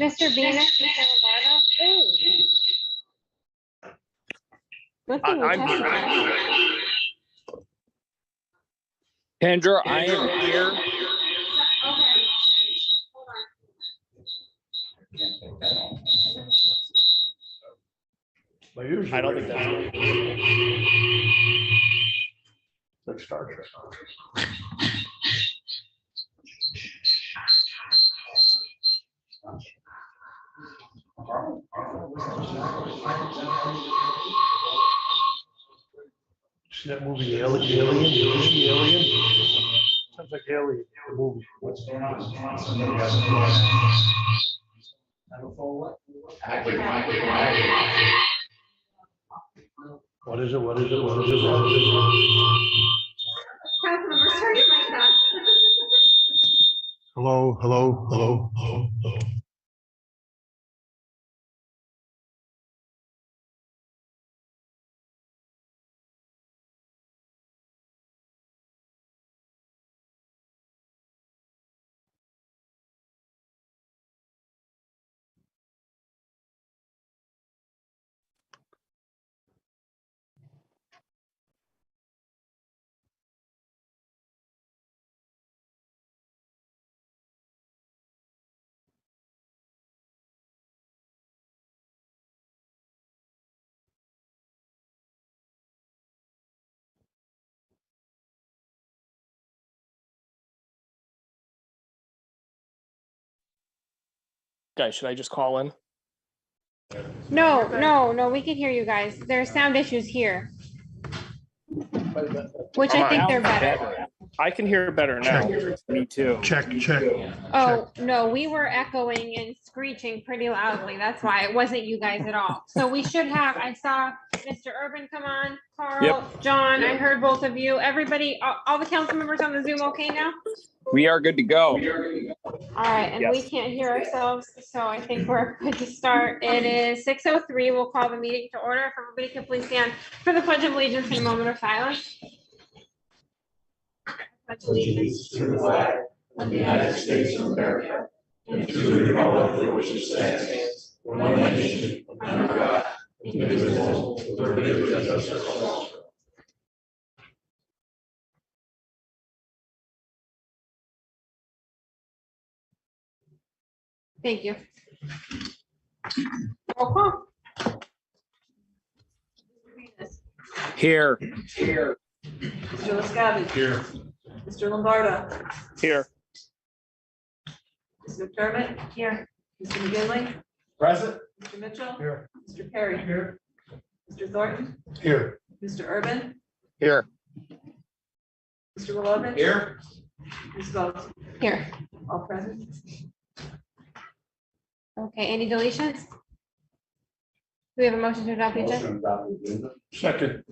Mr. Venus, Mr. Lombardo. Good thing we testified. Kendra, I am here. I don't think that's right. Like Star Trek. See that movie, Alien? Sounds like Alien, the movie. What's going on? What is it? Hello. Guys, should I just call in? No, we can hear you guys. There's sound issues here. Which I think they're better. I can hear better now. Me too. Check. Oh, no, we were echoing and screeching pretty loudly. That's why it wasn't you guys at all. So we should have, I saw Mr. Urban come on, Carl, John, I heard both of you. Everybody, all the council members on the Zoom okay now? We are good to go. All right, and we can't hear ourselves, so I think we're good to start. It is 6:03. We'll call the meeting to order. If everybody could please stand for the Pledge of Allegiance in a moment of silence. Pledge allegiance to the flag of the United States of America and to the republic for which it stands, one nation, under God, indivisible, with liberty and justice for all. Thank you. Roll call. Here. Mr. Lascavi. Here. Mr. Lombardo. Here. Mr. McDermott. Here. Mr. McGinley. Present. Mr. Mitchell. Here. Mr. Perry. Here. Mr. Thornton. Here. Mr. Urban. Here. Mr. Wilovich. Here. Ms. Bogues. Here. All present. Okay, any deletions? Do we have a motion to adopt the agenda? Second.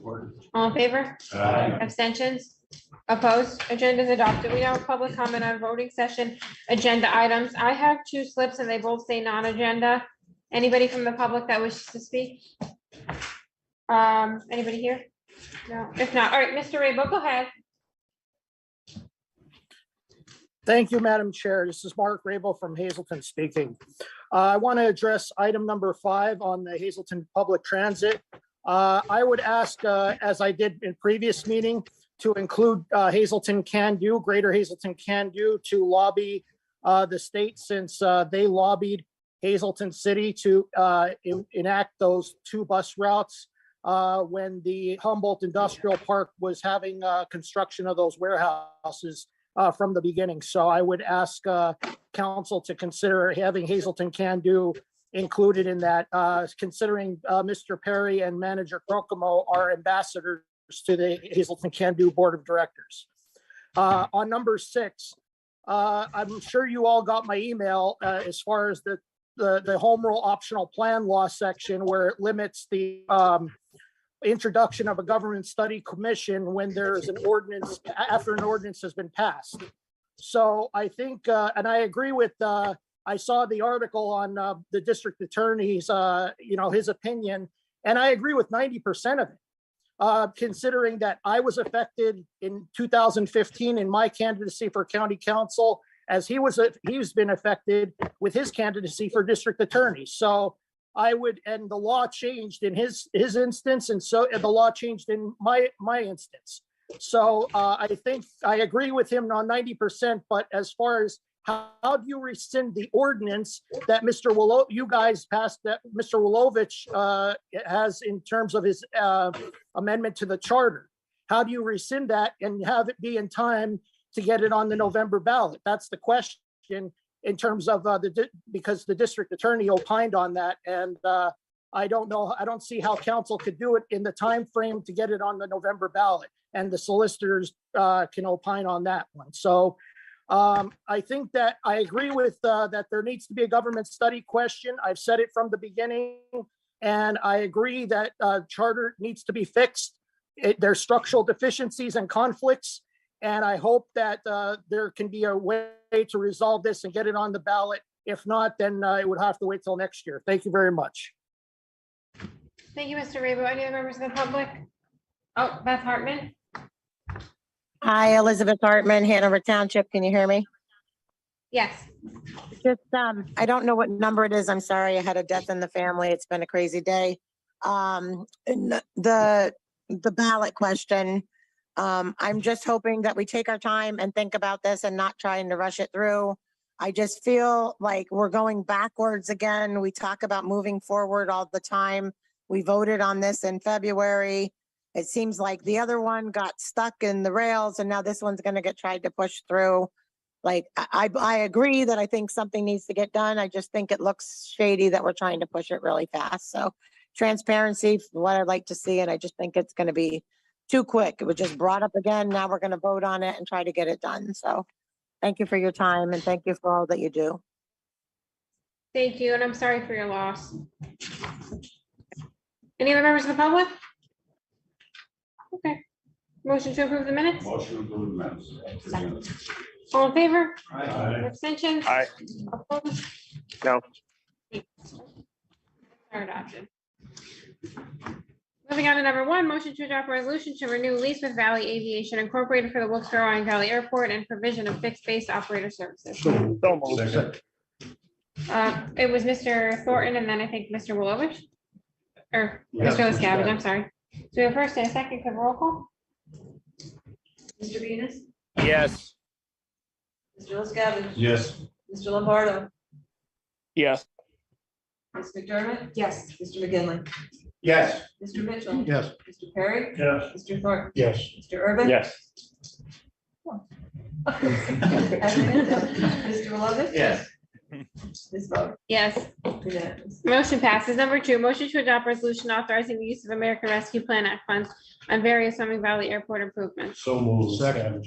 All in favor? Aye. Abstentions? Opposed? Agenda is adopted. We have a public comment on voting session agenda items. I have 2 slips and they both say non-agenda. Anybody from the public that wishes to speak? Anybody here? No, if not, all right, Mr. Rabel, go ahead. Thank you, Madam Chair. This is Mark Rabel from Hazleton speaking. I want to address item number 5 on the Hazleton Public Transit. I would ask, as I did in previous meeting, to include Hazleton Can Do, Greater Hazleton Can Do, to lobby the state, since they lobbied Hazleton City to enact those 2 bus routes when the Humboldt Industrial Park was having construction of those warehouses from the beginning. So I would ask council to consider having Hazleton Can Do included in that, considering Mr. Perry and Manager Crocomo are ambassadors to the Hazleton Can Do Board of Directors. On number 6, I'm sure you all got my email as far as the home rule optional plan law section, where it limits the introduction of a government study commission when there's an ordinance, after an ordinance has been passed. So I think, and I agree with, I saw the article on the district attorney's, his opinion, and I agree with 90% of it, considering that I was affected in 2015 in my candidacy for county council, as he's been affected with his candidacy for district attorney. So and the law changed in his instance, and so the law changed in my instance. So I think I agree with him on 90%, but as far as how do you rescind the ordinance that you guys passed, that Mr. Wilovich has in terms of his amendment to the charter? How do you rescind that and have it be in time to get it on the November ballot? That's the question in terms of because the district attorney opined on that, and I don't know. I don't see how council could do it in the time frame to get it on the November ballot, and the solicitors can opine on that one. So I think that I agree with that there needs to be a government study question. I've said it from the beginning, and I agree that charter needs to be fixed. There's structural deficiencies and conflicts, and I hope that there can be a way to resolve this and get it on the ballot. If not, then it would have to wait till next year. Thank you very much. Thank you, Mr. Rabo. Any other members of the public? Oh, Beth Hartman. Hi, Elizabeth Hartman, Hanover Township. Can you hear me? Yes. Just, I don't know what number it is. I'm sorry. I had a death in the family. It's been a crazy day. And the ballot question, I'm just hoping that we take our time and think about this and not trying to rush it through. I just feel like we're going backwards again. We talk about moving forward all the time. We voted on this in February. It seems like the other one got stuck in the rails, and now this one's going to get tried to push through. Like, I agree that I think something needs to get done. I just think it looks shady that we're trying to push it really fast. So transparency is what I'd like to see, and I just think it's going to be too quick. It was just brought up again. Now we're going to vote on it and try to get it done. So thank you for your time, and thank you for all that you do. Thank you, and I'm sorry for your loss. Any other members of the public? Okay. Motion to approve the minutes? Motion to approve the minutes. All in favor? Aye. Abstentions? Aye. Opposed? No. Are adopted. Moving on to number 1, motion to adopt a resolution to renew lease with Valley Aviation Incorporated for the Wilkes-Barre Valley Airport and provision of fixed base operator services. So moved. Second. It was Mr. Thornton and then I think Mr. Wilovich. Or Yes, Mr. Mr. Liscavige, I'm Scavenge. sorry. So we have first and a second, could roll call? Mr. Venus, Yes. Mr. LaScavitch, Yes. Mr. Lombardo, Yes. Ms. McDermott, Yes. Mr. McGinley, Yes. Mr. Mitchell, Yes. Mr. Perry, Yes. Mr. Thornton, Yes. Mr. Urban. Yes. Mr. Wilovich. Yes. Ms. Bowden. Yes. Unanimous. Motion passes. Number 2, motion to adopt resolution authorizing the use of American Rescue Plan Act funds on various Swimming Valley Airport improvements. So moved. Second.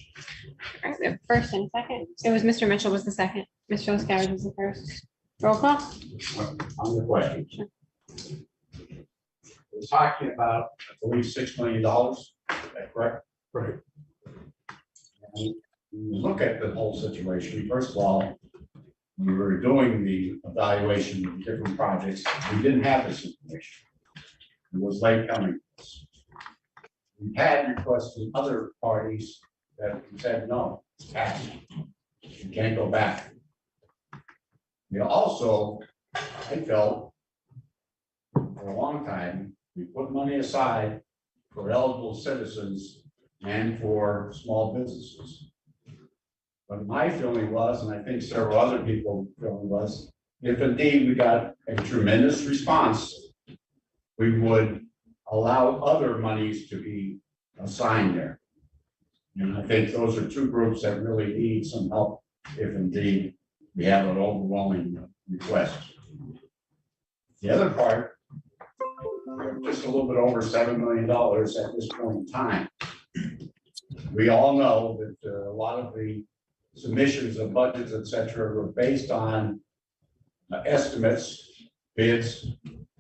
All right, we have first and second. It was Mr. Mitchell was the second. Mr. Liscavige was the first. Roll call? On the question. We're talking about, I believe, $6 million. Is that correct? Right. And when you look at the whole situation, first of all, we were doing the evaluation of different projects. We didn't have this information. It was late coming. We had requests from other parties that said, no, it's passed. You can't go back. We also, I felt, for a long time, we put money aside for eligible citizens and for small businesses. But my feeling was, and I think several other people feeling was, if indeed we got a tremendous response, we would allow other monies to be assigned there. And I think those are two groups that really need some help if indeed we have an overwhelming request. The other part, we're just a little bit over $7 million at this point in time. We all know that a lot of the submissions of budgets, et cetera, were based on estimates, bids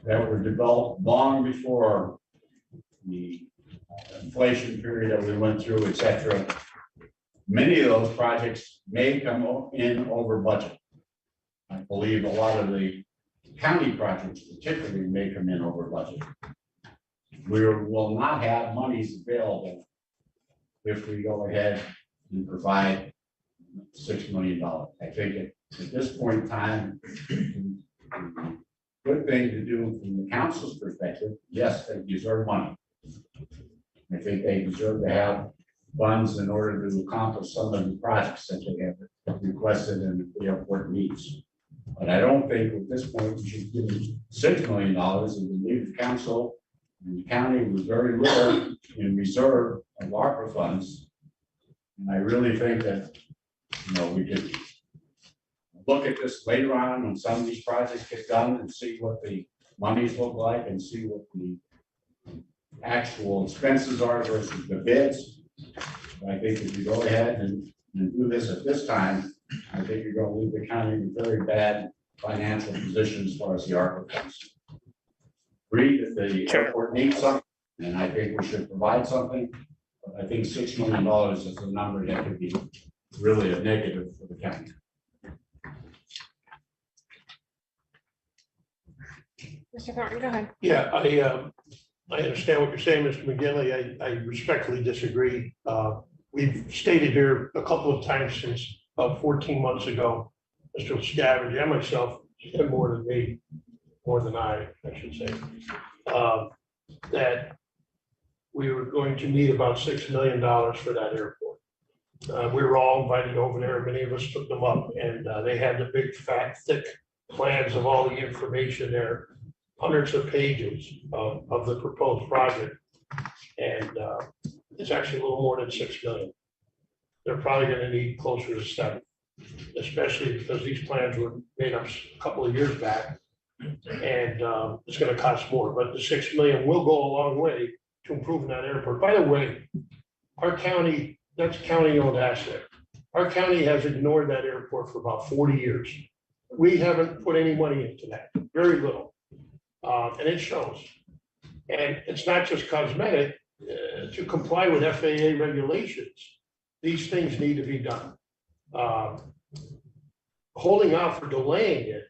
that were developed long before the inflation period that we went through, et cetera. Many of those projects may come in over budget. I believe a lot of the county projects particularly may come in over budget. We will not have monies available if we go ahead and provide $6 million. I think at this point in time, good thing to do from the council's perspective, yes, they deserve money. I think they deserve to have funds in order to accomplish some of the projects that they have requested and the airport needs. But I don't think at this point we should give them $6 million and leave the council and the county with very little in reserve of ARPA funds. And I really think that, we could look at this later on when some of these projects get done and see what the monies look like and see what the actual expenses are versus the bids. I think if you go ahead and do this at this time, I think you're going to leave the county in a very bad financial position as far as the ARPA funds. Agree that the airport needs something, and I think we should provide something. But I think $6 million is a number that could be really a negative for the county. Mr. Thornton, go ahead. Yeah, I understand what you're saying, Mr. McGinley. I respectfully disagree. We've stated here a couple of times since about 14 months ago, Mr. Scavenge and myself, and more than I should say, that we were going to need about $6 million for that airport. We were all invited over there. Many of us took them up, and they had the big, fat, thick plans of all the information there, hundreds of pages of the proposed project. And it's actually a little more than 6 million. They're probably going to need closer to 7, especially because these plans were made up a couple of years back, and it's going to cost more. But the 6 million will go a long way to improving that airport. By the way, our county, that's county-owned asset. Our county has ignored that airport for about 40 years. We haven't put any money into that, very little, and it shows. And it's not just cosmetic. To comply with FAA regulations, these things need to be done. Holding out or delaying it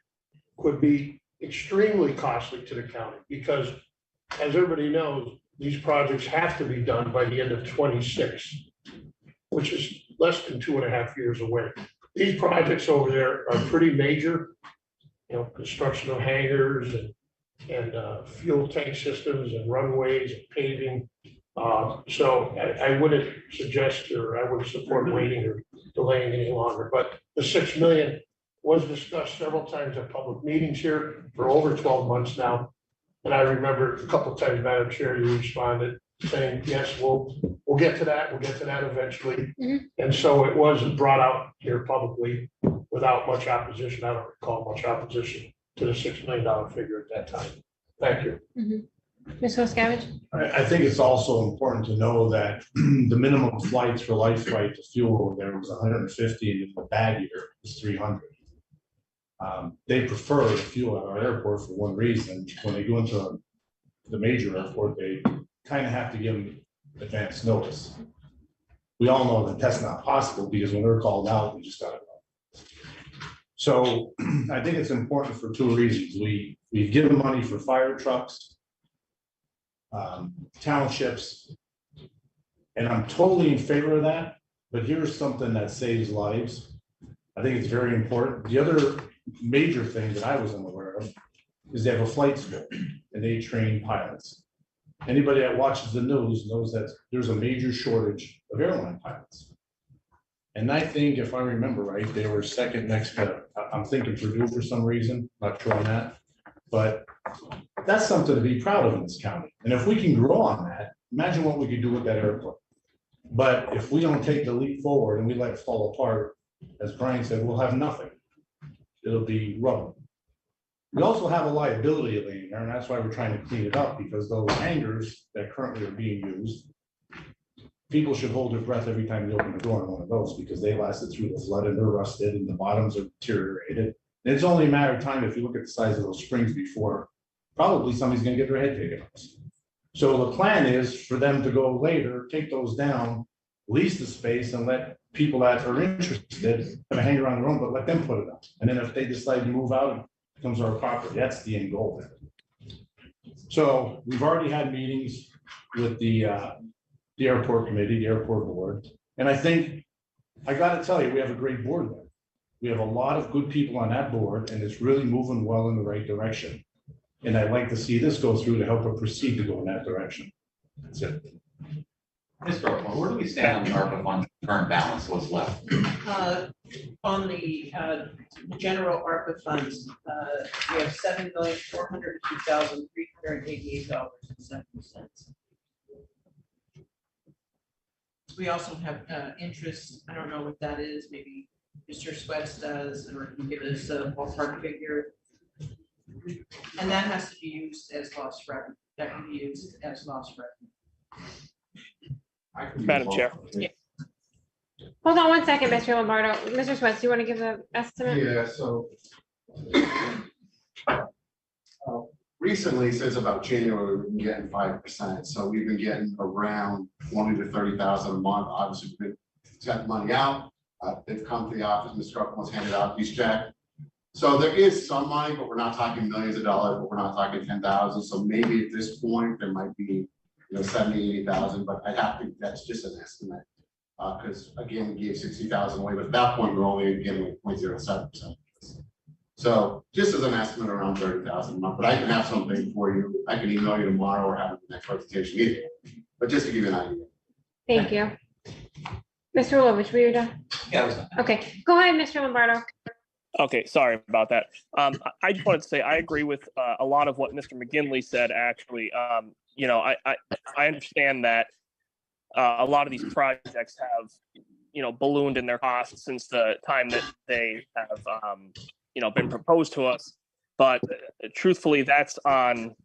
could be extremely costly to the county because, as everybody knows, these projects have to be done by the end of 26, which is less than 2.5 years away. These projects over there are pretty major, construction of hangars and fuel tank systems and runways and paving. So I wouldn't suggest or I wouldn't support waiting or delaying any longer. But the 6 million was discussed several times at public meetings here for over 12 months now. And I remember a couple of times, Madam Chair, you responded saying, yes, we'll get to that. We'll get to that eventually. Mm-hmm. And so it was brought out here publicly without much opposition. I don't recall much opposition to the $6 million figure at that time. Thank you. Mm-hmm. Ms. Scavenge? I think it's also important to know that the minimum flights for life flight to fuel over there was 150, and in the bad year was 300. They prefer to fuel at our airport for one reason. When they go into the major airport, they kind of have to give them advance notice. We all know that that's not possible because when they're called out, we just got to go. So I think it's important for two reasons. We've given money for fire trucks, townships, and I'm totally in favor of that. But here's something that saves lives. I think it's very important. The other major thing that I was unaware of is they have a flight school and they train pilots. Anybody that watches the news knows that there's a major shortage of airline pilots. And I think if I remember right, they were second next to, I'm thinking Purdue for some reason, not sure on that, but that's something to be proud of in this county. And if we can grow on that, imagine what we could do with that airport. But if we don't take the leap forward and we let it fall apart, as Brian said, we'll have nothing. It'll be rubble. We also have a liability laying there, and that's why we're trying to clean it up, because those hangars that currently are being used, people should hold their breath every time you open the door on one of those, because they lasted through the flood and they're rusted and the bottoms are deteriorated. And it's only a matter of time if you look at the size of those springs before, probably somebody's gonna get their head taken off. So the plan is for them to go later, take those down, lease the space and let people that are interested kind of hang around their own, but let them put it up. And then if they decide to move out, it becomes our property. That's the end goal. So we've already had meetings with the airport committee, the airport board. And I think I gotta tell you, we have a great board there. We have a lot of good people on that board, and it's really moving well in the right direction. And I'd like to see this go through to help it proceed to go in that direction. That's it. Mr. Oakmont, where do we stand on the ARPA fund current balance, what's left? On the general ARPA funds, we have $7,402,388.70. We also have interest, I don't know what that is, maybe Mr. Sweats does, or can give us a ballpark figure. And that has to be used as lost revenue, that can be used as lost revenue. Madam Chair. Hold on one second, Mr. Lombardo. Mr. Sweats, do you want to give the estimate? Yeah, so recently, since about January, we've been getting 5%. So we've been getting around 20 to 30,000 a month. Obviously, we've been sent money out. They've come to the office. Mr. Oakland's handed out these checks. So there is some money, but we're not talking millions of dollars, but we're not talking 10,000. So maybe at this point, there might be 70, 80,000, but I have to, that's just an estimate. Because again, we gave 60,000 away, but at that point, we're only giving 0.07%. So just as an estimate, around 30,000 a month, but I can have something for you. I can email you tomorrow or have it in the next presentation either. But just to give you an idea. Thank you. Mr. Wilovich, were you done? Yeah, I was done. Okay, go ahead, Mr. Lombardo. Okay, sorry about that. I just wanted to say I agree with a lot of what Mr. McGinley said. Actually, I understand that a lot of these projects have ballooned in their costs since the time that they have been proposed to us. But truthfully, that's on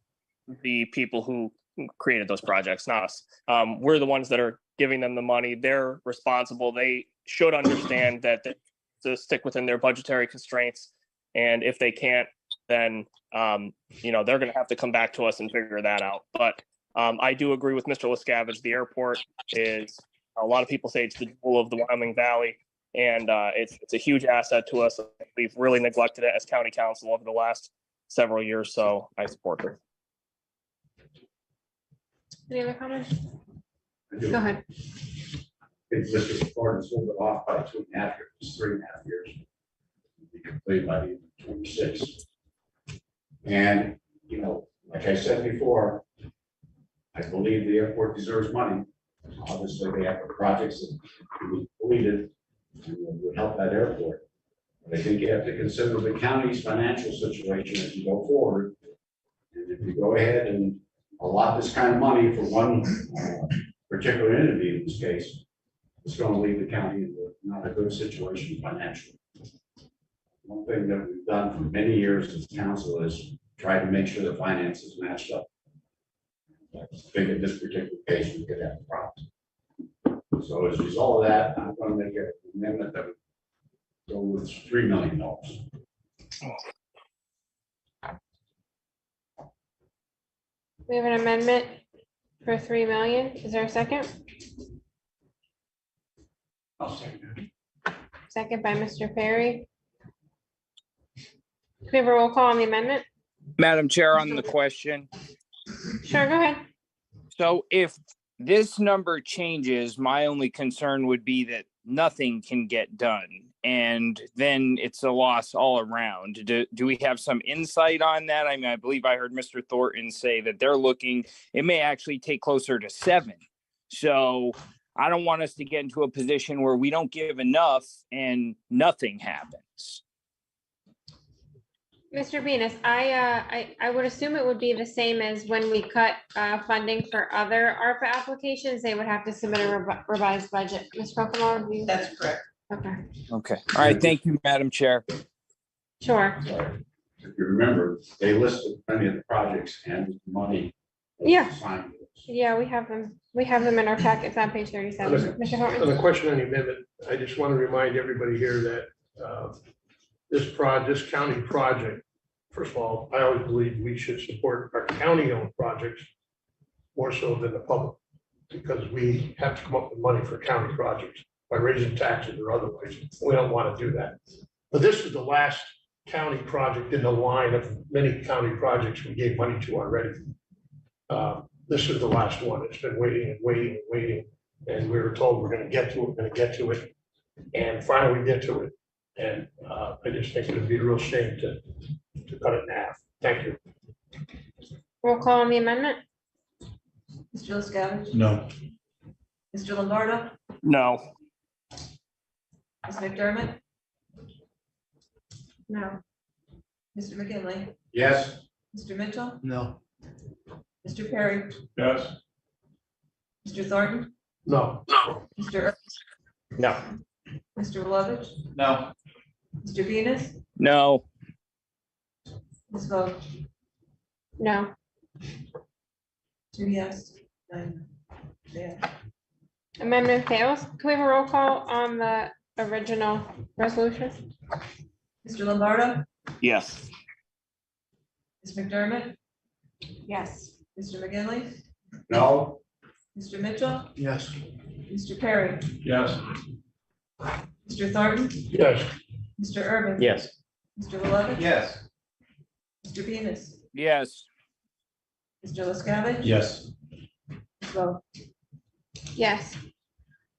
the people who created those projects, not us. We're the ones that are giving them the money. They're responsible. They should understand that to stick within their budgetary constraints. And if they can't, then, they're going to have to come back to us and figure that out. But I do agree with Mr. Liscavige. The airport is, a lot of people say it's the jewel of the Wyoming Valley, and it's a huge asset to us. We've really neglected it as county council over the last several years, so I support it. Any other comments? Go ahead. It's just recorded a little bit off by 2.5 years, 3.5 years. Be completed by the end of 26. And, like I said before, I believe the airport deserves money. Obviously, they have the projects that can be completed and would help that airport. But I think you have to consider the county's financial situation as you go forward. And if you go ahead and allot this kind of money for one particular entity in this case, it's going to leave the county in not a good situation financially. One thing that we've done for many years as council is try to make sure the finances matched up. I think in this particular case, we could have a problem. So as a result of that, I'm going to make an amendment that would go with $3 million. We have an amendment for 3 million. Is there a second? I'll second it. Second by Mr. Perry. Can we have a roll call on the amendment? Madam Chair, on the question. Sure, go ahead. So if this number changes, my only concern would be that nothing can get done. And then it's a loss all around. Do we have some insight on that? I mean, I believe I heard Mr. Thornton say that they're looking, it may actually take closer to 7. So I don't want us to get into a position where we don't give enough and nothing happens. Mr. Venus, I would assume it would be the same as when we cut funding for other ARPA applications. They would have to submit a revised budget. Ms. Kokomo, That's correct. Okay, Okay. All right. Thank you, Madam Chair. sure. Sorry. If you remember, they listed many of the projects and money. Yeah. assigned to us. Yeah, we have them. We have them in our packets on page 37. Mr. On Horton? the question on the amendment, I just want to remind everybody here that this county project, first of all, I always believe we should support our county-owned projects more so than the public, because we have to come up with money for county projects by raising taxes or otherwise. We don't want to do that. But this is the last county project in the line of many county projects we gave money to already. This is the last one. It's been waiting and waiting and waiting. And we were told we're going to get to it, And finally we get to it. And I just think it'd be a real shame to cut it in half. Thank you. Roll call on the amendment? Mr. LaScavitch, No. Mr. Lombardo, No. Ms. McDermott, No. Mr. McGinley, Yes. Mr. Mitchell, No. Mr. Perry, Yes. Mr. Thornton, No. Mr. No. Mr. Lovich, No. Mr. Venus, No. Ms. Vogt, No. 2 yes, 9 yeah. Amendment fails. Can we have a roll call on the original resolution? Mr. Lombardo, Yes. Ms. McDermott, Yes. Mr. McGinley, No. Mr. Mitchell, Yes. Mr. Perry, Yes. Mr. Thornton, Yes. Mr. Urban. Yes. Mr. Lovich. Yes. Mr. Venus, Yes. Mr. LaScavitch. Yes. Ms. Vogt. Yes.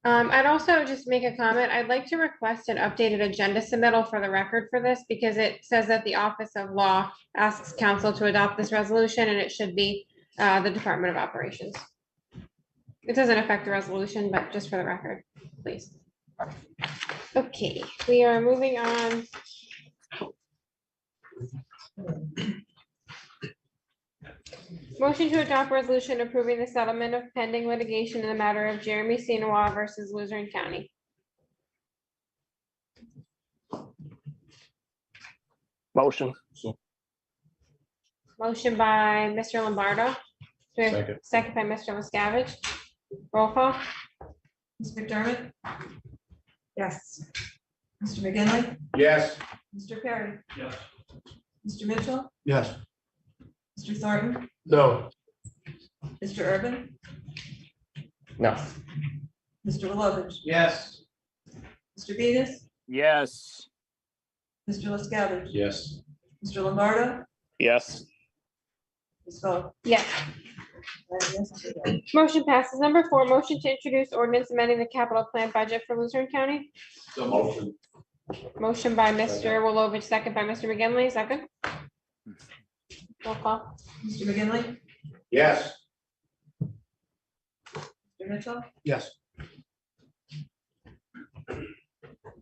I'd also just make a comment. I'd like to request an updated agenda submittal for the record for this because it says that the Office of Law asks council to adopt this resolution and it should be the Department of Operations. It doesn't affect the resolution, but just for the record, please. Okay, we are moving on. Motion to adopt resolution approving the settlement of pending litigation in the matter of Jeremy Sinawa versus Luzerne County. Motion. Motion by Mr. Lombardo. Do we have a Second. second by Mr. LaScavitch. Roll call. Ms. McDermott, Yes. Mr. McGinley, Yes. Mr. Perry, Yes. Mr. Mitchell, Yes. Mr. Thornton, No. Mr. Urban, No. Mr. Lovich, Yes. Mr. Venus, Yes. Mr. LaScavitch, Yes. Mr. Lombardo, Yes. Ms. Vogt. Yes. 9 yes, 2 no. Motion passes. Number 4, motion to introduce ordinance amending the capital plan budget for Luzerne County. So motion. Motion by Mr. Wilovich, second by Mr. McGinley, second. Roll call. Mr. McGinley, Yes. Mr. Mitchell, Yes.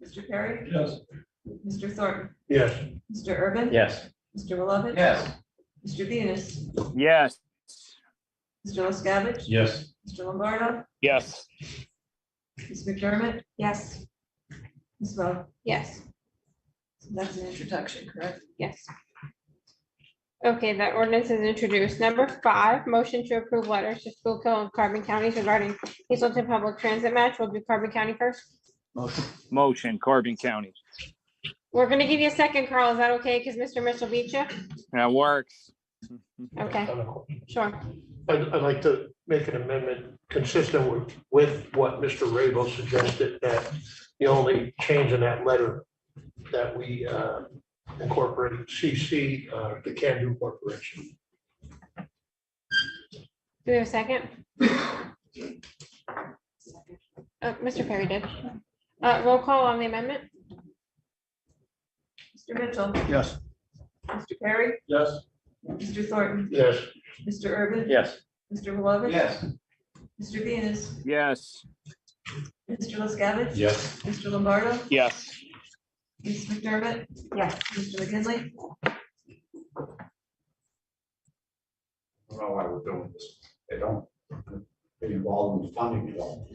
Mr. Perry, Yes. Mr. Thornton, Yes. Mr. Urban. Yes. Mr. Wilovich. Yes. Mr. Venus, Yes. Mr. LaScavitch, Yes. Mr. Lombardo, Yes. Ms. McDermott, Yes. Ms. Vogt. Yes. So that's an introduction, correct? Yes. Okay, that ordinance is introduced. Number 5, motion to approve letters to Schuylkill and Carbon counties regarding Hazleton Public Transit match. We'll do Carbon County first. Motion, Corbin County. We're gonna give you a second, Carl. Is that okay? Because Mr. Mitchell beat you? That works. Okay, sure. I'd like to make an amendment consistent with what Mr. Rabel suggested, that the only change in that letter that we incorporate CC, the Can-Do Corporation. Do we have a second? Mr. Perry did. Roll call on the amendment? Mr. Mitchell, Yes. Mr. Perry, Yes. Mr. Thornton, Yes. Mr. Urban. Yes. Mr. Wilovich. Yes. Mr. Venus, Yes. Mr. LaScavitch. Yes. Mr. Lombardo, Yes. Ms. McDermott. Yes. Mr. McGinley, I don't know why we're doing this. They don't get involved in the funding at all.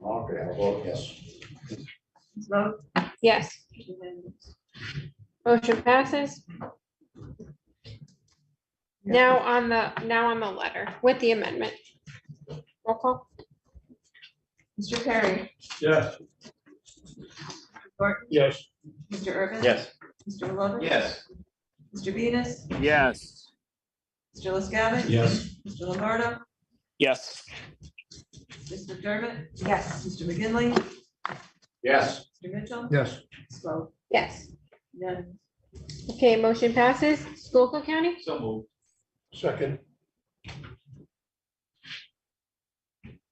Okay, I'll vote yes. Ms. Vogt. Yes. Motion passes. Now on the letter with the amendment. Roll call. Mr. Perry, Yes. Thornton, Yes. Mr. Urban. Yes. Mr. Wilovich. Yes. Mr. Venus, Yes. Mr. LaScavitch. Yes. Mr. Lombardo, Yes. Ms. McDermott. Yes. Mr. McGinley, Yes. Mr. Mitchell. Yes. Ms. Vogt. Yes. None. Okay, motion passes. Schuylkill County? So moved. Second.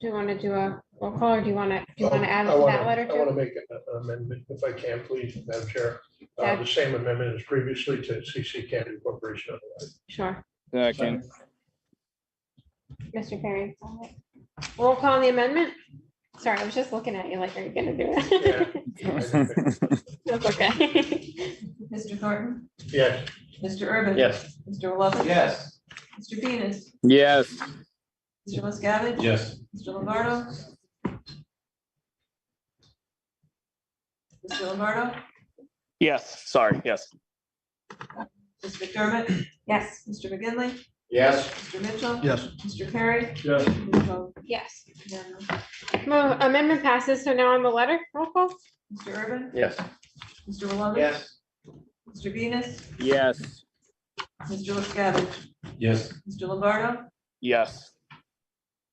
Do you want to do a roll call, or do you want to add to that letter I want to too? make an amendment, if I can, please, Madam Chair. Yeah. The same amendment as previously to CC Candy Corporation. Sure. Second. Mr. Perry. Roll call on the amendment? Sorry, I was just looking at you like, are you gonna do it? That's okay. Mr. Thornton, Yes. Mr. Urban. Yes. Mr. Lovett. Yes. Mr. Venus, Yes. Mr. LaScavitch. Yes. Mr. Lombardo. Mr. Lombardo, Yes, sorry, yes. Ms. McDermott. Yes. Mr. McGinley, Yes. Mr. Mitchell. Yes. Mr. Perry. Yes. Ms. Vogt. Yes. Unanimous. Amendment passes, so now on the letter, roll call? Mr. Urban. Yes. Mr. Lovett. Yes. Mr. Venus, Yes. Mr. LaScavitch. Yes. Mr. Lombardo, Yes.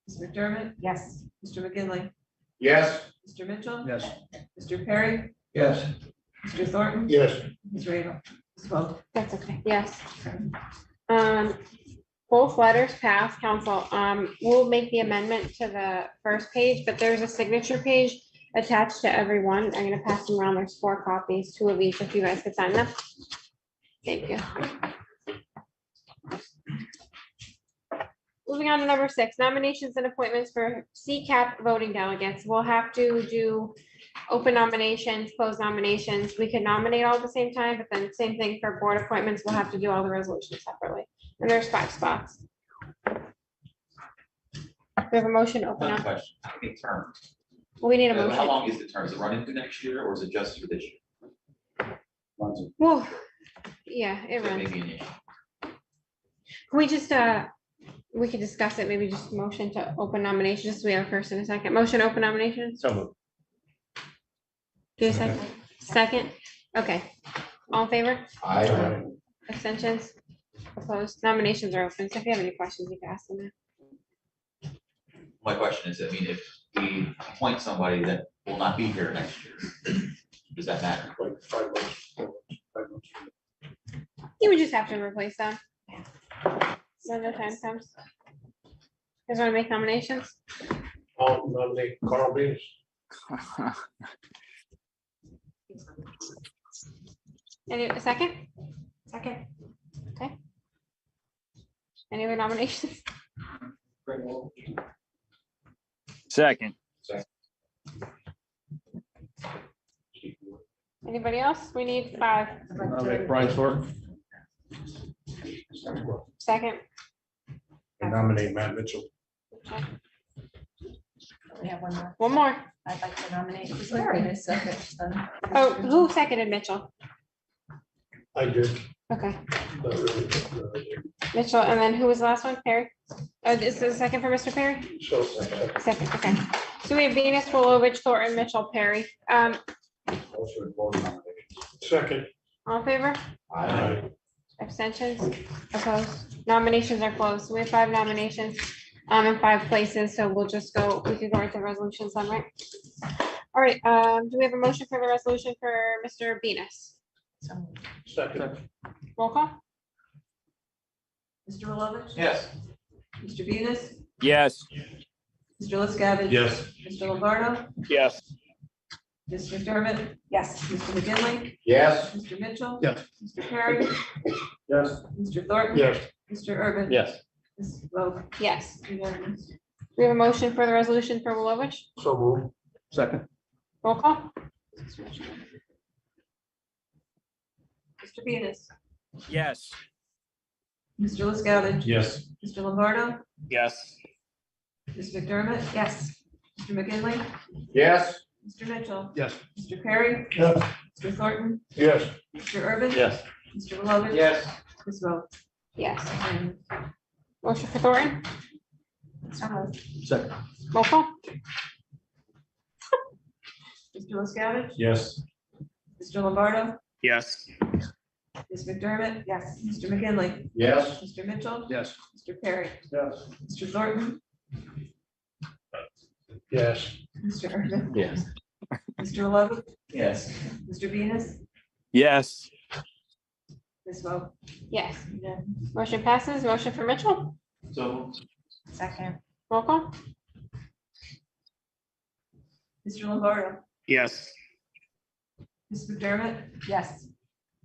Ms. McDermott. Yes. Mr. McGinley, Yes. Mr. Mitchell. Yes. Mr. Perry, Yes. Mr. Thornton. Yes. Ms. Radel. Ms. Vogt. That's okay, yes. Both letters pass, council. We'll make the amendment to the first page, but there's a signature page attached to every one. I'm gonna pass them around. There's 4 copies, 2 of each, if you guys could sign them. Thank you. Moving on to number 6, nominations and appointments for CCAP voting delegates. We'll have to do open nominations, closed nominations. We can nominate all at the same time, but then same thing for board appointments. We'll have to do all the resolutions separately. And there's 5 spots. We have a motion to open One up. question, how many terms? We need a How motion. long is the term? Is it running through next year or is it just for this year? Well, yeah, it So runs. maybe an issue. Can we just, we could discuss it, maybe just motion to open nominations, just so we have a first and a second. Motion, to open nominations? So moved. Do you second? Second? Okay. All in favor? I, Abstentions? Opposed? Nominations are open, so if you have any questions, you can ask them now. My question is, I mean, if we appoint somebody that will not be here next year, does that matter? Like 5 months. 4 months. You would just have to replace them. When the time comes. You guys want to make nominations? I'll nominate Carl Venus. Any, a second? Second. Okay. Any other nominations? Second. Anybody else? We need 5. Brian Thornton. Second. I nominate Matt Mitchell. We have one more. One more. I'd like to nominate. Ms. Venus, second. Oh, who seconded Mitchell? I did. Okay, Not really. Mitchell, and then who was the last one? Perry? Oh, this is the second for Mr. Perry? So, Second, okay. So we have Venus, Wilovich, Thornton, Mitchell, Perry. second. All in favor? Aye. Abstentions? Opposed? Nominations are closed. So we have 5 nominations in 5 places, so we'll just go, we can go into resolutions on, right? All right, do we have a motion for the resolution for Mr. Venus? Second. Roll call? Mr. Lovett. Yes. Mr. Venus, Yes. Mr. LaScavitch. Yes. Mr. Lombardo, Yes. Ms. McDermott. Yes. Mr. McGinley, yes. Mr. Mitchell. Yes. Mr. Perry, Yes. Mr. Thornton. Yes. Mr. Urban. Yes. Ms. Vogt. Yes. Unanimous. We have a motion for the resolution for Wilovich? So move. Second. Roll call? Mr. Venus, Yes. Mr. LaScavitch. Yes. Mr. Lombardo, Yes. Ms. McDermott. Yes. Mr. McGinley, Yes. Mr. Mitchell. Yes. Mr. Perry, Yes. Mr. Thornton, Yes. Mr. Urban. Yes. Mr. Lovett. Yes. Ms. Vogt. Yes. Unanimous. Motion for Thornton? Second. Roll call? Mr. LaScavitch. Yes. Mr. Lombardo, Yes. Ms. McDermott. Yes. Mr. McGinley, Yes. Mr. Mitchell. Yes. Mr. Perry, Yes. Mr. Thornton, Yes. Mr. Urban. Yes. Mr. Lovett, Yes. Mr. Venus, Yes. Ms. Vogt. Yes. Unanimous. Motion passes. Motion for Mitchell? So Second. Roll call? Mr. Lombardo, Yes. Ms. McDermott, Yes.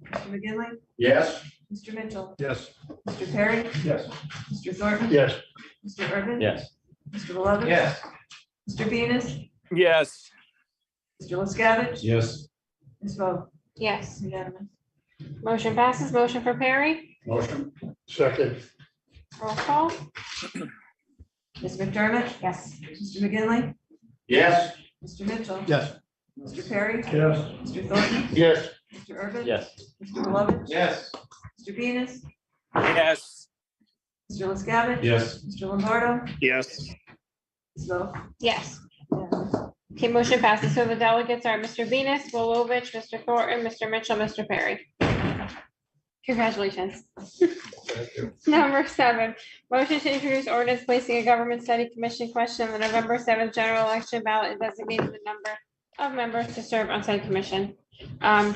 Mr. McGinley, Yes. Mr. Mitchell, Yes. Mr. Perry, Yes. Mr. Thornton. Yes. Mr. Urban. Yes. Mr. Lovett. Yes. Mr. Venus, Yes. Mr. LaScavitch. Yes. Ms. Swope. Yes. Unanimous. Motion passes. Motion for Perry. Motion. Second. Roll call. Ms. McDermott. Yes. Mr. McGinley, Yes. Mr. Mitchell. Yes. Mr. Perry. Yes. Mr. Thornton. Yes. Mr. Urban. Yes. Mr. Lovett. Yes. Mr. Venus, Yes. Mr. LaScavitch. Yes. Mr. Lombardo. Yes. Ms. Swope. Yes. Okay, motion passes. So the delegates are Mr. Venus, Wilovich, Mr. Thornton, Mr. Mitchell, Mr. Perry. Congratulations. Number 7, motion to introduce ordinance placing a government study commission question on the November 7th general election ballot and designating the number of members to serve on said commission.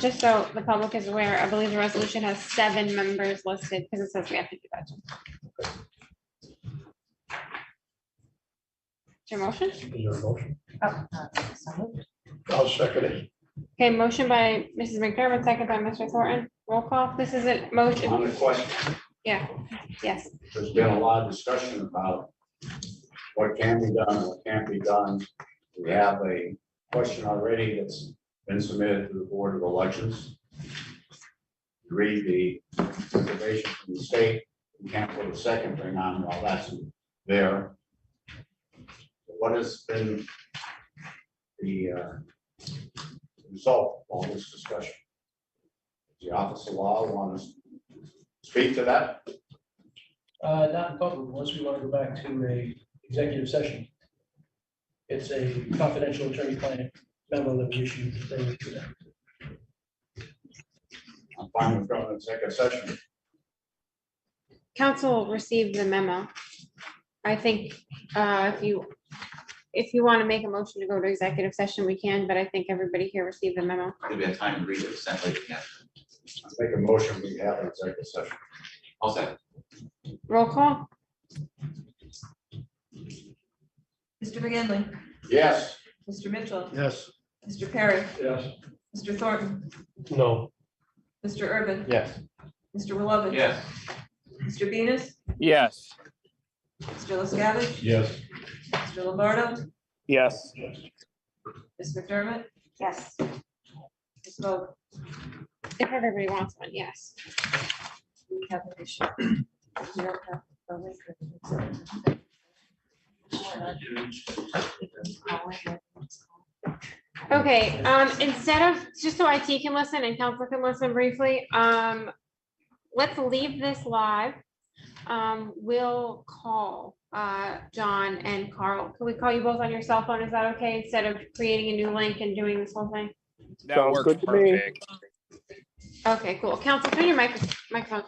Just so the public is aware, I believe the resolution has 7 members listed because it says we have to do that. Is your motion? Is there a motion? Oh, so moved. I'll second it. Okay, motion by Mrs. McDermott, second by Mr. Thornton. Roll call. This is a On motion. the question, Yeah, yes. there's been a lot of discussion about what can be done, what can't be done. We have a question already that's been submitted to the Board of Elections. Read the information from the state, we can't put a second thing on while that's there. What has been the result of all this discussion? Does the Office of Law want to speak to that? Not in public, unless we want to go back to a executive session. It's a confidential attorney-client memo that we issued today. I'm fine with going to executive session. Council received the memo. I think if you want to make a motion to go to executive session, we can, but I think everybody here received the memo. Maybe have time to read it, sent later. Yeah. I make a motion, we have an executive session. I'll say. Roll call. Mr. McGinley, Yes. Mr. Mitchell, Yes. Mr. Perry, Yes. Mr. Thornton, No. Mr. Urban. Yes. Mr. Lovett. Yes. Mr. Venus, Yes. Mr. LaScavitch, Yes. Mr. Lombardo, Yes. Ms. McDermott, Yes. Ms. Swope. If everybody wants one, yes. We have an issue. We don't have the link. Okay, instead of, just so IT can listen and council can listen briefly, let's leave this live. We'll call John and Carl. Can we call you both on your cell phone? Is that okay? Instead of creating a new link and doing this whole thing? That Sounds works good to me. perfect. Okay, cool. Council, turn your microphones off.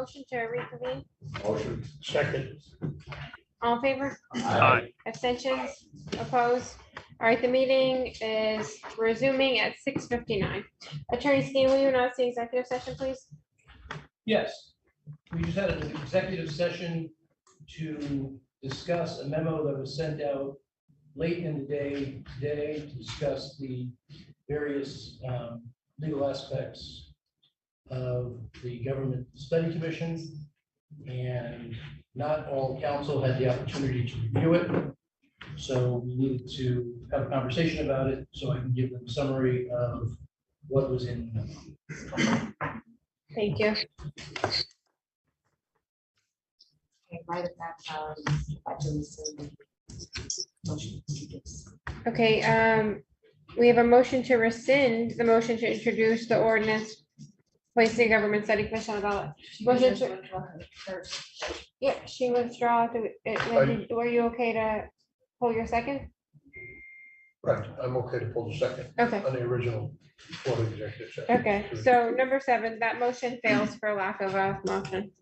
motion to reconvene? Motion. Second. All in favor? Aye. Abstentions? Opposed? All right, the meeting is resuming at 6:59. Attorney Skeen, will you announce the executive session, please? Yes, we just had an executive session to discuss a memo that was sent out late in the day today to discuss the various legal aspects of the Government Study Commission. And not all council had the opportunity to review it. So we needed to have a conversation about it so I can give them a summary of what was in the memo. Thank you. Okay, we have a motion to rescind the motion to introduce the ordinance placing government study commission on the ballot. Motion to- Yeah, she withdraw. Were you okay to pull your second? Right, I'm okay to pull the second Okay, on the original for the executive session. okay. So number 7, that motion fails for lack of a motion.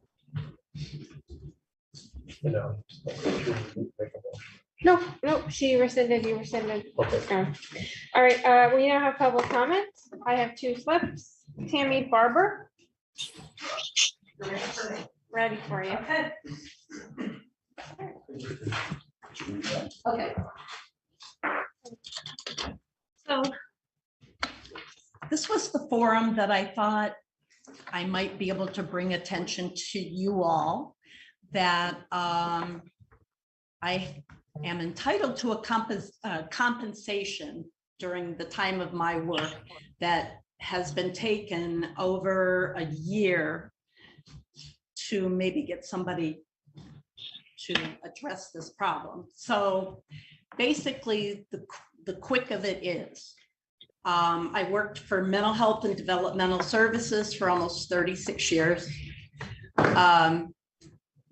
You know, okay, should we make a motion? No, she rescinded, you rescinded. Okay. Oh. All right, we now have public comments. I have 2 slips. Tammy Barber. Ready for you. Okay. So this was the forum that I thought I might be able to bring attention to you all that I am entitled to a compensation during the time of my work that has been taken over a year to maybe get somebody to address this problem. So basically, the quick of it is, I worked for mental health and developmental services for almost 36 years.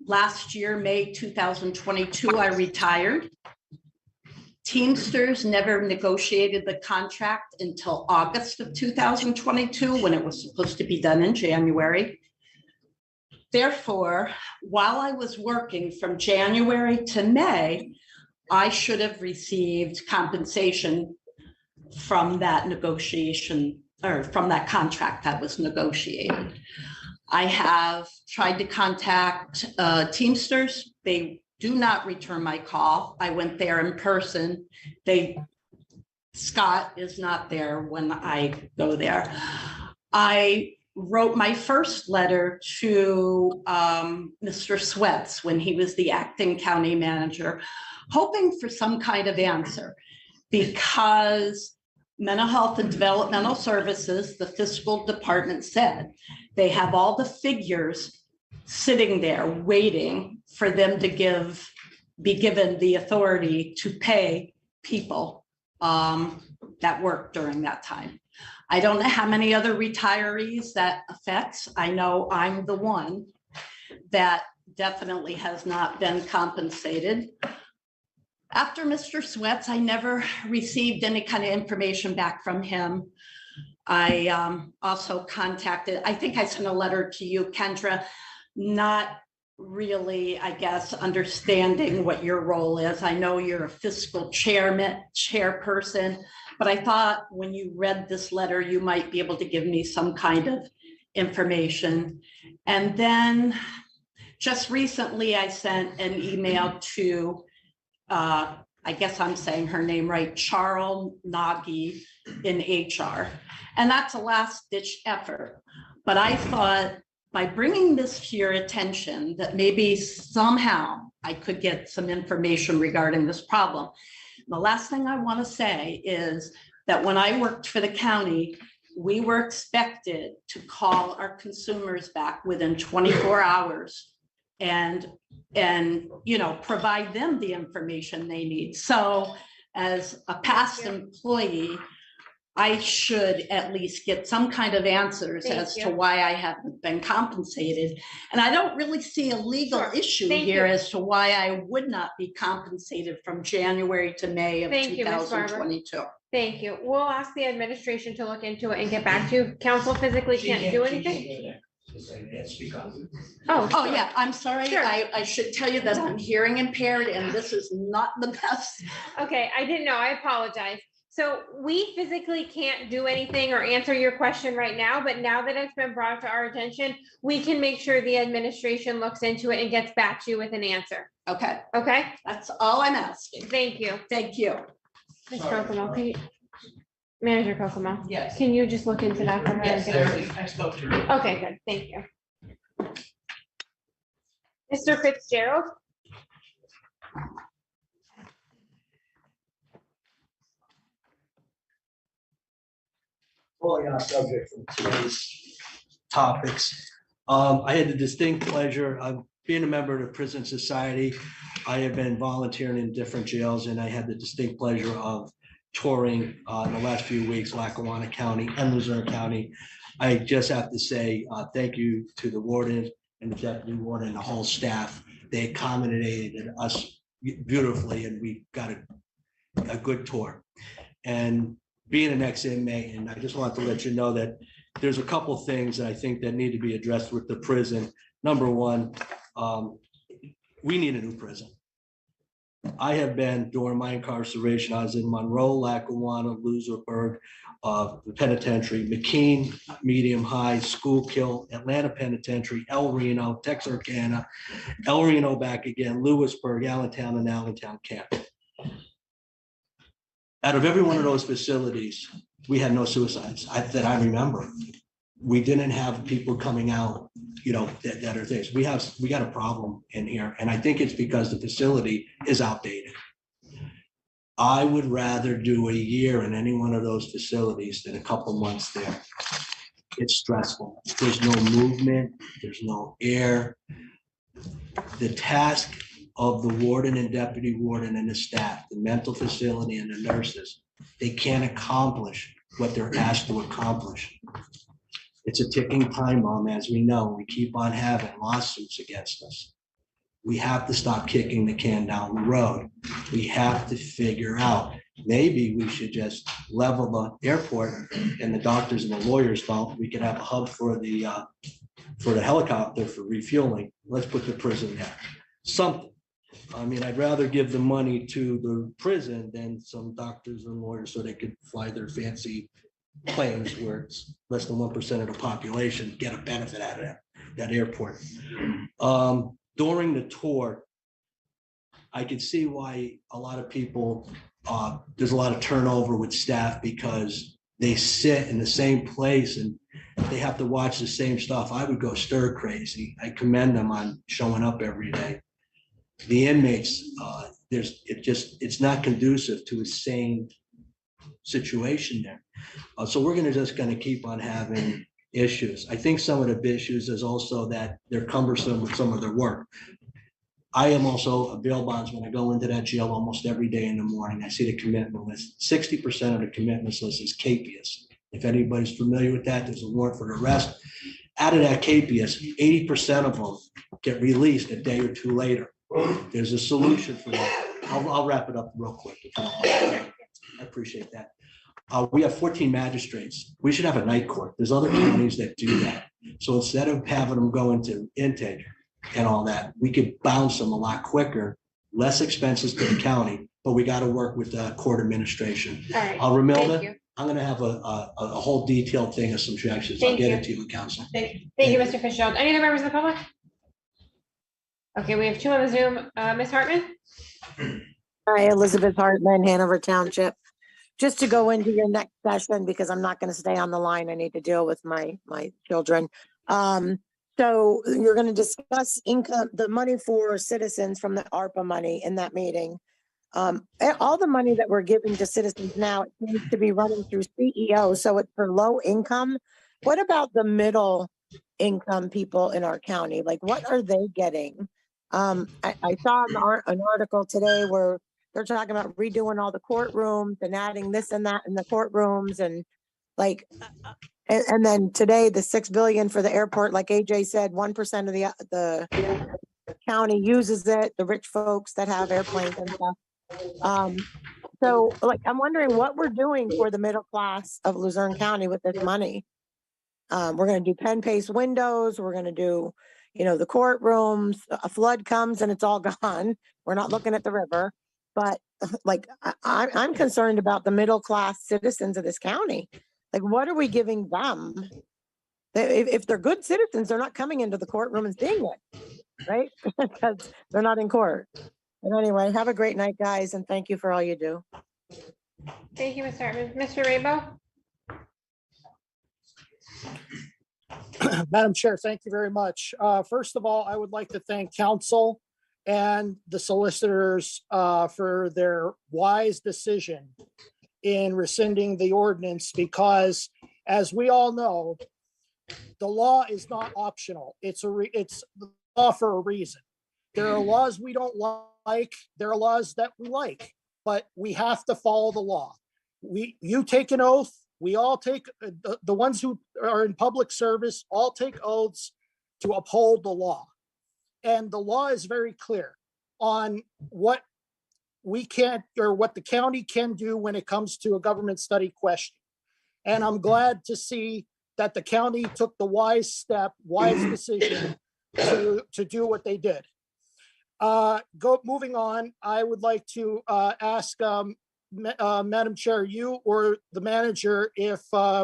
Last year, May 2022, I retired. Teamsters never negotiated the contract until August of 2022, when it was supposed to be done in January. Therefore, while I was working from January to May, I should have received compensation from that negotiation, or from that contract that was negotiated. I have tried to contact Teamsters. They do not return my call. I went there in person. Scott is not there when I go there. I wrote my first letter to Mr. Sweats when he was the acting county manager, hoping for some kind of answer, because mental health and developmental services, the fiscal department said, they have all the figures sitting there waiting for them to be given the authority to pay people that work during that time. I don't know how many other retirees that affects. I know I'm the one that definitely has not been compensated. After Mr. Sweats, I never received any kind of information back from him. I also contacted, I think I sent a letter to you, Kendra, not really, I guess, understanding what your role is. I know you're a fiscal chairperson, but I thought when you read this letter, you might be able to give me some kind of information. And then just recently, I sent an email to, I guess I'm saying her name right, Charles Nagy in HR. And that's a last ditch effort. But I thought by bringing this to your attention that maybe somehow I could get some information regarding this problem. The last thing I want to say is that when I worked for the county, we were expected to call our consumers back within 24 hours and provide them the information they need. So as a past employee, I should at least get some kind of answers as to why I haven't been compensated. And I don't really see a legal issue here as to why I would not be compensated from January to May of 2022. Thank you. We'll ask the administration to look into it and get back to you. Council physically can't do anything. Just say, and speak on. Oh, yeah, I'm sorry. Sure. I should tell you that I'm hearing impaired and this is not the best. Okay, I didn't know. I apologize. So we physically can't do anything or answer your question right now, but now that it's been brought to our attention, we can make sure the administration looks into it and gets back to you with an answer. Okay, Okay? that's all I'm asking. Thank you. Thank you. Ms. Kokomo, can you, Manager Kokomo, Yes. can you just look into that for her? Yes, I spoke to her. Okay, good. Thank you. Mr. Fitzgerald? Fully on subject from today's topics. I had the distinct pleasure of being a member of the Prison Society. I have been volunteering in different jails and I had the distinct pleasure of touring in the last few weeks, Lackawanna County and Luzerne County. I just have to say thank you to the warden and the deputy warden and the whole staff. They accommodated us beautifully and we got a good tour. And being an ex-inmate, and I just want to let you know that there's a couple things that I think that need to be addressed with the prison. Number one, we need a new prison. I have been, during my incarceration, I was in Monroe, Lackawanna, Wilkes-Barre, the penitentiary, McKean, medium high, Schuylkill, Atlanta Penitentiary, El Reno, Texarkana, El Reno back again, Lewisburg, Allentown, and Allentown Camp. Out of every one of those facilities, we had no suicides that I remember. We didn't have people coming out, that are things. We got a problem in here. And I think it's because the facility is outdated. I would rather do a year in any one of those facilities than a couple months there. It's stressful. There's no movement. There's no air. The task of the warden and deputy warden and the staff, the mental facility and the nurses, they can't accomplish what they're asked to accomplish. It's a ticking time bomb, as we know. We keep on having lawsuits against us. We have to stop kicking the can down the road. We have to figure out, maybe we should just level the airport and the doctors and the lawyers don't. We could have a hub for the helicopter for refueling. Let's put the prison there. Something. I mean, I'd rather give the money to the prison than some doctors and lawyers so they could fly their fancy planes where it's less than 1% of the population get a benefit out of that airport. During the tour, I could see why a lot of people, there's a lot of turnover with staff because they sit in the same place and they have to watch the same stuff. I would go stir crazy. I commend them on showing up every day. The inmates, it's not conducive to a sane situation there. So we're just gonna keep on having issues. I think some of the issues is also that they're cumbersome with some of their work. I am also a bail bondsman. I go into that jail almost every day in the morning. I see the commitment list. 60% of the commitment list is capias. If anybody's familiar with that, there's a warrant for arrest. Out of that capias, 80% of them get released a day or two later. There's a solution for that. I'll wrap it up real quick. I appreciate that. We have 14 magistrates. We should have a night court. There's other counties that do that. So instead of having them go into intake and all that, we could bounce them a lot quicker, less expenses to the county, but we got to work with the court administration. All right. Ramilda, I'm going to have a whole detailed thing of some objections. I'll get it to you in council. Thank you, Mr. Fitzgerald. Any other members of the public? Okay, we have two on the Zoom. Ms. Hartman? Hi, Elizabeth Hartman, Hanover Township. Just to go into your next session, because I'm not going to stay on the line. I need to deal with my children. So you're going to discuss income, the money for citizens from the ARPA money in that meeting. All the money that we're giving to citizens now, it seems to be running through CEO. So it's for low income. What about the middle income people in our county? Like, what are they getting? I saw an article today where they're talking about redoing all the courtrooms and adding this and that in the courtrooms and like, and then today the $6 billion for the airport, like AJ said, 1% of the county uses it, the rich folks that have airplanes and stuff. So like, I'm wondering what we're doing for the middle class of Luzerne County with this money. We're gonna do pen paste windows, we're gonna do, the courtrooms, a flood comes and it's all gone. We're not looking at the river. But like, I'm concerned about the middle class citizens of this county. Like, what are we giving them? If they're good citizens, they're not coming into the courtroom and seeing it, right? Because they're not in court. But anyway, have a great night, guys, and thank you for all you do. Thank you, Mr. Hartman. Mr. Rainbow? Madam Chair, thank you very much. First of all, I would like to thank council and the solicitors for their wise decision in rescinding the ordinance, because as we all know, the law is not optional. It's the law for a reason. There are laws we don't like. There are laws that we like, but we have to follow the law. You take an oath. We all take, the ones who are in public service all take oaths to uphold the law. And the law is very clear on what we can't, or what the county can do when it comes to a government study question. And I'm glad to see that the county took the wise decision to do what they did. Moving on, I would like to ask Madam Chair, you or the manager, if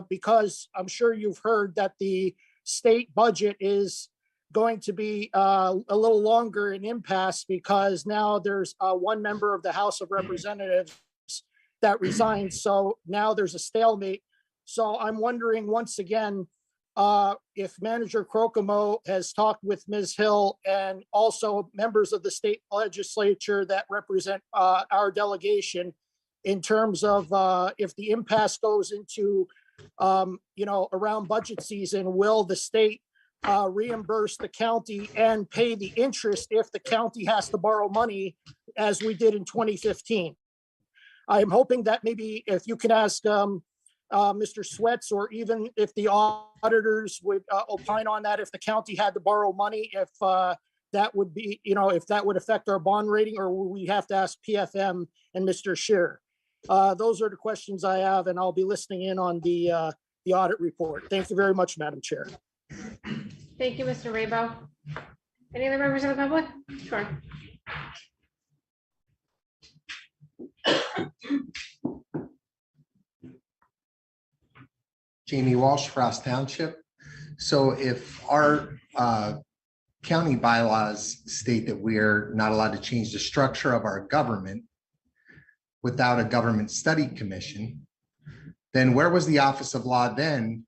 because I'm sure you've heard that the state budget is going to be a little longer in impasse, because now there's one member of the House of Representatives that resigned. So now there's a stalemate. So I'm wondering once again, if Manager Crocomo has talked with Ms. Hill and also members of the state legislature that represent our delegation, in terms of if the impasse goes into, around budget season, will the state reimburse the county and pay the interest if the county has to borrow money, as we did in 2015? I'm hoping that maybe if you can ask Mr. Sweats, or even if the auditors would opine on that, if the county had to borrow money, if that would be, if that would affect our bond rating, or will we have to ask PFM and Mr. Scheer? Those are the questions I have, and I'll be listening in on the audit report. Thank you very much, Madam Chair. Thank you, Mr. Rainbow. Any other members of the public? Sure. Jamie Walsh, Frost Township. So if our county bylaws state that we are not allowed to change the structure of our government without a government study commission, then where was the Office of Law then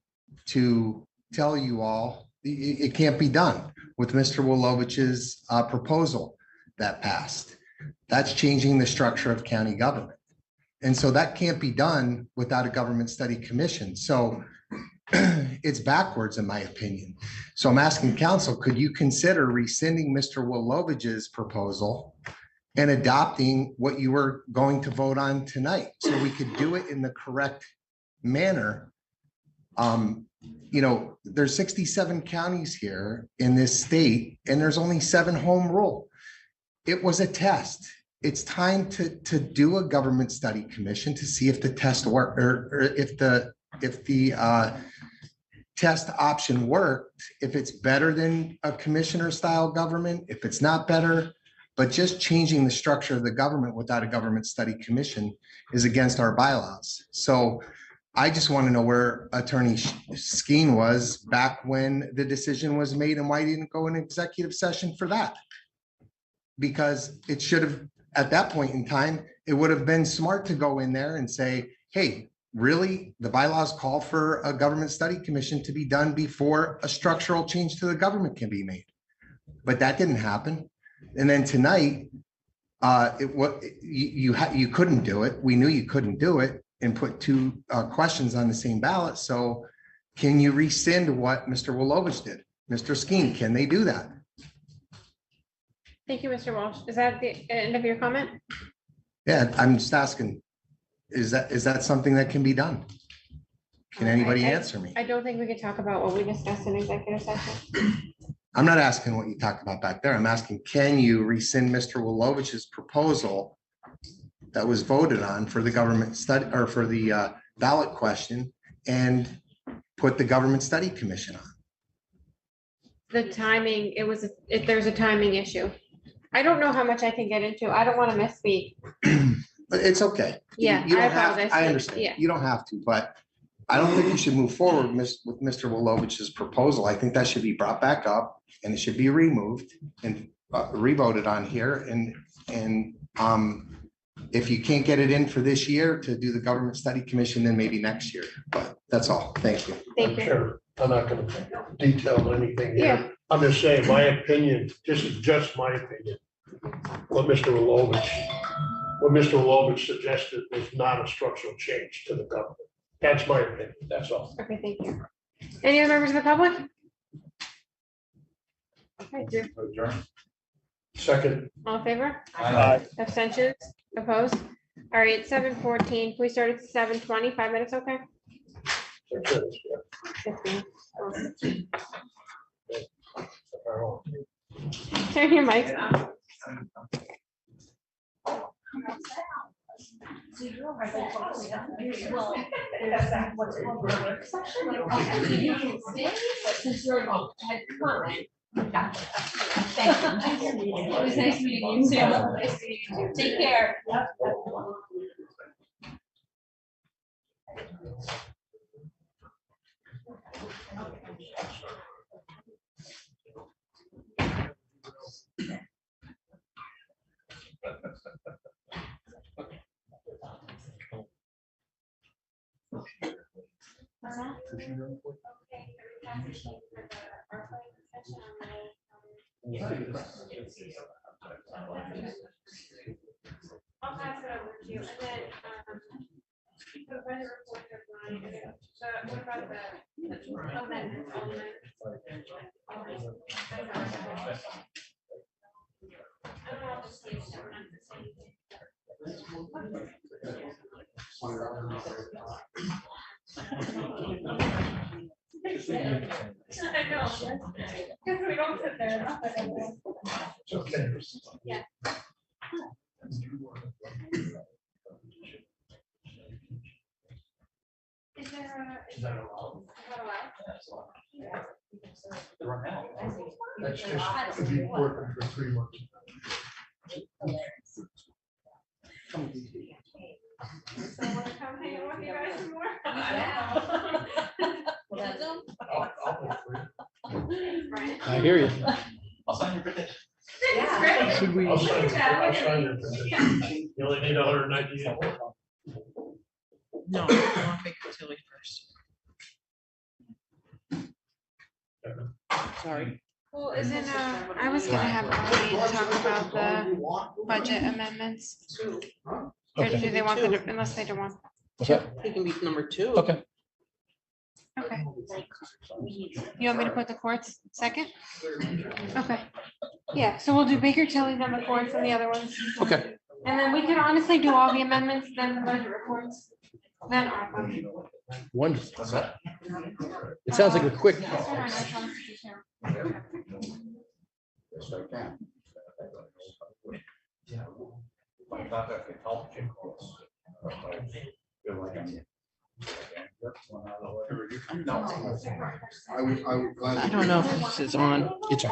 to tell you all it can't be done with Mr. Wolovich's proposal that passed? That's changing the structure of county government. And so that can't be done without a government study commission. So it's backwards, in my opinion. So I'm asking council, could you consider rescinding Mr. Wolovich's proposal and adopting what you were going to vote on tonight, so we could do it in the correct manner? There's 67 counties here in this state, and there's only 7 home rule. It was a test. It's time to do a government study commission to see if the test worked, or if the test option worked, if it's better than a commissioner style government, if it's not better. But just changing the structure of the government without a government study commission is against our bylaws. So I just want to know where Attorney Skeen was back when the decision was made, and why he didn't go in executive session for that. Because it should have, at that point in time, it would have been smart to go in there and say, hey, really, the bylaws call for a government study commission to be done before a structural change to the government can be made. But that didn't happen. And then tonight, you couldn't do it. We knew you couldn't do it, and put 2 questions on the same ballot. So can you rescind what Mr. Wolovich did? Mr. Skeen, can they do that? Thank you, Mr. Walsh. Is that the end of your comment? Yeah, I'm just asking, is that something that can be done? Can anybody answer me? I don't think we can talk about what we discussed in executive session. I'm not asking what you talked about back there. I'm asking, can you rescind Mr. Wolovich's proposal that was voted on for the government study, or for the ballot question, and put the Government Study Commission on. The timing, there's a timing issue. I don't know how much I can get into. I don't want to misspeak. But it's okay. Yeah, You I don't have, apologize. I Yeah. understand. You don't have to, but I don't think you should move forward with Mr. Wilovich's proposal. I think that should be brought back up and it should be removed and revoted on here. And if you can't get it in for this year to do the Government Study Commission, then maybe next year. But that's all. Thank you. Thank you. Sure, I'm not gonna detail anything Yeah. here. I'm just saying, my opinion, this is just my opinion. What Mr. Wilovich suggested was not a structural change to the government. That's my opinion, that's all. Okay, thank you. Any other members of the public? Okay, Drew, Second, all in favor? Aye. Abstentions? Opposed? All right, 7:14. Can we start at 7:20? 5 minutes, okay? that's it, yeah. 15. Turn your mics on. Thank you. It was nice meeting you too. Nice meeting you too. Take care. I'll pass it over to you, and then, the weather report of mine, what about the amendments, Alderman? I don't know, I'll just leave it, I'm not saying I know, because we don't sit there. It's okay. Yeah. Is that allowed? That's just to be working for 3 months. So I want to come hang out with you guys some more. I hear you. I'll sign your petition. Yeah. Should we? I'll sign your petition. You only need 198. No, I want Baker Tilly first. Sorry. Well, isn't, I was gonna have Bonnie talk about the budget amendments. Or do they want the, unless they don't want, He can be number 2. Okay. okay. You want me to put the courts second? Okay. Yeah, so we'll do Baker Tilly, then the courts and the other ones. Okay. And then we could honestly do all the amendments, then the budget reports, then ARPA. Wonderful. It sounds like a quick. Yes, I can. I don't know if this is on. It's on.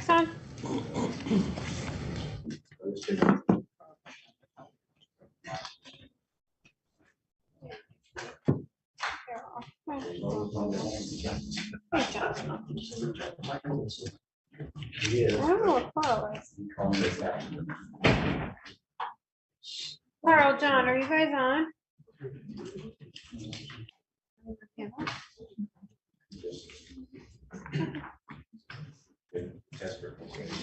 mics on? Carl, John, are you guys on?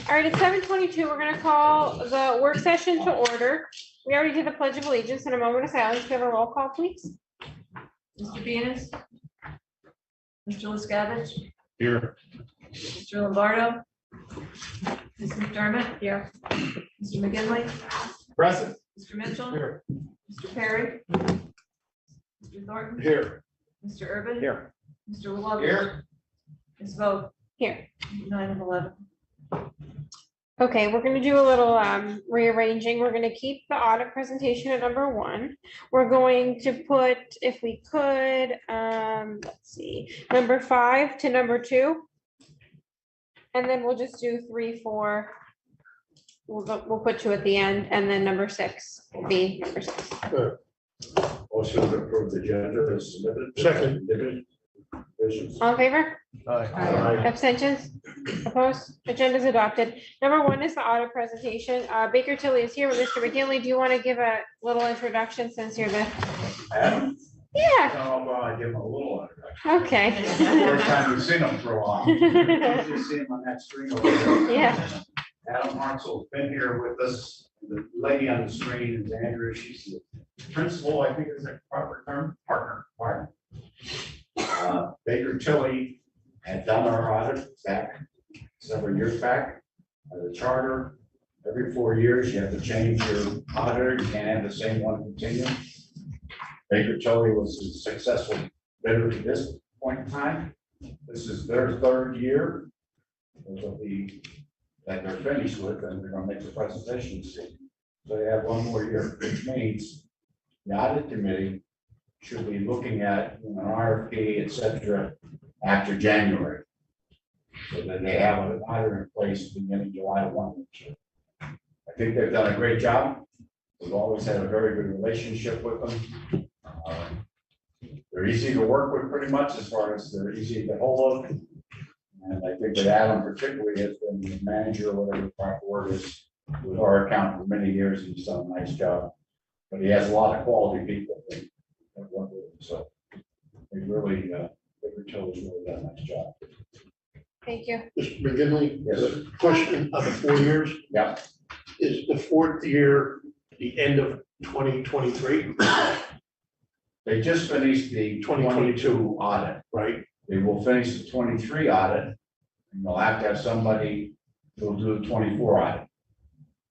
All right, it's 7:22. We're gonna call the work session to order. We already did the Pledge of Allegiance in a moment of silence. Can we have a roll call, please? Mr. Venus. Mr. LaScavitch. Here. Mr. Lombardo. Ms. McDermott. Here. Mr. McGinley. Present. Mr. Mitchell. Here. Mr. Perry. Mr. Thornton. Here. Mr. Urban. Here. Mr. Willoughby. Here. Ms. Vogt. Here. 9 of 11. Okay, we're gonna do a little rearranging. We're gonna keep the audit presentation at number 1. We're going to put, if we could, let's see, number 5 to number 2. And then we'll just do 3, 4. We'll put 2 at the end, and then number 6 will be number 6. Also approve the agenda as submitted. Second. All in favor? Aye. Abstentions? Opposed? Agenda's adopted. Number 1 is the audit presentation. Baker Tilly is here with Mr. McGinley. Do you want to give a little introduction since you're the? Adam? Yeah. No, I give him a little introduction. Okay. First time we've seen him for a while. You see him on that screen over there. Yeah. Adam Hartzell's been here with us. The lady on the screen is Andrea. She's the principal, I think is a proper term, partner. Baker Tilly had done our audit back several years back. The charter, every 4 years, you have to change your auditor. You can't have the same one continue. Baker Tilly was a successful bidder to this point in time. This is their 3rd year. This will be that they're finished with, and they're going to make the presentation soon. So they have 1 more year, which means the audit committee should be looking at an RFP, et cetera, after January. So that they have an auditor in place beginning July 1. I think they've done a great job. We've always had a very good relationship with them. They're easy to work with pretty much, as far as they're easy to get hold of. And I think that Adam particularly has been the manager, or whatever the proper word is, with our account for many years. He's done a nice job. But he has a lot of quality people that work with him. So he really, Baker Tilly's really done a nice job. Thank you. Mr. McGinley, Yes. question of the 4 years, Yeah. is the 4th year the end of 2023? They just finished the 2022 audit. Right. They will finish the 23 audit. And they'll have to have somebody who'll do the 24 audit.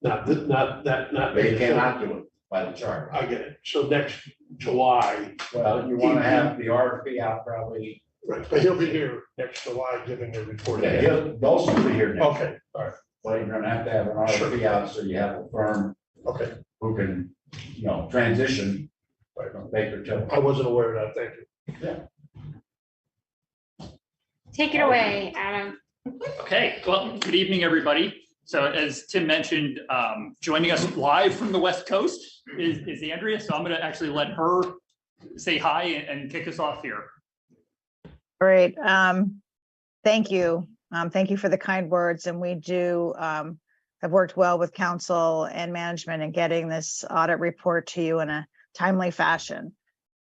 Not that. They cannot do it by the charter. I get it. So next July. Well, you want to have the RFP out probably. Right, but he'll be here next July giving a report. Yeah, he'll also be here next. Okay, all right. Well, you're gonna have to have an RFP out, so you have a firm. Okay. Who can, transition. From Baker Tilly. I wasn't aware of that. Thank you. Yeah. Take it away, Adam. Okay, well, good evening, everybody. So as Tim mentioned, joining us live from the West Coast is Andrea. So I'm going to actually let her say hi and kick us off here. Great. Thank you. Thank you for the kind words. And we do have worked well with council and management in getting this audit report to you in a timely fashion.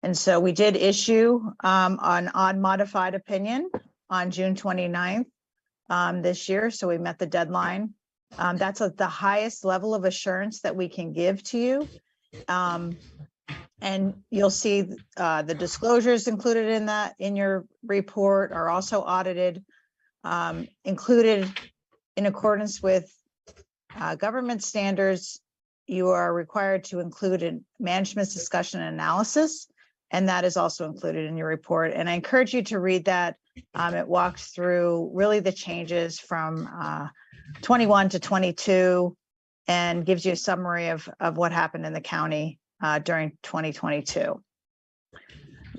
And so we did issue an unmodified opinion on June 29th this year. So we met the deadline. That's at the highest level of assurance that we can give to you. And you'll see the disclosures included in your report are also audited, included in accordance with government standards. You are required to include a management's discussion and analysis, and that is also included in your report. And I encourage you to read that. It walks through really the changes from 21 to 22 and gives you a summary of what happened in the county during 2022.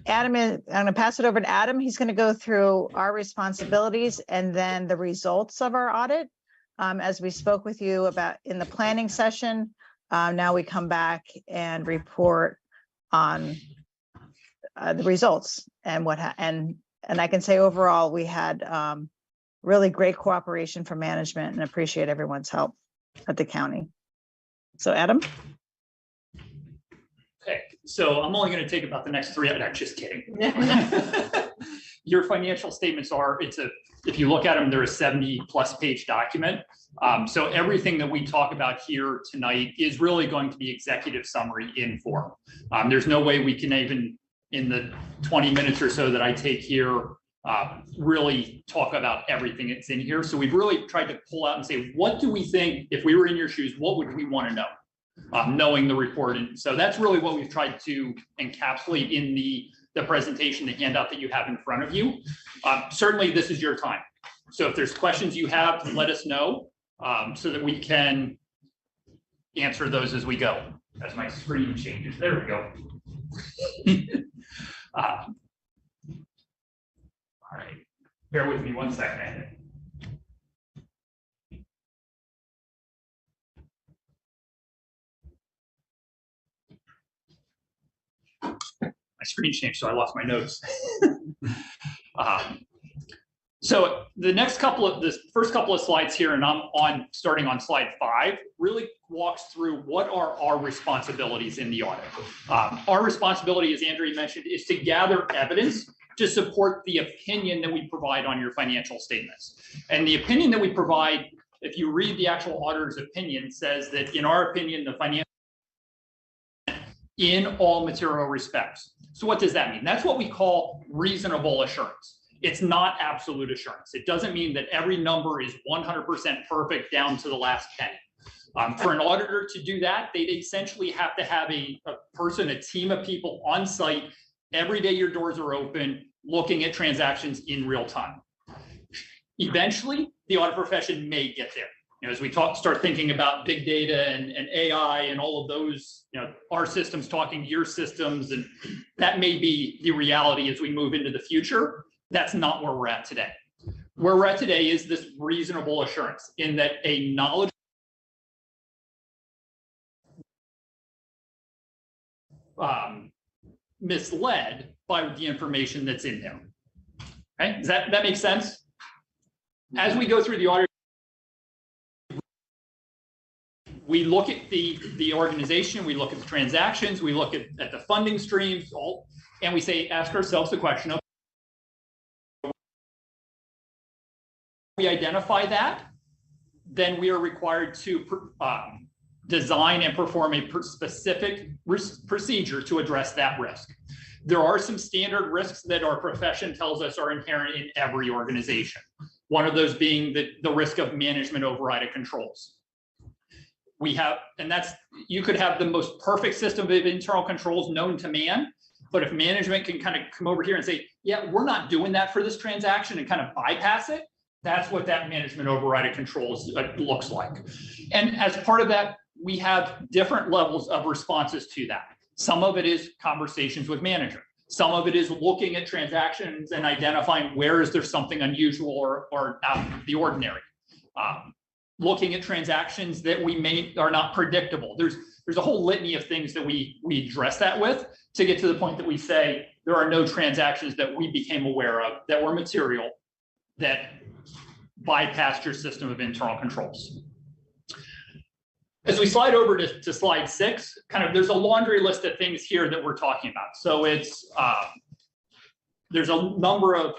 Adam, I'm going to pass it over to Adam. He's going to go through our responsibilities and then the results of our audit. as we spoke with you about in the planning session, now we come back and report on the results and and I can say overall, we had really great cooperation from management and appreciate everyone's help at the county. So Adam? Okay, so I'm only going to take about the next 3. I'm just kidding. Your financial statements are, if you look at them, they're a 70+ page document. So everything that we talk about here tonight is really going to be executive summary in form. There's no way we can even, in the 20 minutes or so that I take here, really talk about everything that's in here. So we've really tried to pull out and say, what do we think, if we were in your shoes, what would we want to know? Knowing the report. And so that's really what we've tried to encapsulate in the presentation, the handout that you have in front of you. Certainly this is your time. So if there's questions you have, let us know so that we can answer those as we go. As my screen changes, there we go. All right, bear with me 1 second. My screen changed, so I lost my notes. So the first couple of slides here, and I'm starting on slide 5, really walks through what are our responsibilities in the audit. Our responsibility, as Andrea mentioned, is to gather evidence to support the opinion that we provide on your financial statements. And the opinion that we provide, if you read the actual auditor's opinion, says that in our opinion, the financial in all material respects. So what does that mean? That's what we call reasonable assurance. It's not absolute assurance. It doesn't mean that every number is 100% perfect down to the last penny. For an auditor to do that, they'd essentially have to have a team of people on site every day your doors are open, looking at transactions in real time. Eventually, the audit profession may get there. As we start thinking about big data and AI and all of those, our systems talking to your systems, and that may be the reality as we move into the future. That's not where we're at today. Where we're at today is this reasonable assurance in that a knowledge misled by the information that's in there. Okay, does that make sense? As we go through the audit, we look at the organization, we look at the transactions, we look at the funding streams, and we ask ourselves the question of, we identify that, then we are required to design and perform a specific procedure to address that risk. There are some standard risks that our profession tells us are inherent in every organization. One of those being the risk of management override of controls. You could have the most perfect system of internal controls known to man, but if management can kind of come over here and say, yeah, we're not doing that for this transaction, and kind of bypass it, that's what that management override of controls looks like. And as part of that, we have different levels of responses to that. Some of it is conversations with management. Some of it is looking at transactions and identifying where is there something unusual or out of the ordinary. Looking at transactions that are not predictable. There's a whole litany of things that we address that with to get to the point that we say there are no transactions that we became aware of that were material that bypassed your system of internal controls. As we slide over to slide 6, there's a laundry list of things here that we're talking about. So there's a number of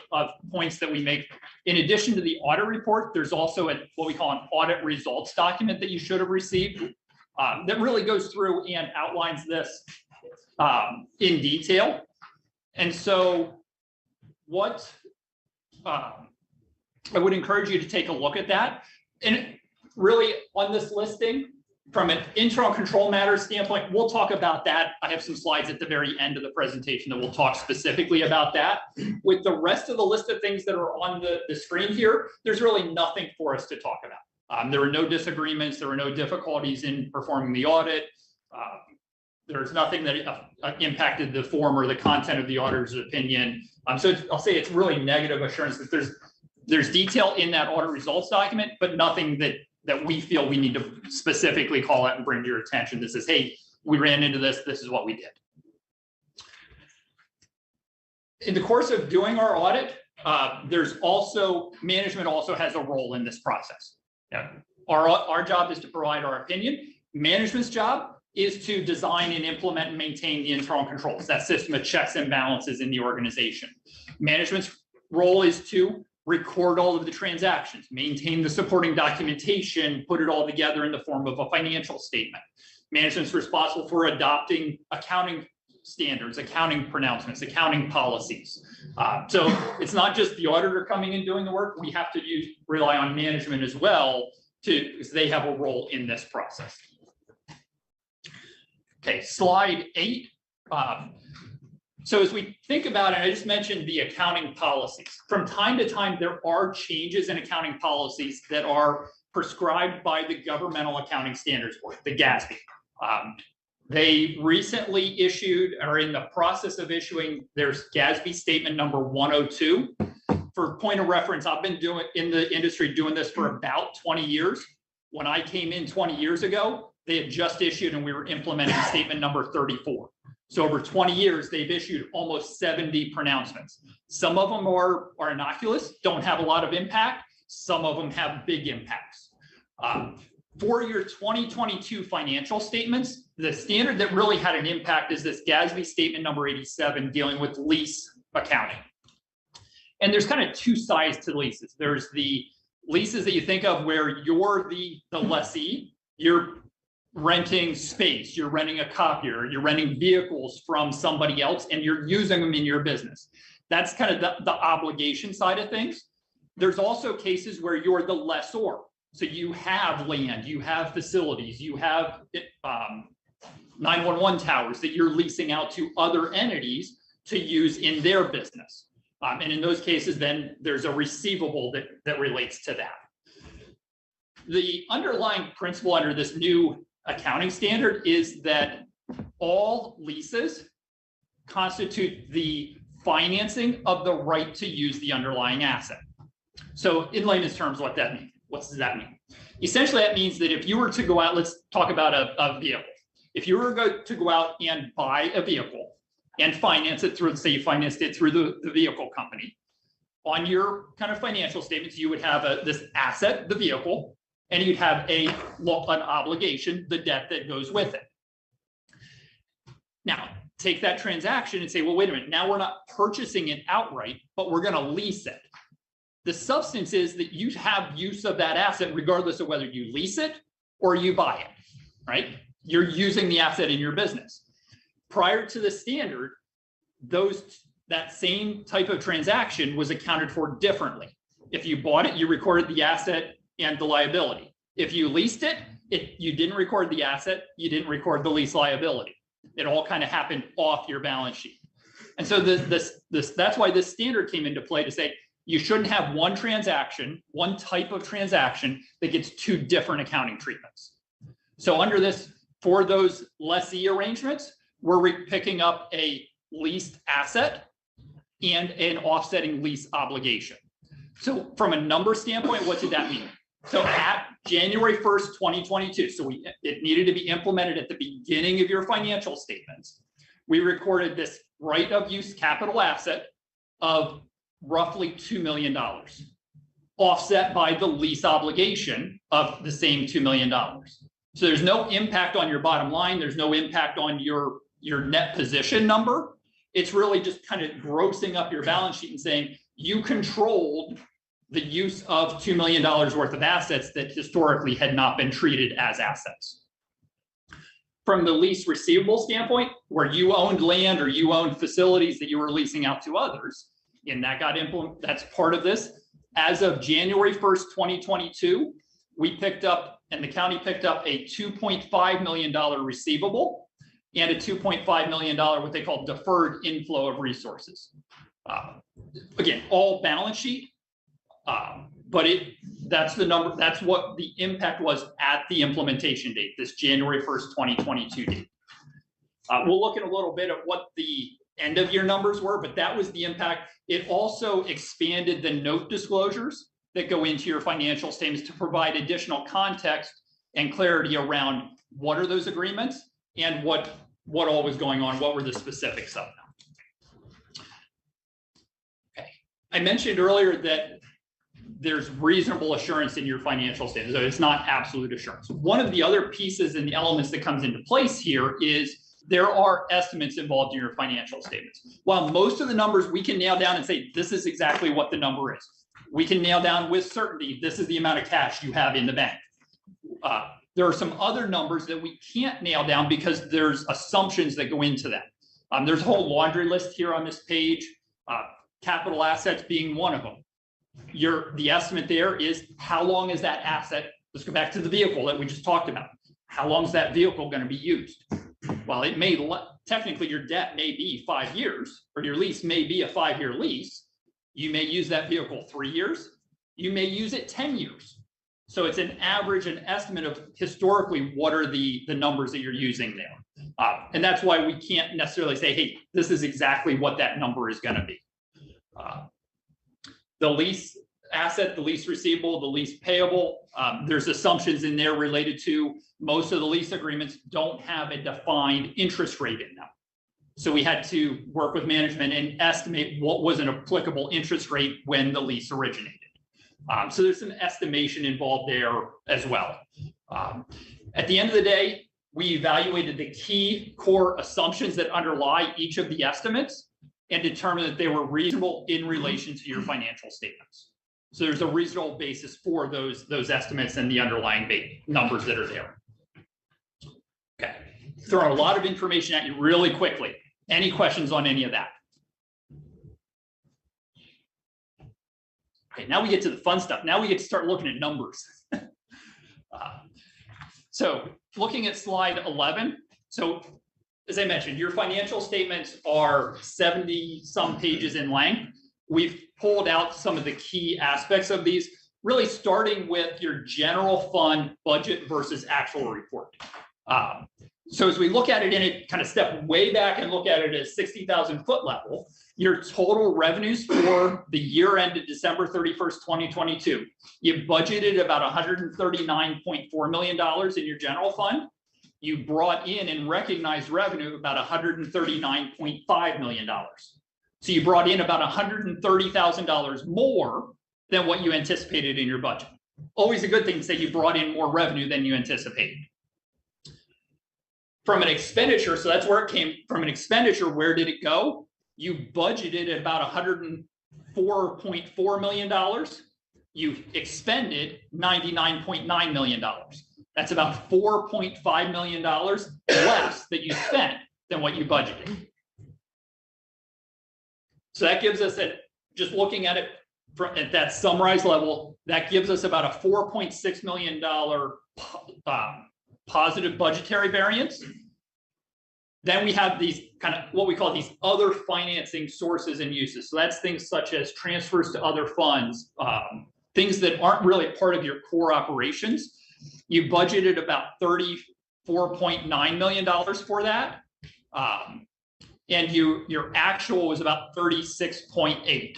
points that we make. In addition to the audit report, there's also what we call an audit results document that you should have received that really goes through and outlines this in detail. And so I would encourage you to take a look at that. And really on this listing, from an internal control matters standpoint, we'll talk about that. I have some slides at the very end of the presentation that will talk specifically about that. With the rest of the list of things that are on the screen here, there's really nothing for us to talk about. There were no disagreements. There were no difficulties in performing the audit. There's nothing that impacted the form or the content of the auditor's opinion. So I'll say it's really negative assurance that there's detail in that audit results document, but nothing that that we feel we need to specifically call out and bring to your attention. This is, hey, we ran into this, this is what we did. In the course of doing our audit, management also has a role in this process. Yeah. Our job is to provide our opinion. Management's job is to design and implement and maintain the internal controls, that system of checks and balances in the organization. Management's role is to record all of the transactions, maintain the supporting documentation, put it all together in the form of a financial statement. Management's responsible for adopting accounting standards, accounting pronouncements, accounting policies. So it's not just the auditor coming and doing the work. We have to rely on management as well, because they have a role in this process. Okay, slide 8. So as we think about it, I just mentioned the accounting policies. From time to time, there are changes in accounting policies that are prescribed by the Governmental Accounting Standards Board, the GASB. They recently issued, or in the process of issuing, there's GASB statement number 102. For point of reference, I've been in the industry doing this for about 20 years. When I came in 20 years ago, they had just issued and we were implementing statement number 34. So over 20 years, they've issued almost 70 pronouncements. Some of them are innocuous, don't have a lot of impact. Some of them have big impacts. For your 2022 financial statements, the standard that really had an impact is this GASB statement number 87 dealing with lease accounting. And there's kind of two sides to leases. There's the leases that you think of where you're the lessee, you're renting space, you're renting a copier, you're renting vehicles from somebody else, and you're using them in your business. That's kind of the obligation side of things. There's also cases where you're the lessor. So you have land, you have facilities, you have 911 towers that you're leasing out to other entities to use in their business. And in those cases, then there's a receivable that relates to that. The underlying principle under this new accounting standard is that all leases constitute the financing of the right to use the underlying asset. So in layman's terms, what does that mean? Essentially, that means that if you were to go out, let's talk about a vehicle. If you were to go out and buy a vehicle and finance it through, say you financed it through the vehicle company, on your kind of financial statements, you would have this asset, the vehicle, and you'd have an obligation, the debt that goes with it. Now, take that transaction and say, well, wait a minute, now we're not purchasing it outright, but we're going to lease it. The substance is that you have use of that asset regardless of whether you lease it or you buy it, right? You're using the asset in your business. Prior to the standard, that same type of transaction was accounted for differently. If you bought it, you recorded the asset and the liability. If you leased it, you didn't record the asset, you didn't record the lease liability. It all kind of happened off your balance sheet. And so that's why this standard came into play to say, you shouldn't have one transaction, one type of transaction that gets two different accounting treatments. So under this, for those lessee arrangements, we're picking up a leased asset and an offsetting lease obligation. So from a number standpoint, what did that mean? So at January 1st, 2022, so it needed to be implemented at the beginning of your financial statements. We recorded this right of use capital asset of roughly $2 million, offset by the lease obligation of the same $2 million. So there's no impact on your bottom line. There's no impact on your net position number. It's really just kind of grossing up your balance sheet and saying you controlled the use of $2 million worth of assets that historically had not been treated as assets. From the lease receivable standpoint, where you owned land or you owned facilities that you were leasing out to others, and that got implemented, that's part of this. As of January 1st, 2022, we picked up, and the county picked up a $2.5 million receivable and a $2.5 million, what they call deferred inflow of resources. Again, all balance sheet, but that's the number, that's what the impact was at the implementation date, this January 1st, 2022 date. We'll look at a little bit at what the end of year numbers were, but that was the impact. It also expanded the note disclosures that go into your financial statements to provide additional context and clarity around what are those agreements and what all was going on, what were the specifics of them. Okay, I mentioned earlier that there's reasonable assurance in your financial statements, so it's not absolute assurance. One of the other pieces and the elements that comes into place here is there are estimates involved in your financial statements. While most of the numbers we can nail down and say, this is exactly what the number is. We can nail down with certainty, this is the amount of cash you have in the bank. There are some other numbers that we can't nail down because there's assumptions that go into that. There's a whole laundry list here on this page, capital assets being one of them. The estimate there is how long is that asset? Let's go back to the vehicle that we just talked about. How long is that vehicle going to be used? Well, it may, technically your debt may be 5 years, or your lease may be a 5-year lease. You may use that vehicle 3 years. You may use it 10 years. So it's an average, an estimate of historically what are the numbers that you're using there. And that's why we can't necessarily say, hey, this is exactly what that number is going to be. The lease asset, the lease receivable, the lease payable, there's assumptions in there related to most of the lease agreements don't have a defined interest rate in them. So we had to work with management and estimate what was an applicable interest rate when the lease originated. So there's some estimation involved there as well. At the end of the day, we evaluated the key core assumptions that underlie each of the estimates and determined that they were reasonable in relation to your financial statements. So there's a reasonable basis for those estimates and the underlying numbers that are there. Okay, throwing a lot of information at you really quickly. Any questions on any of that? Okay, now we get to the fun stuff. Now we get to start looking at numbers. So looking at slide 11. So as I mentioned, your financial statements are 70 some pages in length. We've pulled out some of the key aspects of these, really starting with your general fund budget versus actual report. So as we look at it and it kind of step way back and look at it at 60,000 foot level, your total revenues for the year ended December 31st, 2022, you budgeted about $139.4 million in your general fund. You brought in and recognized revenue about $139.5 million. So you brought in about $130,000 more than what you anticipated in your budget. Always a good thing to say you brought in more revenue than you anticipated. From an expenditure, so that's where it came from. An expenditure, where did it go? You budgeted at about $104.4 million. You expended $99.9 million. That's about $4.5 million less that you spent than what you budgeted. So that gives us, just looking at it at that summarized level, that gives us about a $4.6 million positive budgetary variance. Then we have these kind of what we call these other financing sources and uses. So that's things such as transfers to other funds, things that aren't really part of your core operations. You budgeted about $34.9 million for that. And your actual was about 36.8.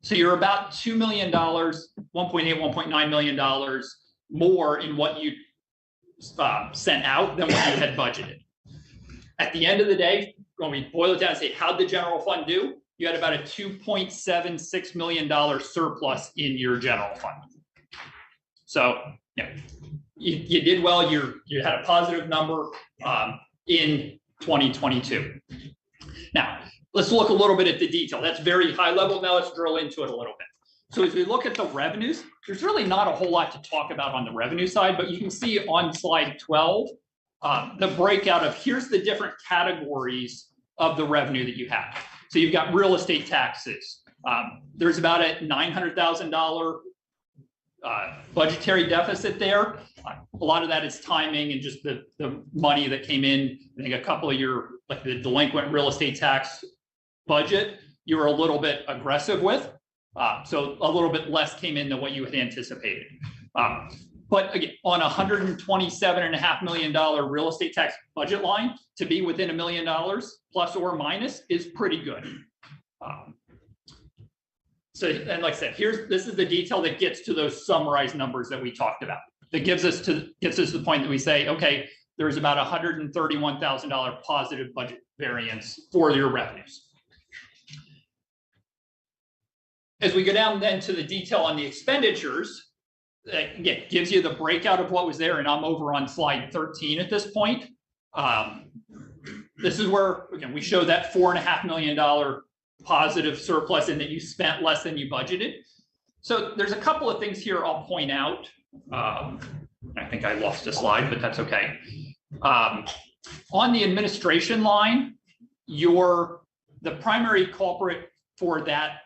So you're about $2 million, 1.9 million more in what you sent out than what you had budgeted. At the end of the day, when we boil it down and say, how'd the general fund do? You had about a $2.76 million surplus in your general fund. So yeah, you did well. You had a positive number in 2022. Now, let's look a little bit at the detail. That's very high level. Now let's drill into it a little bit. So as we look at the revenues, there's really not a whole lot to talk about on the revenue side, but you can see on slide 12, the breakout of here's the different categories of the revenue that you have. So you've got real estate taxes. There's about a $900,000 budgetary deficit there. A lot of that is timing and just the money that came in. I think a couple of your, like the delinquent real estate tax budget, you were a little bit aggressive with. So a little bit less came in than what you had anticipated. But again, on a $127.5 million real estate tax budget line, to be within $1 million plus or minus is pretty good. So, and like I said, this is the detail that gets to those summarized numbers that we talked about. That gets us to the point that we say, okay, there's about $131,000 positive budget variance for your revenues. As we go down then to the detail on the expenditures, again, gives you the breakout of what was there, and I'm over on slide 13 at this point. This is where, again, we show that $4.5 million positive surplus and that you spent less than you budgeted. So there's a couple of things here I'll point out. I think I lost a slide, but that's okay. On the administration line, the primary culprit for that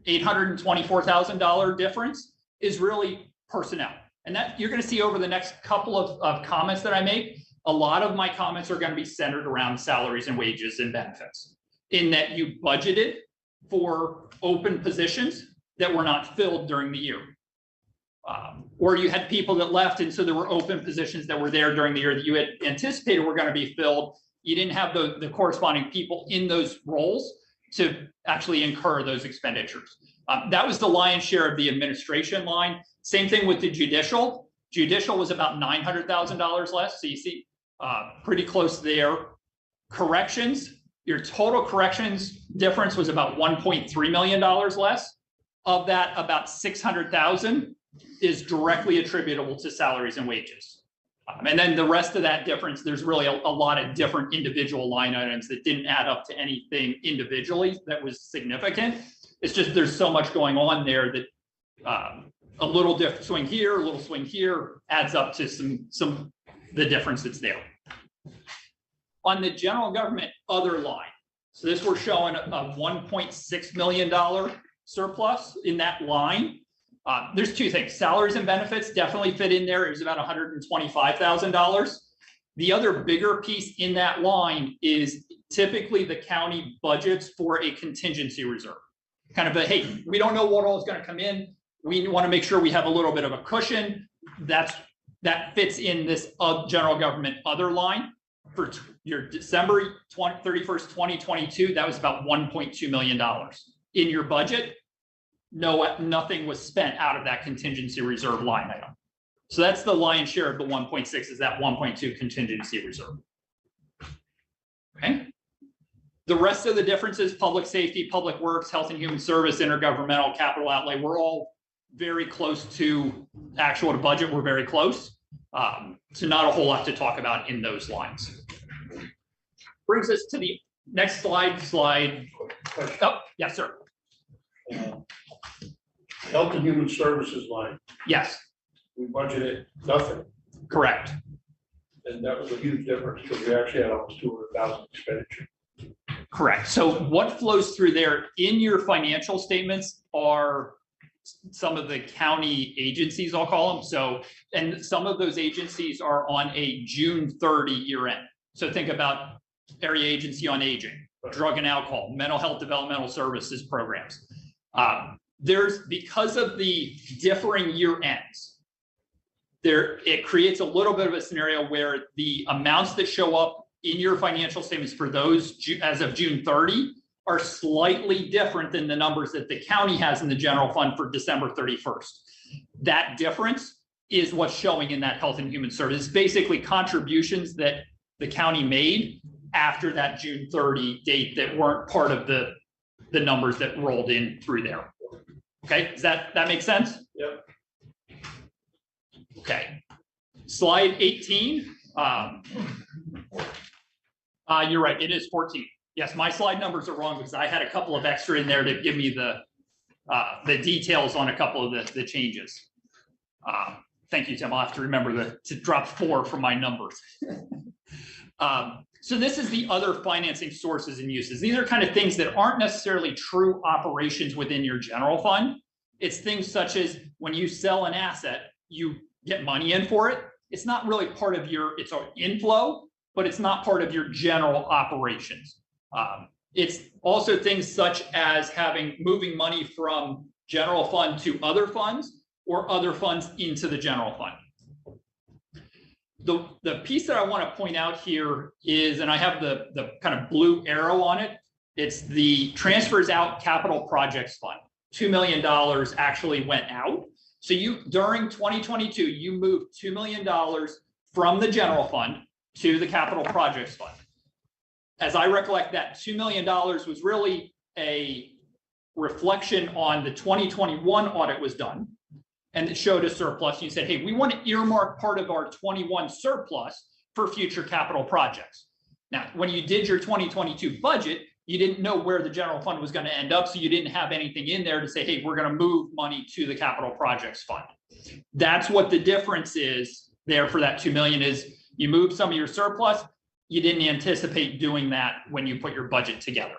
$824,000 difference is really personnel. And that you're going to see over the next couple of comments that I make, a lot of my comments are going to be centered around salaries and wages and benefits, in that you budgeted for open positions that were not filled during the year. Or you had people that left, and so there were open positions that were there during the year that you had anticipated were going to be filled. You didn't have the corresponding people in those roles to actually incur those expenditures. That was the lion's share of the administration line. Same thing with the judicial. Judicial was about $900,000 less, so you see pretty close there. Corrections, your total corrections difference was about $1.3 million less. Of that, about $600,000 is directly attributable to salaries and wages. And then the rest of that difference, there's really a lot of different individual line items that didn't add up to anything individually that was significant. It's just there's so much going on there that a little swing here, a little swing here adds up to the difference that's there. On the general government other line, so this we're showing a $1.6 million surplus in that line. There's two things. Salaries and benefits definitely fit in there. It was about $125,000. The other bigger piece in that line is typically the county budgets for a contingency reserve. Kind of a, hey, we don't know what all is going to come in. We want to make sure we have a little bit of a cushion. That fits in this general government other line. For your December 31st, 2022, that was about $1.2 million. In your budget, nothing was spent out of that contingency reserve line item. So that's the lion's share of the 1.6 is that 1.2 contingency reserve. Okay. The rest of the differences, public safety, public works, health and human service, intergovernmental, capital outlay, we're all very close to actual to budget. We're very close. So not a whole lot to talk about in those lines. Brings us to the next slide. Oh, yes, sir. Health and Human Services line. Yes. We budgeted nothing. Correct. And that was a huge difference because we actually had almost 200,000 expenditure. Correct. So what flows through there in your financial statements are some of the county agencies, I'll call them. So, and some of those agencies are on a June 30 year end. So think about area agency on aging, drug and alcohol, mental health developmental services programs. Because of the differing year ends, it creates a little bit of a scenario where the amounts that show up in your financial statements for those as of June 30 are slightly different than the numbers that the county has in the general fund for December 31st. That difference is what's showing in that health and human services, basically contributions that the county made after that June 30 date that weren't part of the numbers that rolled in through there. Okay, does that make sense? Yep. Okay, slide 18. You're right, it is 14. Yes, my slide numbers are wrong because I had a couple of extra in there to give me the details on a couple of the changes. Thank you, Tim. I'll have to remember to drop 4 from my numbers. So this is the other financing sources and uses. These are kind of things that aren't necessarily true operations within your general fund. It's things such as when you sell an asset, you get money in for it. It's not really part of it's an inflow, but it's not part of your general operations. It's also things such as moving money from general fund to other funds or other funds into the general fund. The piece that I want to point out here is, and I have the kind of blue arrow on it, it's the transfers out capital projects fund. $2 million actually went out. So during 2022, you moved $2 million from the general fund to the capital projects fund. As I recollect, that $2 million was really a reflection on the 2021 audit was done, and it showed a surplus. You said, hey, we want to earmark part of our 21 surplus for future capital projects. Now, when you did your 2022 budget, you didn't know where the general fund was going to end up, so you didn't have anything in there to say, hey, we're going to move money to the capital projects fund. That's what the difference is there for that $2 million is you moved some of your surplus. You didn't anticipate doing that when you put your budget together.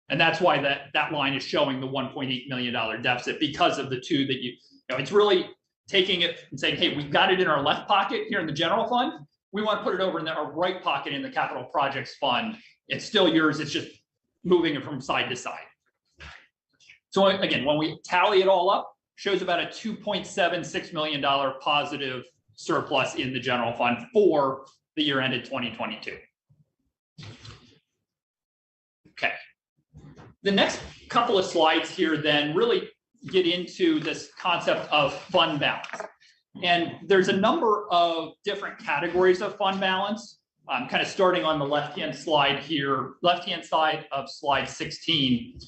And that's why that line is showing the $1.8 million deficit, because of the two that it's really taking it and saying, hey, we've got it in our left pocket here in the general fund. We want to put it over in our right pocket in the capital projects fund. It's still yours. It's just moving it from side to side. So again, when we tally it all up, shows about a $2.76 million positive surplus in the general fund for the year ended 2022. Okay. The next couple of slides here then really get into this concept of fund balance. And there's a number of different categories of fund balance. I'm kind of starting on the left-hand slide here, left-hand side of slide 16,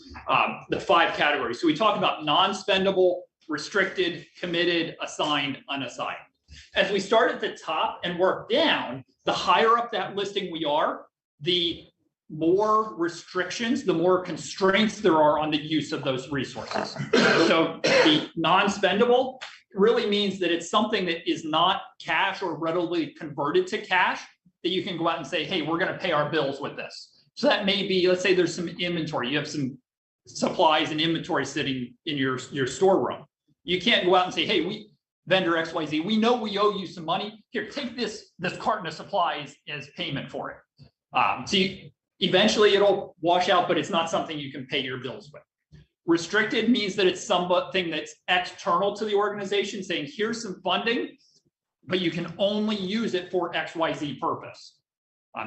the 5 categories. So we talk about non-spendable, restricted, committed, assigned, unassigned. As we start at the top and work down, the higher up that listing we are, the more restrictions, the more constraints there are on the use of those resources. So the non-spendable really means that it's something that is not cash or readily converted to cash, that you can go out and say, hey, we're going to pay our bills with this. So that may be, let's say there's some inventory. You have some supplies and inventory sitting in your storeroom. You can't go out and say, hey, vendor XYZ, we know we owe you some money. Here, take this carton of supplies as payment for it. So eventually it'll wash out, but it's not something you can pay your bills with. Restricted means that it's something that's external to the organization, saying here's some funding, but you can only use it for XYZ purpose.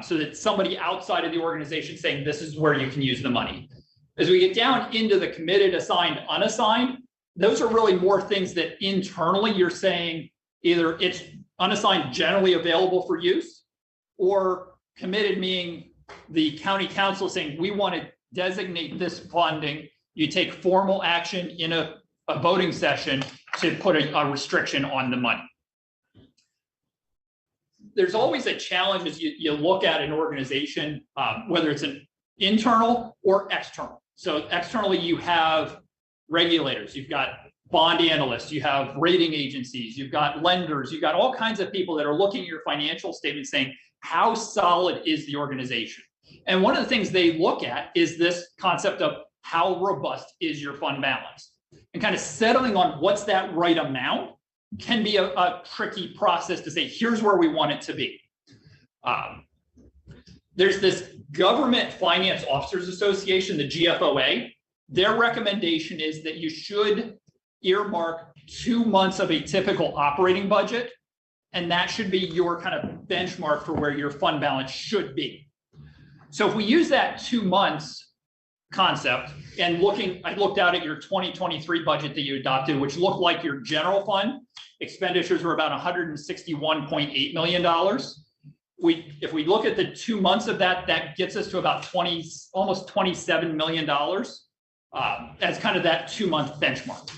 So that somebody outside of the organization saying this is where you can use the money. As we get down into the committed, assigned, unassigned, those are really more things that internally you're saying either it's unassigned, generally available for use, or committed meaning the county council saying we want to designate this funding. You take formal action in a voting session to put a restriction on the money. There's always a challenge as you look at an organization, whether it's an internal or external. So externally, you have regulators, you've got bond analysts, you have rating agencies, you've got lenders, you've got all kinds of people that are looking at your financial statement saying, how solid is the organization? And one of the things they look at is this concept of how robust is your fund balance? And kind of settling on what's that right amount can be a tricky process to say, here's where we want it to be. There's this Government Finance Officers Association, the GFOA. Their recommendation is that you should earmark 2 months of a typical operating budget, and that should be your kind of benchmark for where your fund balance should be. So if we use that 2 months concept and I looked out at your 2023 budget that you adopted, which looked like your general fund expenditures were about $161.8 million. If we look at the 2 months of that, that gets us to about almost $27 million as kind of that 2 month benchmark.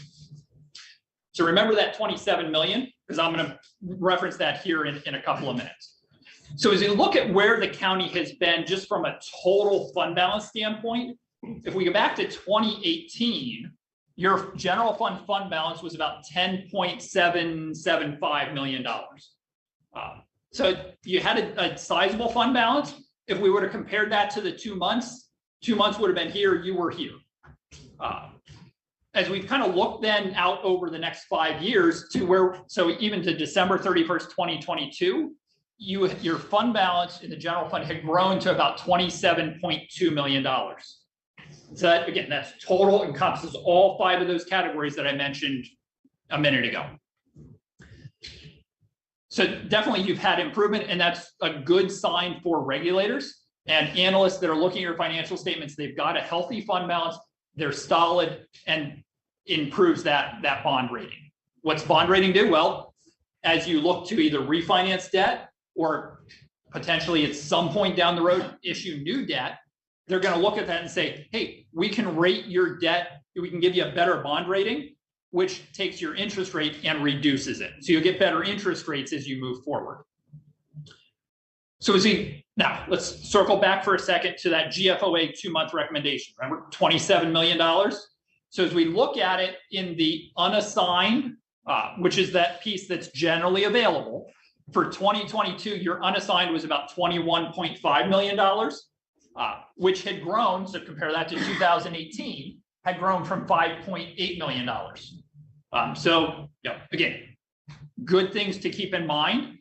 So remember that 27 million, because I'm going to reference that here in a couple of minutes. So as you look at where the county has been just from a total fund balance standpoint, if we go back to 2018, your general fund balance was about $10.775 million. So you had a sizable fund balance. If we would have compared that to the 2 months, 2 months would have been here, you were here. As we've kind of looked then out over the next 5 years to where, so even to December 31st, 2022, your fund balance in the general fund had grown to about $27.2 million. So that, again, that's total, encompasses all 5 of those categories that I mentioned a minute ago. So definitely you've had improvement, and that's a good sign for regulators and analysts that are looking at your financial statements. They've got a healthy fund balance. they're solid, and improves that bond rating. What's bond rating do? Well, as you look to either refinance debt or potentially at some point down the road issue new debt, they're going to look at that and say, hey, we can rate your debt, we can give you a better bond rating, which takes your interest rate and reduces it. So you'll get better interest rates as you move forward. So now let's circle back for a second to that GFOA 2-month recommendation. Remember, $27 million. So as we look at it in the unassigned, which is that piece that's generally available, for 2022, your unassigned was about $21.5 million, which had grown, so compare that to 2018, had grown from $5.8 million. So, again, good things to keep in mind.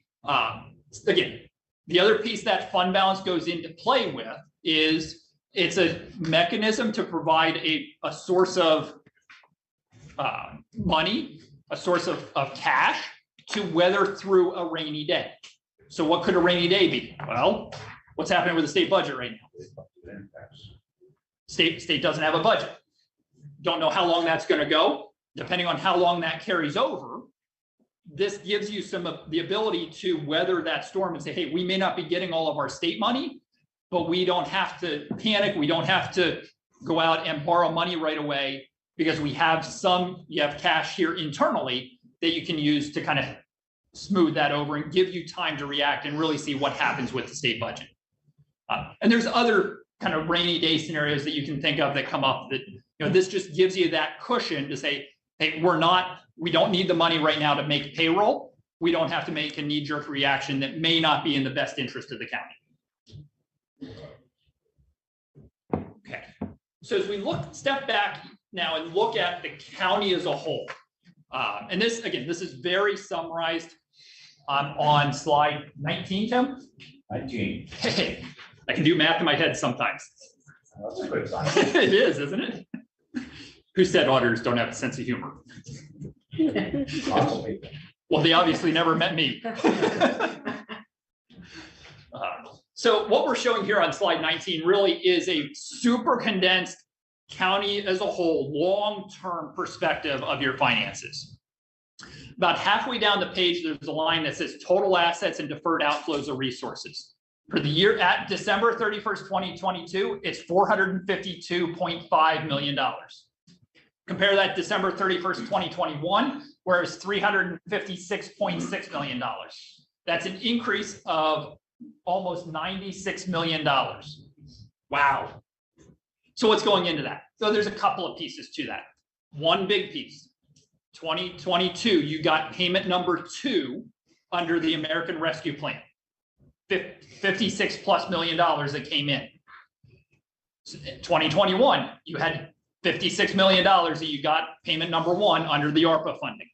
Again, the other piece that fund balance goes into play with is it's a mechanism to provide a source of money, a source of cash to weather through a rainy day. So what could a rainy day be? Well, what's happening with the state budget right now? State doesn't have a budget. Don't know how long that's going to go. Depending on how long that carries over, this gives you some of the ability to weather that storm and say, hey, we may not be getting all of our state money, but we don't have to panic. We don't have to go out and borrow money right away because you have cash here internally that you can use to kind of smooth that over and give you time to react and really see what happens with the state budget. And there's other kind of rainy day scenarios that you can think of that come up that, this just gives you that cushion to say, hey, we don't need the money right now to make payroll. We don't have to make a knee-jerk reaction that may not be in the best interest of the county. Okay, so as we step back now and look at the county as a whole, and this is very summarized on slide 19, Tim? 19. Hey, I can do math in my head sometimes. That's a good sign. It is, isn't it? Who said auditors don't have a sense of humor? Well, they obviously never met me. So what we're showing here on slide 19 really is a super condensed county as a whole, long-term perspective of your finances. About halfway down the page, there's a line that says total assets and deferred outflows of resources. For the year at December 31st, 2022, it's $452.5 million. Compare that December 31st, 2021, where it was $356.6 million. That's an increase of almost $96 million. Wow. So what's going into that? So there's a couple of pieces to that. One big piece, 2022, you got payment number 2 under the American Rescue Plan, $56+ million that came in. 2021, you had $56 million that you got payment number 1 under the ARPA funding.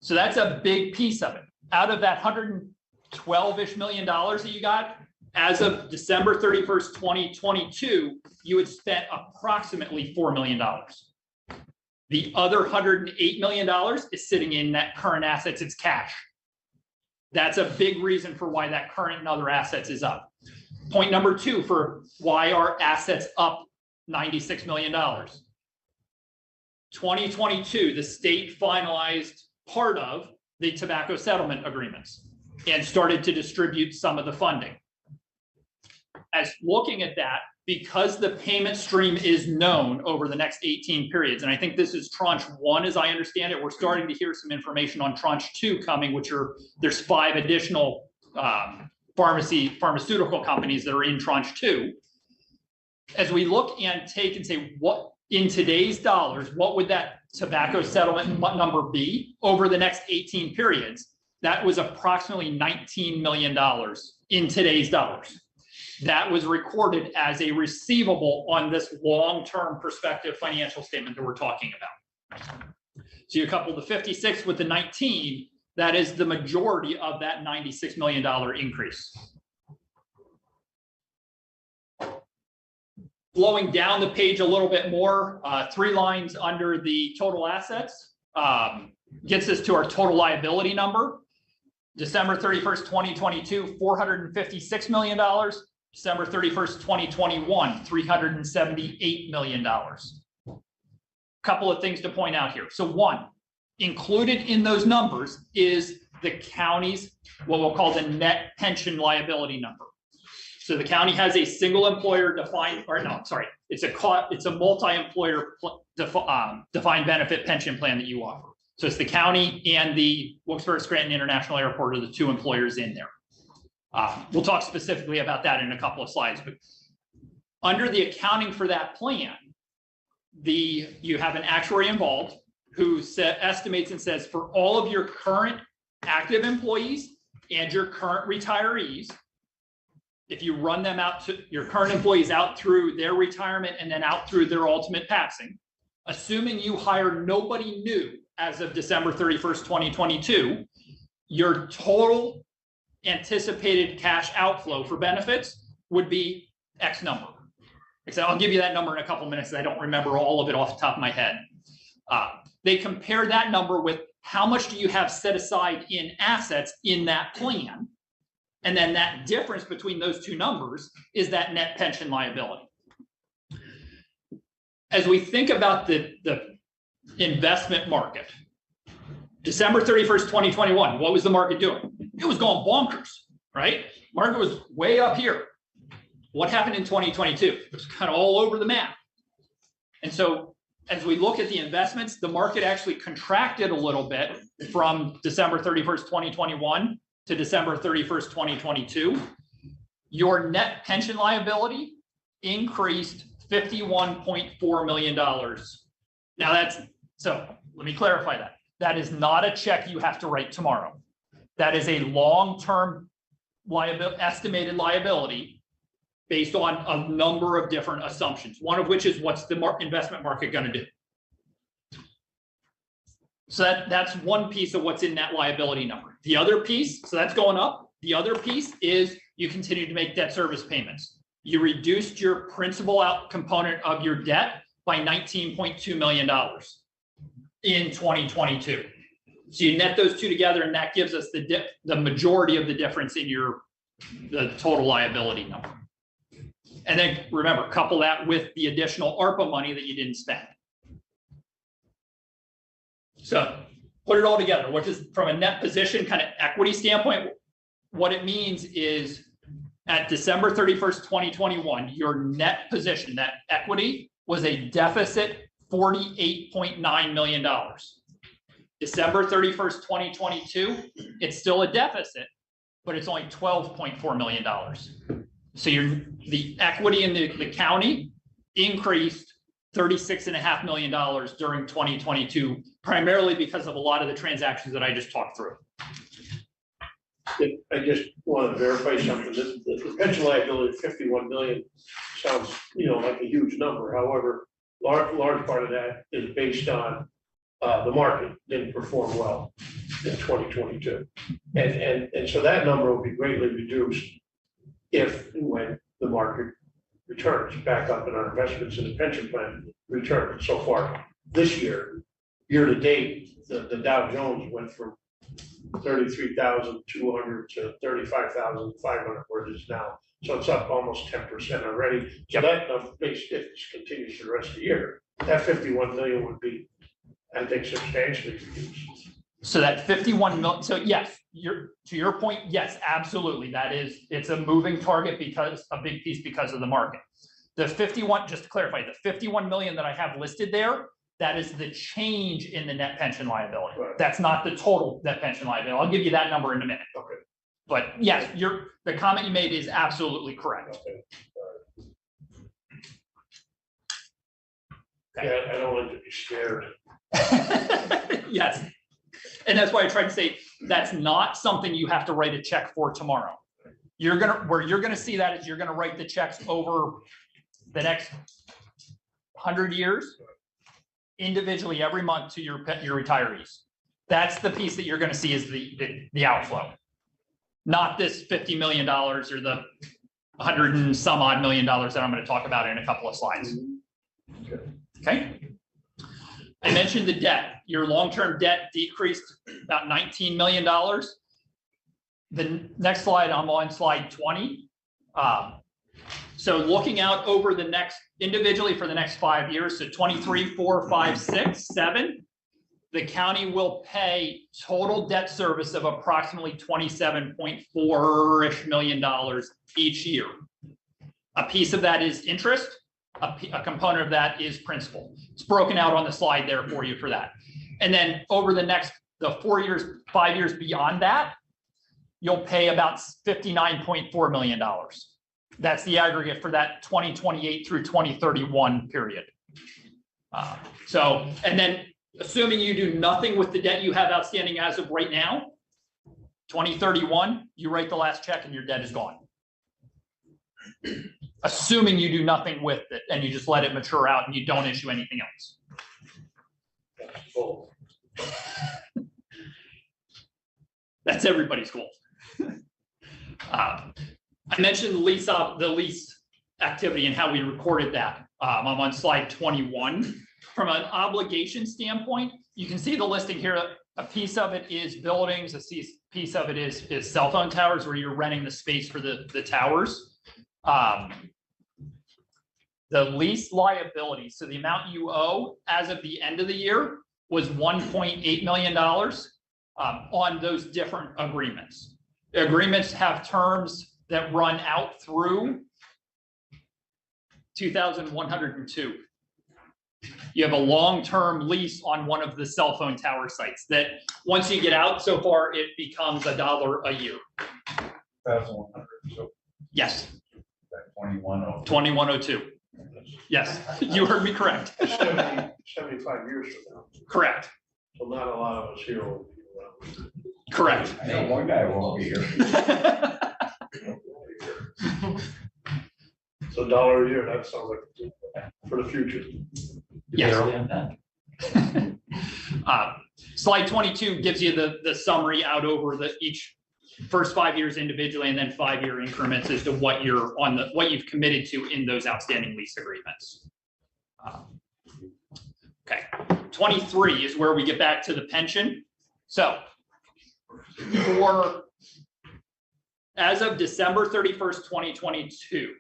So that's a big piece of it. Out of that $112-ish million that you got, as of December 31st, 2022, you had spent approximately $4 million. The other $108 million is sitting in that current assets, it's cash. That's a big reason for why that current and other assets is up. Point number 2 for why our assets up $96 million. 2022, the state finalized part of the tobacco settlement agreements and started to distribute some of the funding. As looking at that, because the payment stream is known over the next 18 periods, and I think this is tranche 1 as I understand it, we're starting to hear some information on tranche 2 coming, there's 5 additional pharmaceutical companies that are in tranche 2. As we look and take and say, what in today's dollars, what would that tobacco settlement number be over the next 18 periods? That was approximately $19 million in today's dollars. That was recorded as a receivable on this long-term perspective financial statement that we're talking about. So you couple the 56 with the 19, that is the majority of that $96 million increase. Flowing down the page a little bit more, 3 lines under the total assets gets us to our total liability number. December 31st, 2022, $456 million. December 31st, 2021, $378 million. Couple of things to point out here. So one, included in those numbers is the county's, what we'll call the net pension liability number. So the county has a single employer defined, or no, sorry, it's a multi-employer defined benefit pension plan that you offer. So it's the county and the Wilkes-Barre Scranton International Airport are the two employers in there. We'll talk specifically about that in a couple of slides, but under the accounting for that plan, you have an actuary involved who estimates and says for all of your current active employees and your current retirees, if you run them out to your current employees out through their retirement and then out through their ultimate passing, assuming you hire nobody new as of December 31st, 2022, your total anticipated cash outflow for benefits would be X number. I'll give you that number in a couple of minutes. I don't remember all of it off the top of my head. They compare that number with how much do you have set aside in assets in that plan? And then that difference between those two numbers is that net pension liability. As we think about the investment market, December 31st, 2021, what was the market doing? It was going bonkers, right? Market was way up here. What happened in 2022? It was kind of all over the map. And so as we look at the investments, the market actually contracted a little bit from December 31st, 2021 to December 31st, 2022. Your net pension liability increased $51.4 million. Now so let me clarify that. That is not a check you have to write tomorrow. That is a long-term estimated liability based on a number of different assumptions, one of which is what's the investment market going to do. So that's one piece of what's in that liability number. The other piece, so that's going up. The other piece is you continue to make debt service payments. You reduced your principal out component of your debt by $19.2 million in 2022. So you net those two together, and that gives us the majority of the difference in the total liability number. And then remember, couple that with the additional ARPA money that you didn't spend. So put it all together, which is from a net position kind of equity standpoint, what it means is at December 31st, 2021, your net position, that equity was a deficit $48.9 million. December 31st, 2022, it's still a deficit, but it's only $12.4 million. So the equity in the county increased $36.5 million during 2022, primarily because of a lot of the transactions that I just talked through. I just want to verify something. The pension liability of 51 million sounds, like a huge number. However, large part of that is based on the market didn't perform well in 2022. And so that number will be greatly reduced if and when the market returns back up and our investments in the pension plan return. So far this year to date, the Dow Jones went from 33,200 to 35,500 where it is now. So it's up almost 10% already. So that number, if it continues for the rest of the year, that 51 million would be, I think, substantially reduced. So that 51 million, so yes, to your point, yes, absolutely. It's a moving target because a big piece because of the market. The 51, just to clarify, the 51 million that I have listed there, that is the change in the net pension liability. Right. That's not the total net pension liability. I'll give you that number in a minute. Okay. But yes, the comment you made is absolutely correct. Okay. Yeah, I don't want to be scared. Yes. And that's why I tried to say that's not something you have to write a check for tomorrow. Where you're gonna see that is you're gonna write the checks over the next 100 years individually every month to your retirees. That's the piece that you're gonna see is the outflow. Not this $50 million or the 100 and some odd million dollars that I'm going to talk about in a couple of slides. Okay. I mentioned the debt. Your long-term debt decreased about $19 million. The next slide, I'm on slide 20. So looking out over the next, individually for the next 5 years, so 23, 4, 5, 6, 7, the county will pay total debt service of approximately $27.4-ish million each year. A piece of that is interest, a component of that is principal. It's broken out on the slide there for you for that. And then over the next, the 4 years, 5 years beyond that, you'll pay about $59.4 million. That's the aggregate for that 2028 through 2031 period. And then assuming you do nothing with the debt you have outstanding as of right now, 2031, you write the last check and your debt is gone. Assuming you do nothing with it and you just let it mature out and you don't issue anything else. That's everybody's goal. I mentioned the lease activity and how we recorded that. I'm on slide 21. From an obligation standpoint, you can see the listing here. A piece of it is buildings, a piece of it is cell phone towers where you're renting the space for the towers. The lease liability, so the amount you owe as of the end of the year was $1.8 million on those different agreements. The agreements have terms that run out through 2102. You have a long-term lease on one of the cell phone tower sites that once you get out, so far it becomes $1 a year. 1,100. So yes. 2102. Yes, you heard me correct. 75 years from now. Correct. So not a lot of us here will be around. Correct. I know one guy won't be here. So $1 a year, that sounds like for the future. Yes. Slide 22 gives you the summary out over each first 5 years individually and then 5-year increments as to what you're what you've committed to in those outstanding lease agreements. Okay, 23 is where we get back to the pension. So as of December 31st, 2022,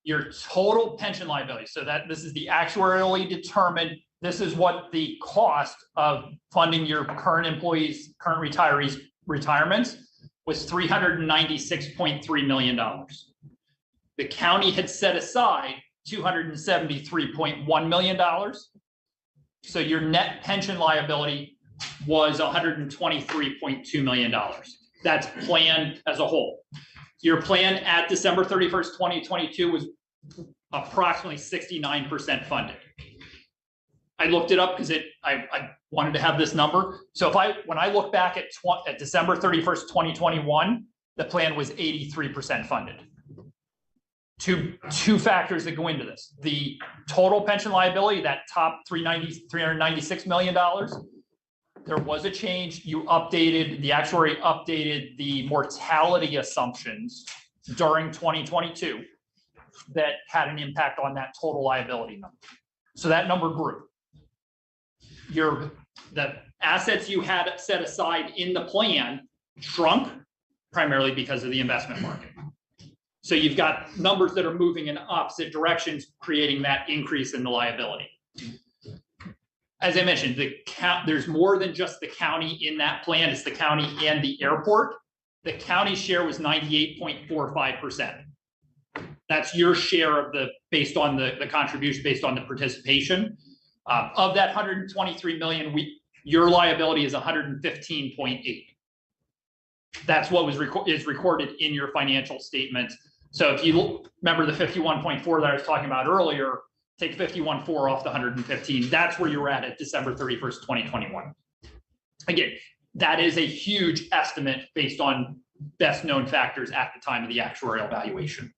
your total pension liability, so that this is the actuarially determined, this is what the cost of funding your current employees, current retirees retirements was $396.3 million. The county had set aside $273.1 million. So your net pension liability was $123.2 million. That's planned as a whole. Your plan at December 31st, 2022 was approximately 69% funded. I looked it up because I wanted to have this number. So when I look back at December 31st, 2021, the plan was 83% funded. Two factors that go into this. The total pension liability, that top $396 million, there was a change. The actuary updated the mortality assumptions during 2022 that had an impact on that total liability number. So that number grew. The assets you had set aside in the plan shrunk primarily because of the investment market. So you've got numbers that are moving in opposite directions, creating that increase in the liability. As I mentioned, there's more than just the county in that plan. It's the county and the airport. The county share was 98.45%. That's your share of based on the contribution, based on the participation. Of that 123 million, your liability is 115.8. That's what is recorded in your financial statements. So if you remember the 51.4 that I was talking about earlier, take 51.4 off the 115. That's where you're at December 31st, 2021. Again, that is a huge estimate based on best known factors at the time of the actuarial valuation.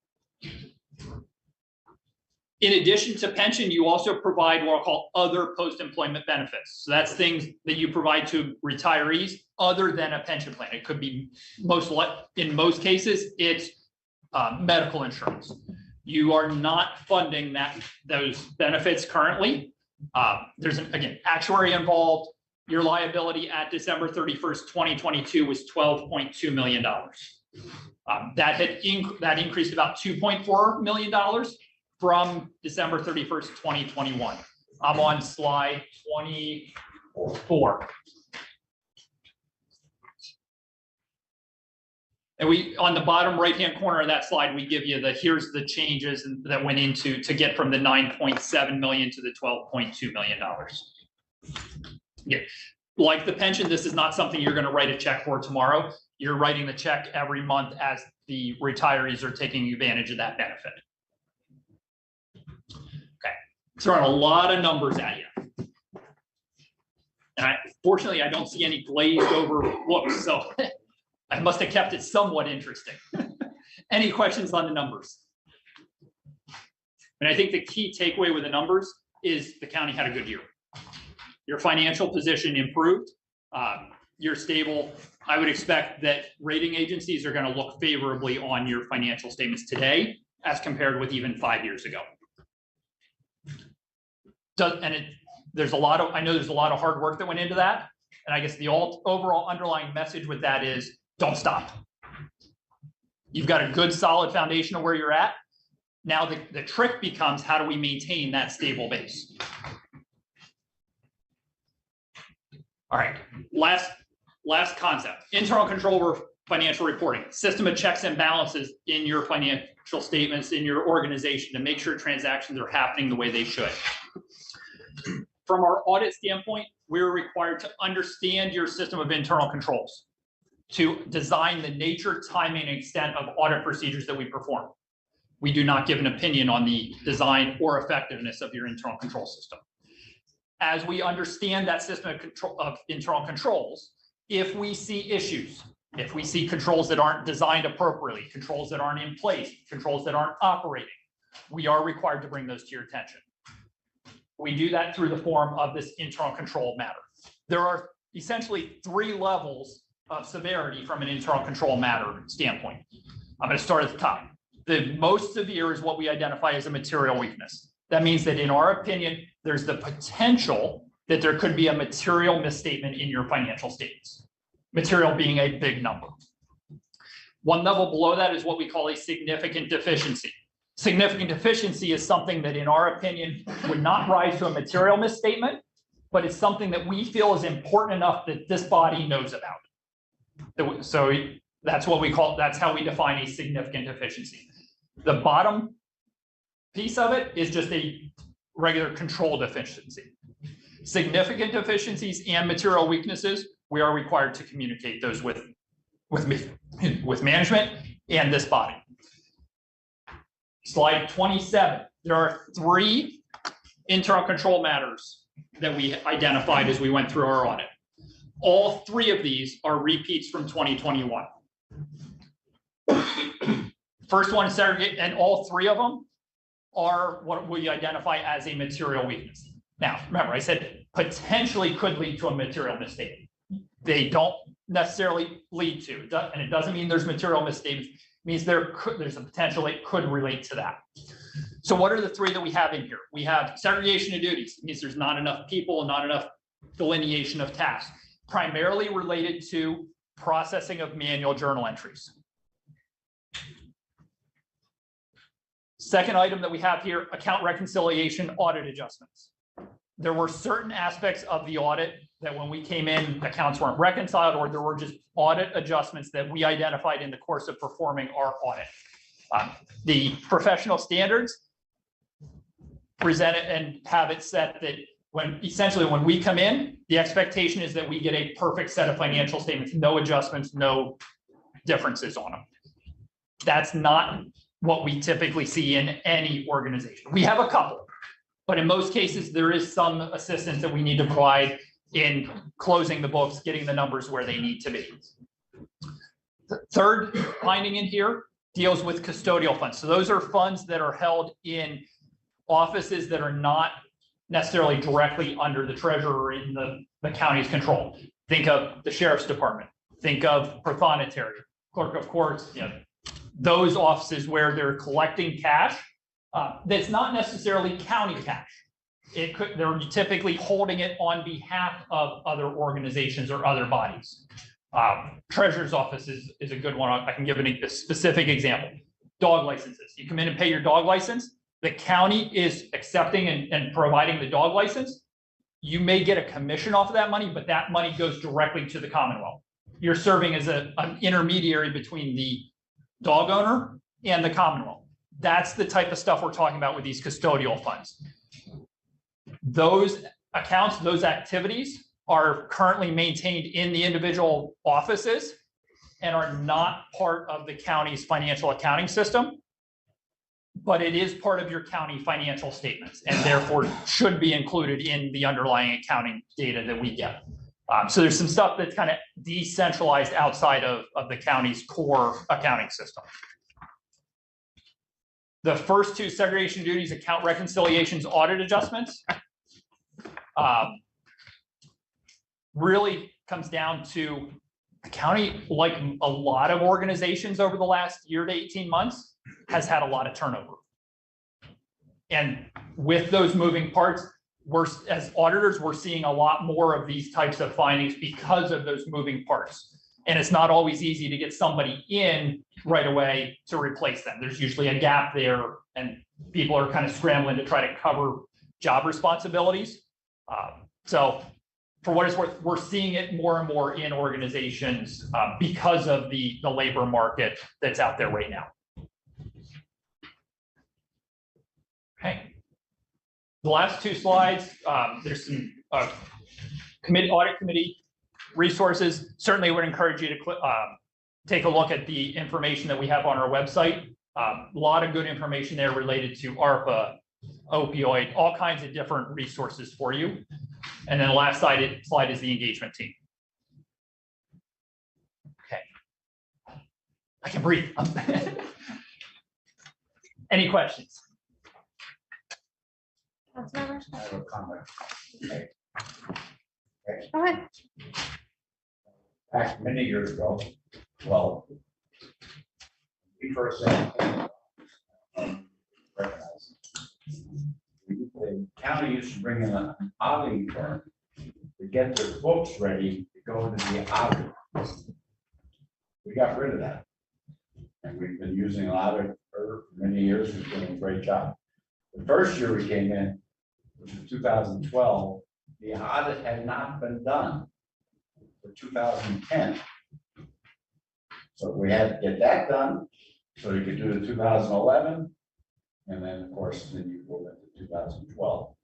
In addition to pension, you also provide what I'll call other post-employment benefits. So that's things that you provide to retirees other than a pension plan. It could be in most cases, it's medical insurance. You are not funding those benefits currently. There's again, actuary involved. Your liability at December 31st, 2022 was $12.2 million. That increased about $2.4 million from December 31st, 2021. I'm on slide 24. And we, on the bottom right-hand corner of that slide, we give you here's the changes that went into to get from the 9.7 million to the $12.2 million. Yeah, like the pension, this is not something you're going to write a check for tomorrow. You're writing the check every month as the retirees are taking advantage of that benefit. Okay, throwing a lot of numbers at you. And fortunately, I don't see any glazed over looks, so I must have kept it somewhat interesting. Any questions on the numbers? And I think the key takeaway with the numbers is the county had a good year. Your financial position improved. You're stable. I would expect that rating agencies are going to look favorably on your financial statements today as compared with even 5 years ago. There's a lot of, I know there's a lot of hard work that went into that. And I guess the overall underlying message with that is don't stop. You've got a good solid foundation of where you're at. Now the trick becomes, how do we maintain that stable base? All right, last concept, internal control over financial reporting, system of checks and balances in your financial statements in your organization to make sure transactions are happening the way they should. From our audit standpoint, we're required to understand your system of internal controls, to design the nature, timing, and extent of audit procedures that we perform. We do not give an opinion on the design or effectiveness of your internal control system. As we understand that system of internal controls, if we see issues, if we see controls that aren't designed appropriately, controls that aren't in place, controls that aren't operating, we are required to bring those to your attention. We do that through the form of this internal control matter. There are essentially 3 levels of severity from an internal control matter standpoint. I'm going to start at the top. The most severe is what we identify as a material weakness. That means that in our opinion, there's the potential that there could be a material misstatement in your financial statements. Material being a big number. One level below that is what we call a significant deficiency. Significant deficiency is something that in our opinion would not rise to a material misstatement, but it's something that we feel is important enough that this body knows about. So that's what we call, that's how we define a significant deficiency. The bottom piece of it is just a regular control deficiency. Significant deficiencies and material weaknesses, we are required to communicate those with management and this body. Slide 27. There are 3 internal control matters that we identified as we went through our audit. All 3 of these are repeats from 2021. First one is segregate, and all 3 of them are what we identify as a material weakness. Now, remember, I said potentially could lead to a material misstatement. They don't necessarily lead to, and it doesn't mean there's material misstatements. It means there's a potential it could relate to that. So what are the 3 that we have in here? We have segregation of duties. It means there's not enough people and not enough delineation of tasks, primarily related to processing of manual journal entries. Second item that we have here, account reconciliation audit adjustments. There were certain aspects of the audit that when we came in, accounts weren't reconciled, or there were just audit adjustments that we identified in the course of performing our audit. The professional standards present it and have it set that when we come in, the expectation is that we get a perfect set of financial statements, no adjustments, no differences on them. That's not what we typically see in any organization. We have a couple, but in most cases, there is some assistance that we need to provide in closing the books, getting the numbers where they need to be. The third finding in here deals with custodial funds. So those are funds that are held in offices that are not necessarily directly under the treasurer or in the county's control. Think of the sheriff's department. Think of prothonotary, clerk of courts, those offices where they're collecting cash that's not necessarily county cash. They're typically holding it on behalf of other organizations or other bodies. Treasurer's office is a good one. I can give a specific example. Dog licenses. You come in and pay your dog license. The county is accepting and providing the dog license. You may get a commission off of that money, but that money goes directly to the Commonwealth. You're serving as an intermediary between the dog owner and the Commonwealth. That's the type of stuff we're talking about with these custodial funds. Those accounts, those activities are currently maintained in the individual offices and are not part of the county's financial accounting system, but it is part of your county financial statements and therefore should be included in the underlying accounting data that we get. So there's some stuff that's kind of decentralized outside of the county's core accounting system. The first two, segregation duties, account reconciliations, audit adjustments, really comes down to the county, like a lot of organizations over the last year to 18 months, has had a lot of turnover. And with those moving parts, as auditors, we're seeing a lot more of these types of findings because of those moving parts. And it's not always easy to get somebody in right away to replace them. There's usually a gap there and people are kind of scrambling to try to cover job responsibilities. So for what it's worth, we're seeing it more and more in organizations because of the labor market that's out there right now. Okay. The last two slides, there's some audit committee resources. Certainly would encourage you to take a look at the information that we have on our website. A lot of good information there related to ARPA, opioid, all kinds of different resources for you. And then the last slide is the engagement team. Okay. I can breathe. Any questions? I have a comment. Okay. Go ahead. Back many years ago, well, we first said, recognize. The county used to bring in an auditing firm to get their books ready to go into the audit. We got rid of that. And we've been using an auditor for many years, who's doing a great job. The first year we came in, which was 2012, the audit had not been done for 2010. So we had to get that done so you could do the 2011. And then, of course, then you go into 2012.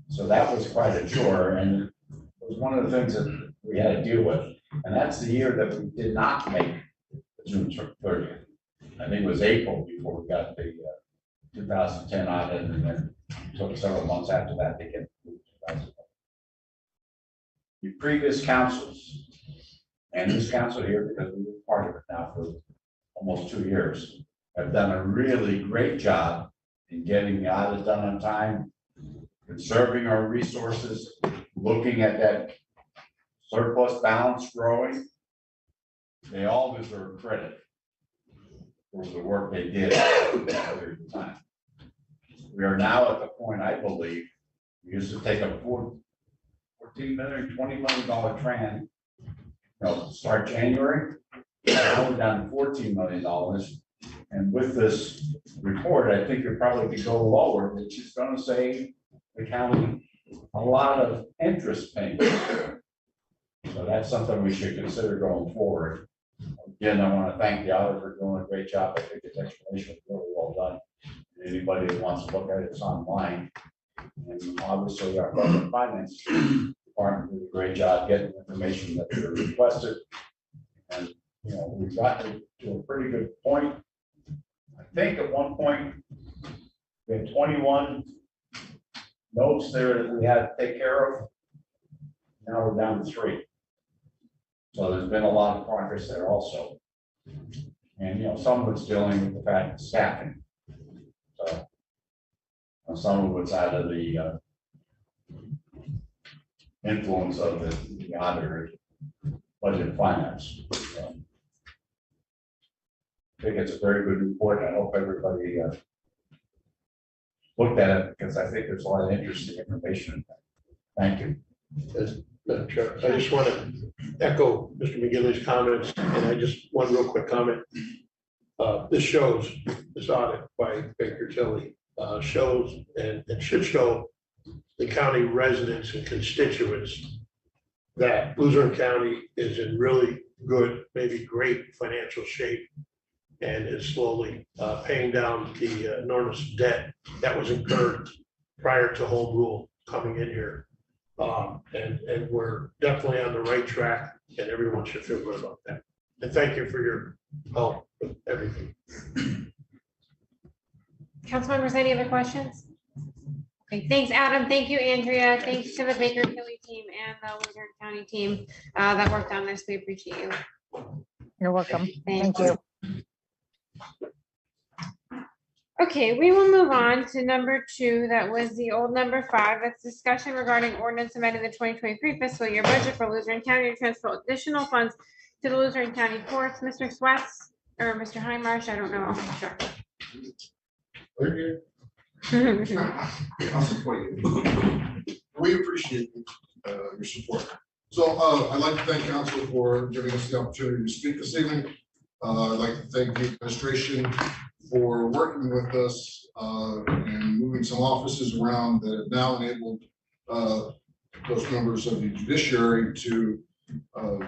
So that was quite a chore. And it was one of the things that we had to deal with. And that's the year that we did not make the June 30th. I think it was April before we got the 2010 audit, and then it took several months after that to get the previous councils and this council here, because we were part of it now for almost 2 years, have done a really great job in getting the audit done on time, conserving our resources, looking at that surplus balance growing. They all deserve credit for the work they did at that period of time. We are now at the point, I believe, we used to take a $14 million, $20 million tran, start January. Now we're down to $14 million. And with this report, I think it probably could go lower, which is going to save the county a lot of interest payments. So that's something we should consider going forward. Again, I want to thank the auditor for doing a great job. I think his explanation was really well done. Anybody that wants to look at it, it's online. And obviously our government finance department did a great job getting the information that they requested. And we've gotten to a pretty good point. I think at one point we had 21 notes there that we had to take care of. Now we're down to 3. So there's been a lot of progress there also. And some of it's dealing with the fact of staffing. So some of it's out of the influence of the auditor budget and finance. I think it's a very good report. I hope everybody looked at it, because I think there's a lot of interesting information in that. Thank you. I just want to echo Mr. McGinley's comments, and I just, one real quick comment. This shows, this audit by Baker Tilly shows and should show the county residents and constituents that Luzerne County is in really good, maybe great financial shape and is slowly paying down the enormous debt that was incurred prior to home rule coming in here. And we're definitely on the right track, and everyone should feel good about that. And thank you for your help with everything. Council members, any other questions? Okay, thanks, Adam. Thank you, Andrea. Thanks to the Baker Tilly team and the Luzerne County team that worked on this. We appreciate you. You're welcome. Thank Thank you. Okay, we will move on to number 2. That was the old number 5. That's discussion regarding ordinance amending the 2023 fiscal year budget for Luzerne County to transfer additional funds to the Luzerne County courts. Mr. Swets or Mr. Highmarsh, I don't know. Sure. I'll support you. We appreciate your support. So I'd like to thank council for giving us the opportunity to speak this evening. I'd like to thank the administration for working with us and moving some offices around that have now enabled those members of the judiciary to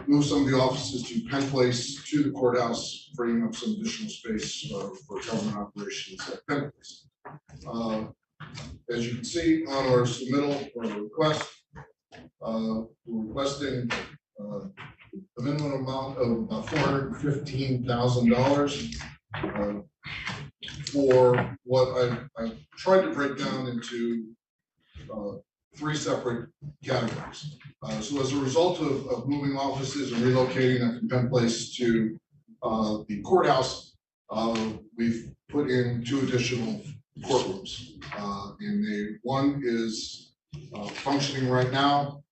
move some of the offices to Penn Place to the courthouse, freeing up some additional space for government operations at Penn Place. As you can see on our submittal or request, we're requesting a minimum amount of about $415,000 for what I've tried to break down into 3 separate categories. So as a result of moving offices and relocating them from Penn Place to the courthouse, we've put in 2 additional courtrooms. And one is functioning right now,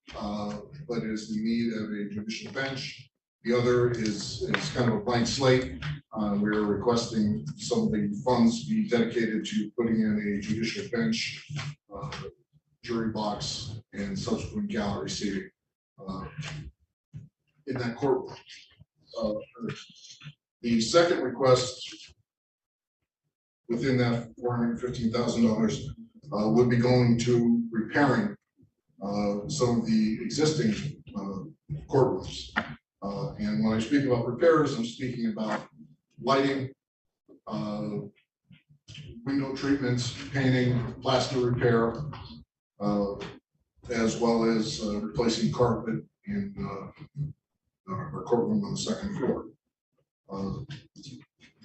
but is in need of a judicial bench. The other is kind of a blank slate. We're requesting some of the funds be dedicated to putting in a judicial bench, jury box, and subsequent gallery seating in that courtroom. The second request within that $415,000 would be going to repairing some of the existing courtrooms. And when I speak about repairs, I'm speaking about lighting, window treatments, painting, plaster repair, as well as replacing carpet in our courtroom on the 2nd floor.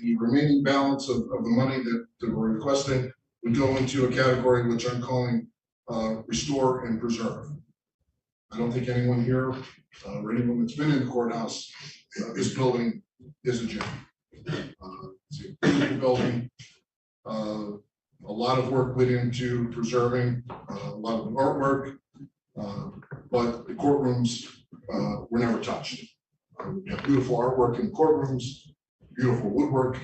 The remaining balance of the money that we're requesting would go into a category which I'm calling restore and preserve. I don't think anyone here or anyone that's been in the courthouse, this building is a gem. It's a beautiful building. A lot of work went into preserving a lot of the artwork, but the courtrooms were never touched. We have beautiful artwork in the courtrooms, beautiful woodwork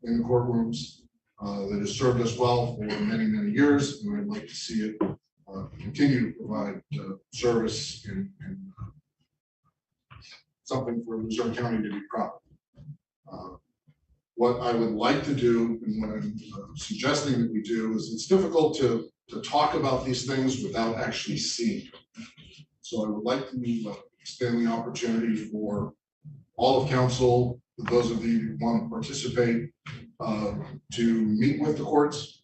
in the courtrooms that has served us well for many, many years, and I'd like to see it continue to provide service and something for Luzerne County to be proud of. What I would like to do, and what I'm suggesting that we do, is it's difficult to talk about these things without actually seeing them. So I would like to extend the opportunity for all of council, those of you who want to participate, to meet with the courts,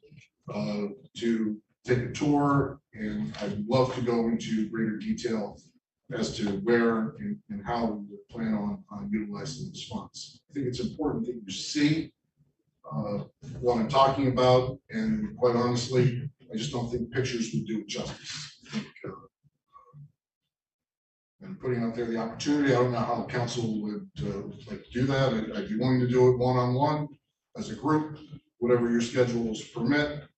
to take a tour, and I'd love to go into greater detail as to where and how we would plan on utilizing these funds. I think it's important that you see what I'm talking about, and quite honestly, I just don't think pictures would do it justice. I think, and putting out there the opportunity, I don't know how council would like to do that. I'd be willing to do it one-on-one as a group, whatever your schedules permit.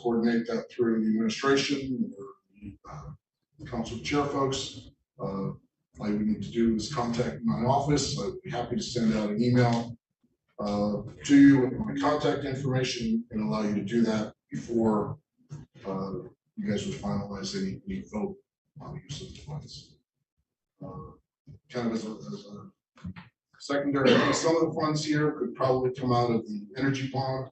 Coordinate that through the administration or the council chair folks. All you need to do is contact my office. I'd be happy to send out an email to you with my contact information and allow you to do that before you guys would finalize any vote on the use of the funds. Kind of as a secondary, I think some of the funds here could probably come out of the energy bond.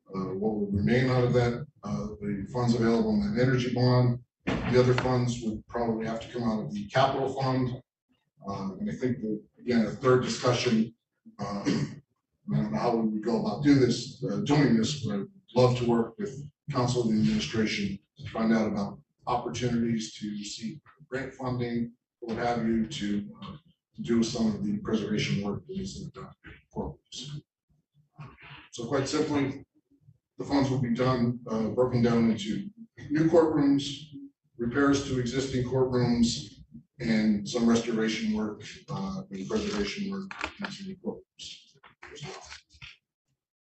What would remain out of that, the funds available in that energy bond. The other funds would probably have to come out of the capital fund. And I think that, again, a third discussion, I don't know how we would go about doing this, but I'd love to work with council and the administration to find out about opportunities to seek grant funding, what have you, to do some of the preservation work that is done for us. So quite simply, the funds will be done, broken down into new courtrooms, repairs to existing courtrooms, and some restoration work and preservation work into the courtrooms as well.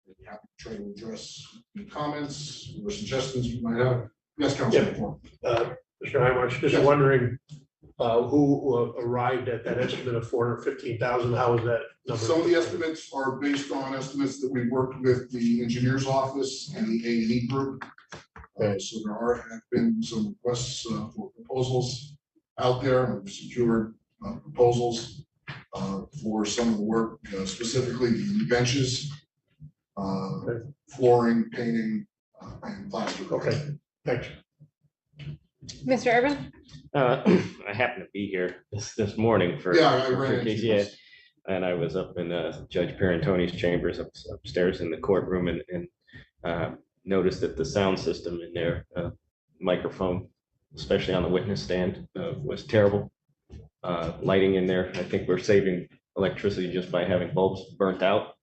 I'd be happy to try to address any comments or suggestions you might have. Yes, Councilman. Mr. Highmarsh, just wondering who arrived at that estimate of 415,000. How is that number? Some of the estimates are based on estimates that we worked with the engineer's office and the A&E group. So there have been some requests for proposals out there. We've secured proposals for some of the work, specifically the benches, flooring, painting, and plaster. Okay, thanks. Mr. Urban? I happened to be here this morning for. Yeah, I ran into this. And I was up in Judge Perantoni's chambers upstairs in the courtroom and noticed that the sound system in their microphone, especially on the witness stand, was terrible. Lighting in there, I think we're saving electricity just by having bulbs burnt out.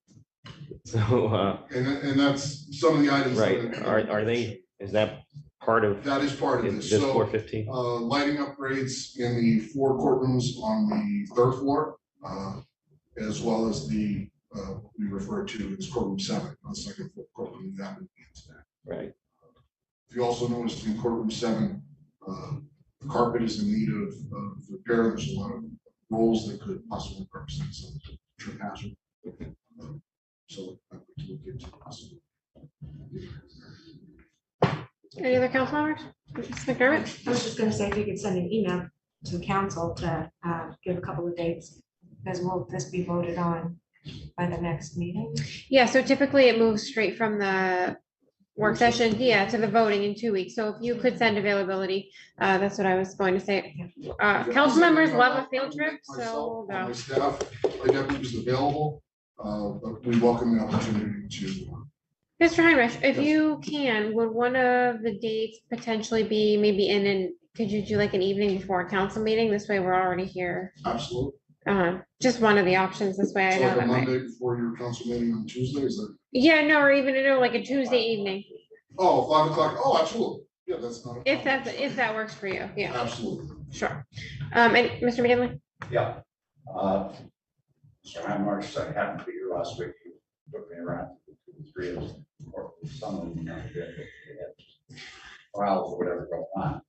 So. And that's some of the items. Right, are they, is that part of? That is part of this. This So, 415? lighting upgrades in the 4 courtrooms on the 3rd floor, as well as the, we refer to as courtroom 7 on the 2nd floor courtroom. That would be into that. Right. If you also noticed in courtroom 7, the carpet is in need of repair. There's a lot of rolls that could possibly represent some trip hazard. So I would look into possible. Any other council members? Mr. McDermott? I was just gonna say, if you could send an email to the council to give a couple of dates, because will this be voted on by the next meeting? Yeah, so typically it moves straight from the work session, to the voting in 2 weeks. So if you could send availability, that's what I was going to say. Council members love a field trip, so we'll My go. staff, my deputy is available, but we welcome the opportunity to. Mr. Heinrich, if you can, would one of the dates potentially be maybe and could you do like an evening before a council meeting? This way we're already here. Absolutely. Just one of the options. This way I So know like a that might. Monday before your council meeting on Tuesday, is that? Yeah, no, or even like a Tuesday evening, Oh, 5 o'clock. Oh, absolutely. Yeah, that's not. if that works for you. Yeah, Absolutely. sure. And Mr. McGinley? Yeah. Mr. Highmarsh, I happened to be here last week. You took me around to 3 of them, or some of them, trials or whatever going on.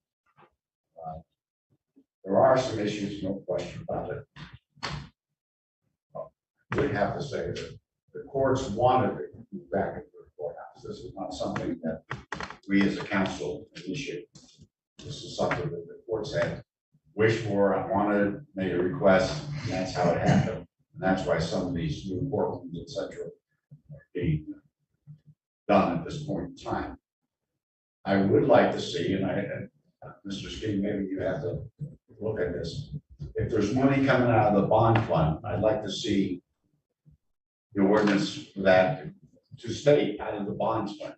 There are some issues, no question about it. We have to say that the courts wanted to move back into the courthouse. This is not something that we as a council initiated. This is something that the courts had wished for, I wanted, made a request, and that's how it happened. And that's why some of these new courtrooms, et cetera, are being done at this point in time. I would like to see, and Mr. Skeen, maybe you have to look at this. If there's money coming out of the bond fund, I'd like to see the ordinance for that to stay out of the bonds fund.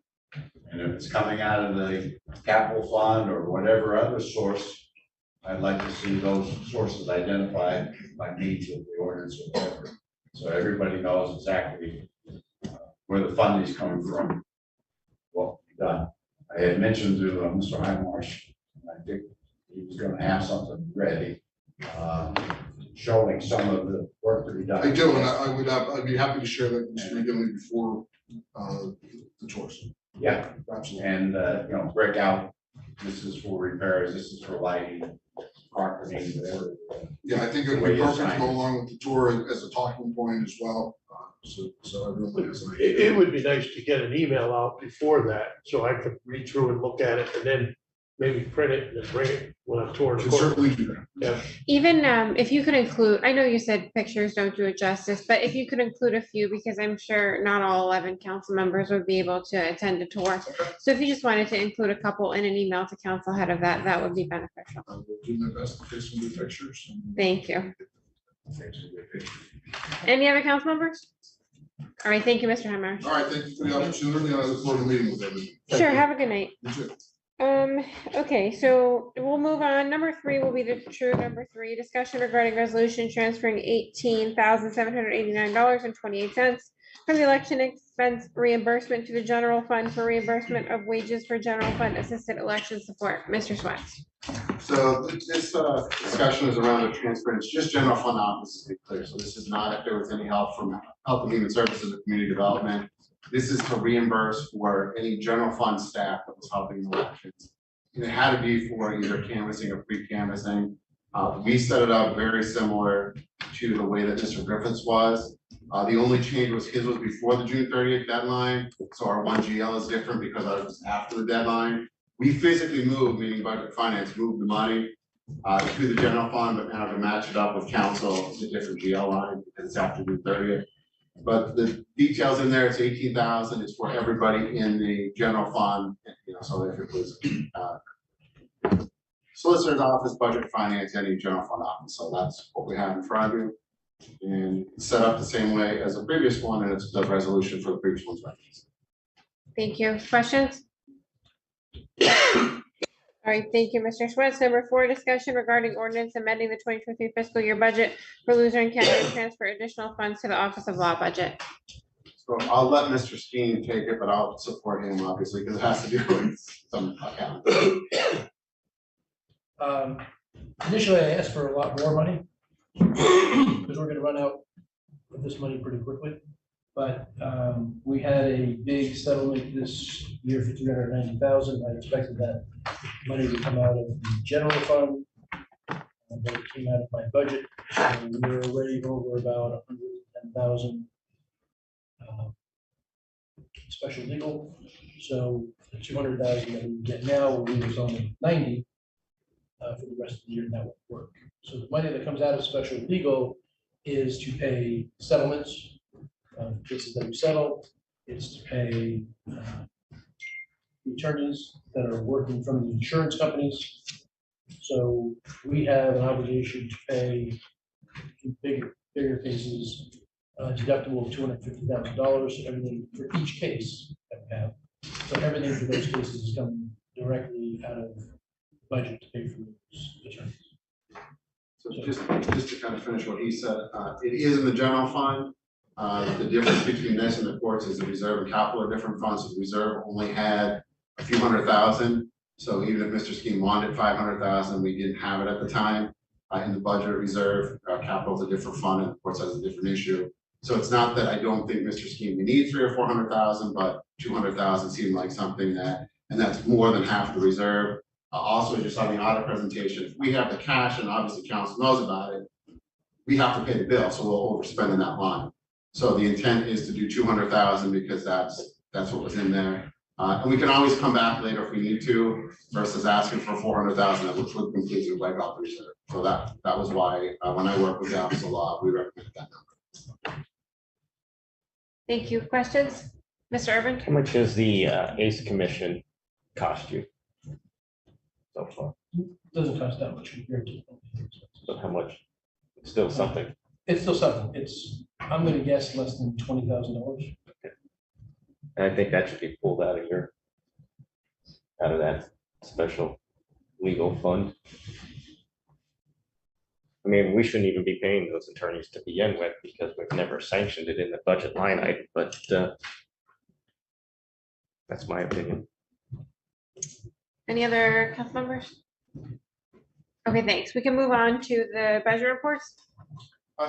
And if it's coming out of the capital fund or whatever other source, I'd like to see those sources identified by means of the ordinance or whatever. So everybody knows exactly where the funding is coming from. What we've done. I had mentioned to Mr. Highmarsh, and I think he was going to have something ready, showing some of the work to be done. I do, and I'd be happy to share that Mr. McGinley before the tours. Yeah, absolutely. And break out. This is for repairs. This is for lighting, carpeting, whatever. Yeah, I think it would be perfect to go along with the tour as a talking point as well. So everyone has an idea. It would be nice to get an email out before that, so I could read through and look at it, and then maybe print it and then bring it when I tour the Can court. certainly do that. Yeah, Even if you could include, I know you said pictures don't do it justice, but if you could include a few, because I'm sure not all 11 council members would be able to attend a tour. So if you just wanted to include a couple in an email to council ahead of that, that would be beneficial. I will do my best to take some new pictures. Thank you. Any other council members? All right, thank you, Mr. Hemmer. All right, thank you for the opportunity, and I look forward to meeting with everyone. Sure, have a good night. You too. Okay, so we'll move on. Number 3 will be the true number 3, discussion regarding resolution transferring $18,789.28 from the election expense reimbursement to the general fund for reimbursement of wages for general fund assisted election support. Mr. Sweats. So this discussion is around the transfer. It's just general fund office, to be clear. So this is not if there was any help from Health and Human Services or Community Development. This is to reimburse for any general fund staff that was helping the elections. And it had to be for either canvassing or pre-canvassing. We set it up very similar to the way that Mr. Griffiths was. The only change was his was before the June 30th deadline. So our 1GL is different because ours was after the deadline. We physically moved, meaning budget finance, moved the money to the general fund, but now to match it up with council, it's a different GL line because it's after June 30th. But the details in there, it's 18,000. It's for everybody in the general fund. You know, so if it was solicitor's office, budget finance, any general fund office. So that's what we have in front of you. And it's set up the same way as the previous one, and it's the resolution for the previous one's reference. Thank you. Questions? All right, thank you, Mr. Sweats. Number 4, discussion regarding ordinance amending the 2023 fiscal year budget for Luzerne County to transfer additional funds to the Office of Law budget. So I'll let Mr. Skeen take it, but I'll support him obviously because it has to do with some account. Initially, I asked for a lot more money because we're gonna run out of this money pretty quickly. But we had a big settlement this year for $390,000. I expected that money to come out of the general fund. But it came out of my budget. So we're already over about $110,000 special legal. So the $200,000 that we get now will leave us only $90 for the rest of the year, and that won't work. So the money that comes out of special legal is to pay settlements. Cases that we settle, it's to pay the attorneys that are working from the insurance companies. So we have an obligation to pay bigger cases, deductible of $250,000, everything for each case that we have. So everything for those cases is coming directly out of budget to pay for those attorneys. So just to kind of finish what he said, it is in the general fund. The difference between this and the courts is the reserve and capital are different funds. So the reserve only had a few $100,000. So even if Mr. Skeen wanted 500,000, we didn't have it at the time in the budget reserve. Capital is a different fund, and the courts has a different issue. So it's not that I don't think Mr. Skeen we need 300,000 or 400,000, but 200,000 seemed like something that, and that's more than half the reserve. Also, just on the audit presentation, if we have the cash, and obviously council knows about it, we have to pay the bill, so we'll overspend in that line. So the intent is to do 200,000 because that's what was in there. And we can always come back later if we need to, versus asking for 400,000, which would completely wipe out the reserve. So that was why when I work with the Office of Law, we recommend that number. Thank you. Questions? Mr. Urban? How much does the ACE Commission cost you so far? Doesn't cost that much compared to. So how much? It's still something. It's still something. I'm gonna guess less than $20,000. Okay. And I think that should be pulled out of that special legal fund. I mean, we shouldn't even be paying those attorneys to begin with because we've never sanctioned it in the budget line item, but that's my opinion. Any other council members? Okay, thanks. We can move on to the budget reports.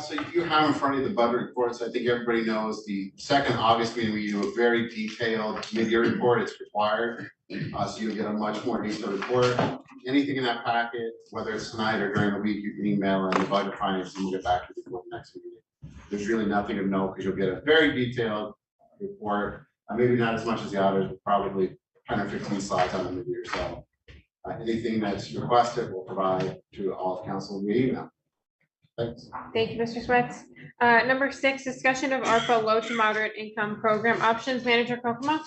So if you have in front of you the budget reports, I think everybody knows the second August meeting, we do a very detailed mid-year report. It's required. So you'll get a much more detailed report. Anything in that packet, whether it's tonight or during the week, you can email and the budget finance and we'll get back to you before the next meeting. There's really nothing of note because you'll get a very detailed report. Maybe not as much as the others, but probably 10 or 15 slides on the mid-year. So Anything that's requested, we'll provide to all of council in the email. Thanks. Thank you, Mr. Swets. Number 6, discussion of ARPA low to moderate income program options. Manager Kokomo?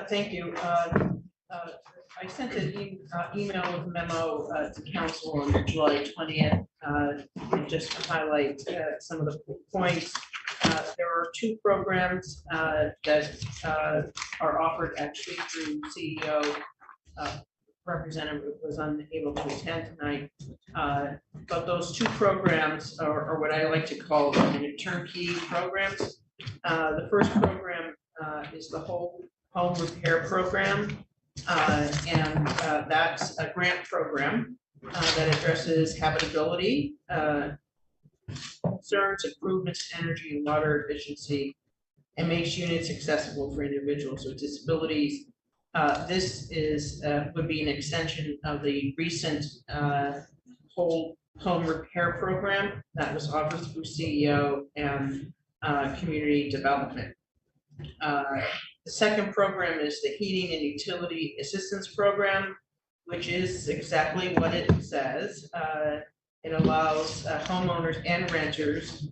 Thank you. I sent an email with memo to council on July 20th, and just to highlight some of the points. There are 2 programs that are offered actually through CEO. Representative was unable to attend tonight, but those 2 programs are what I like to call turnkey programs. The first program is the whole home repair program, and that's a grant program that addresses habitability, concerns, improvements to energy and water efficiency, and makes units accessible for individuals with disabilities. This is would be an extension of the recent whole home repair program that was offered through CEO and community development. The second program is the heating and utility assistance program, which is exactly what it says. It allows homeowners and renters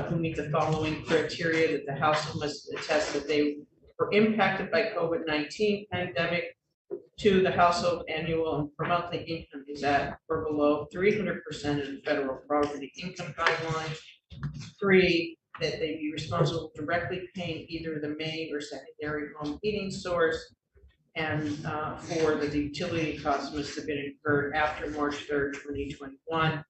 who meet the following criteria that the household must attest that they were impacted by COVID-19 pandemic. 2, the household annual and per monthly income is at or below 300% of the federal poverty income guidelines. 3, that they be responsible for directly paying either the main or secondary home heating source. And 4, that the utility costs must have been incurred after March 3rd, 2021.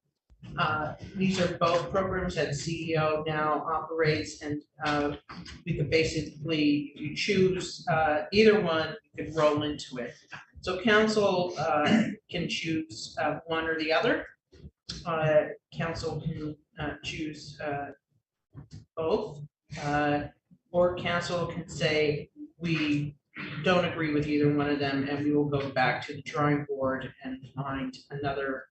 These are both programs that CEO now operates, and we could basically, if you choose either one, you could roll into it. So council can choose one or the other. Council can choose both, or council can say we don't agree with either one of them, and we will go back to the drawing board and find another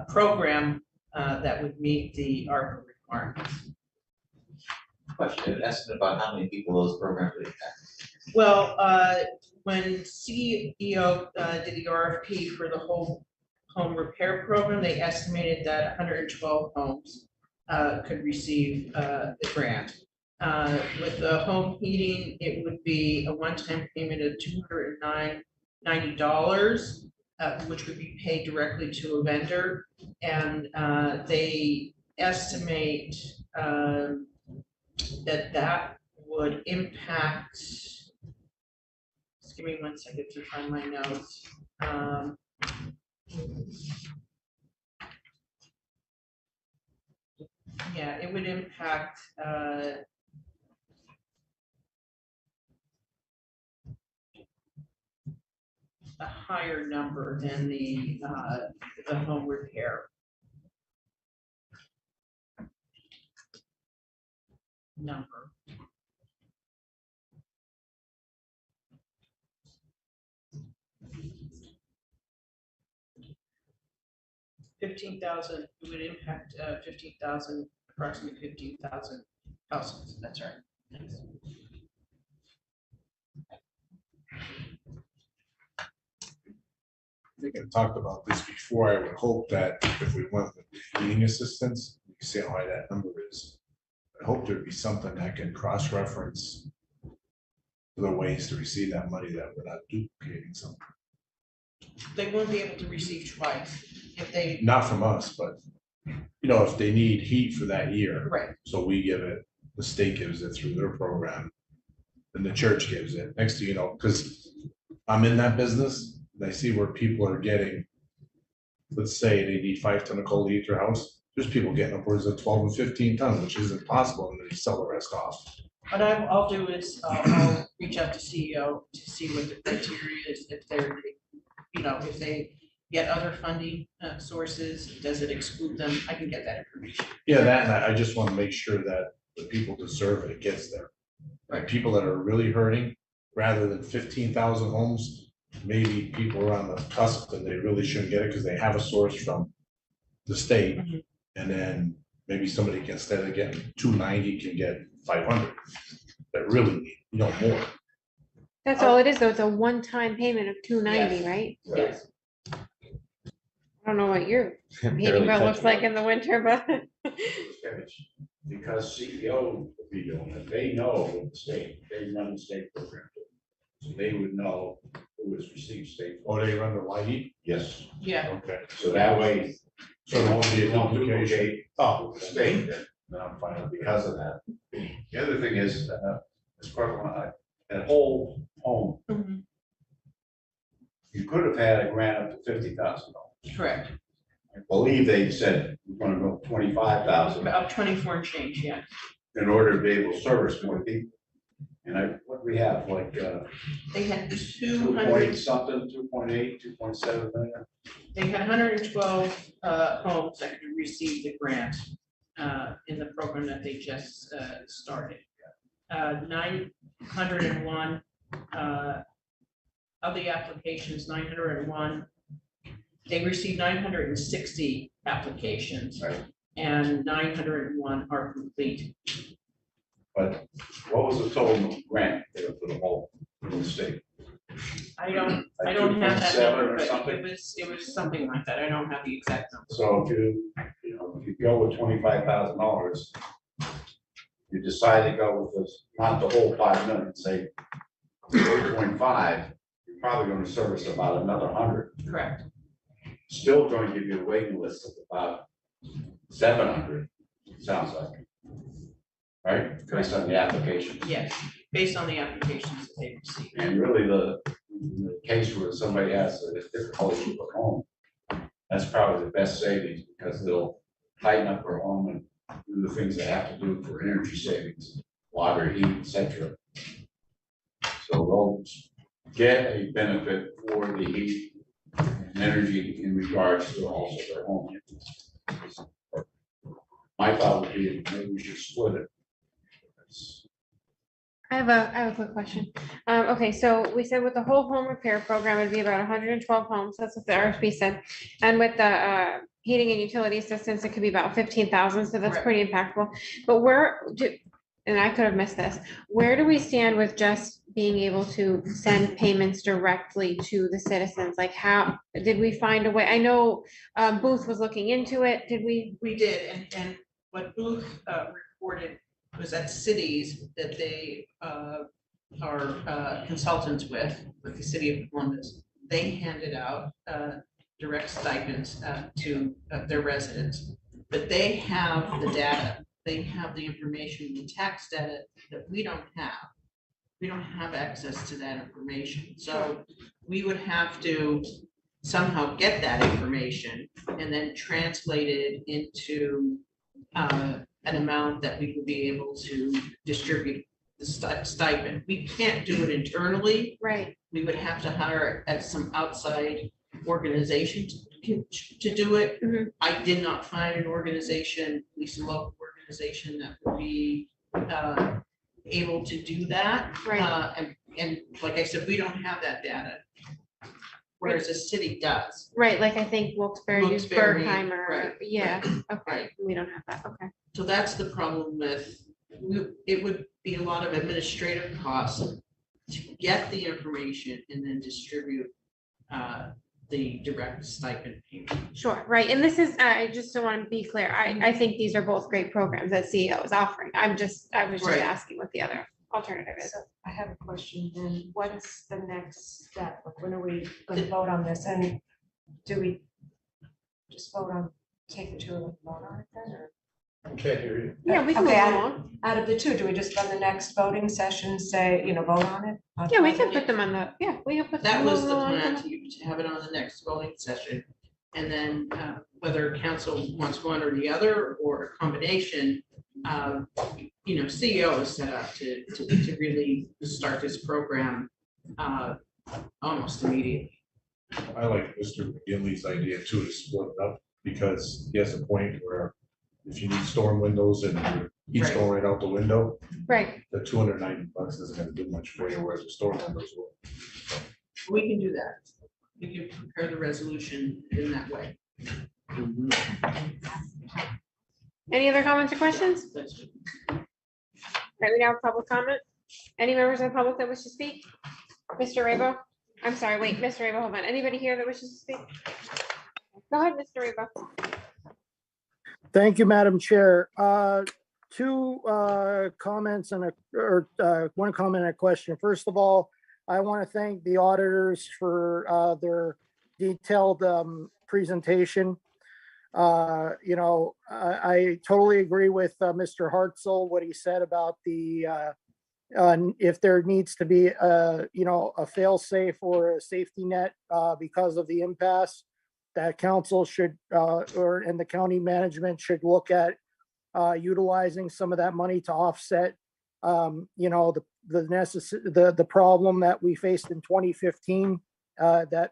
program that would meet the ARPA requirements. Question, an estimate about how many people those programs would impact? Well, when CEO did the RFP for the whole home repair program, they estimated that 112 homes could receive the grant. With the home heating, it would be a one-time payment of $290, which would be paid directly to a vendor. And they estimate that would impact, just give me 1 second to find my notes. Yeah, it would impact a higher number than the home repair number. $15,000, it would impact 15,000, approximately 15,000 households. That's right. Thanks. I think I talked about this before. I would hope that if we went with heating assistance, you can see how high that number is. I hope there'd be something that can cross-reference the ways to receive that money, that we're not duplicating something. They won't be able to receive twice if they. Not from us, but you know, if they need heat for that year. Right. So we give it, the state gives it through their program, and the church gives it. Next to, you know, because I'm in that business, and I see where people are getting, let's say they need 5 ton of coal to heat their house. There's people getting upwards of 12 and 15 tons, which isn't possible, and they sell the rest off. What I'll do is I'll reach out to CEO to see what the criteria is, if they're, you know, if they get other funding sources, does it exclude them? I can get that information. Yeah, that, and I just want to make sure that the people deserve it, it gets there. Like people that are really hurting, rather than 15,000 homes, maybe people are on the cusp and they really shouldn't get it because they have a source from the state. Mm-hmm. And then maybe somebody can, instead of getting 290, can get 500 that really need, you know, more. That's all it is, though. It's a one-time payment of $290, Yes. right? Yes. what your heating Barely bill looks touching like it. in the winter, but Because CEO would be doing it, they know what the state, they run the state program. So they would know who has received state. Oh, they run the YE? Yes, Yeah, Okay. so that way. So there won't be a you won't duplication. duplicate Oh, the state then I'm fine with because of that. The other thing is, as part of that whole home, Mhm. you could have had a grant up to $50,000. correct. I believe they said we're gonna go 25,000 About 24 and change, yeah. in order to be able to service more people. And what we have, like, They had 2 point 200, something, 2.8, 2.7 million. they had 112 homes that could receive the grant in the program that they just started. 901 of the applications, 901, they received 960 applications. Right. And 901 are complete. But what was the total grant for the whole state? I don't Like have that 2.7 number, or but something? it was something like that. I don't have the exact number. So if if you go with $25,000, you decide to go with this, not the whole 5 million, say 8.5, you're probably going to service about another 100. Correct. Still going to give you a waiting list of about 700, sounds like. Right, based on the application. Yes, based on the applications that they received. And really the case where somebody has a difficulty with a home, that's probably the best savings because they'll tighten up their home and do the things they have to do for energy savings, water, heat, etc. So they'll get a benefit for the heat and energy in regards to also their home. My thought would be maybe we should split it. I have a quick question. Okay, so we said with the whole home repair program, it'd be about 112 homes. That's what the RFP said. And with the heating and utility assistance, it could be about 15,000. So that's pretty impactful. But and I could have missed this, where do we stand with just being able to send payments directly to the citizens? Like how, did we find a way? I know Booth was looking into it. Did we? We did, and what Booth reported was that cities that they are consultants with the city of Columbus, they handed out direct stipends to their residents. But they have the data, they have the information, the tax data that we don't have. We don't have access to that information. So we would have to somehow get that information and then translate it into an amount that we would be able to distribute the stipend. We can't do it internally. Right. We would have to hire some outside organization to do it. Mhm. I did not find an organization, at least a local organization, that would be able to do that. Right. And like I said, we don't have that data, whereas the city does. Right, like I think Wilkes-Barre used Wilkes-Barre, Berkheimer. right, Yeah, okay, right. we don't have that, okay. So that's the problem with, it would be a lot of administrative costs to get the information and then distribute the direct stipend payment. Sure, right, and this is, I just want to be clear, I think these are both great programs that CEO is offering. I was just Right. asking what the other alternative is. So I have a question, then what is the next step? Like, when are we going to vote on this? And do we just vote on, take the two of them, vote on it then, or? Can't hear you. Yeah, we can Okay, move out along. out of the two, do we just on the next voting session say, vote on it? Yeah, we can put them on the, we can put. That them was the on plan, to have it on the next voting session. And then whether council wants one or the other, or a combination, CEO is set up to really start this program almost immediately. I like Mr. McGinley's idea too, to split it up, because he has a point where if you need storm windows and your heat's going right out the window, Right. the $290 isn't gonna do much for you, whereas the storm windows will. We can do that. We can prepare the resolution in that way. Any other comments or questions? Right, we now have public comment. Any members of the public that wish to speak? Mr. Rabo? I'm sorry, wait, Mr. Rabo, hold on. Anybody here that wishes to speak? Go ahead, Mr. Reba. Thank you, Madam Chair. Two comments and one comment and a question. First of all, I want to thank the auditors for their detailed presentation. I totally agree with Mr. Hartzell, what he said about the if there needs to be a fail-safe or a safety net because of the impasse, that council should and the county management should look at utilizing some of that money to offset the problem that we faced in 2015 that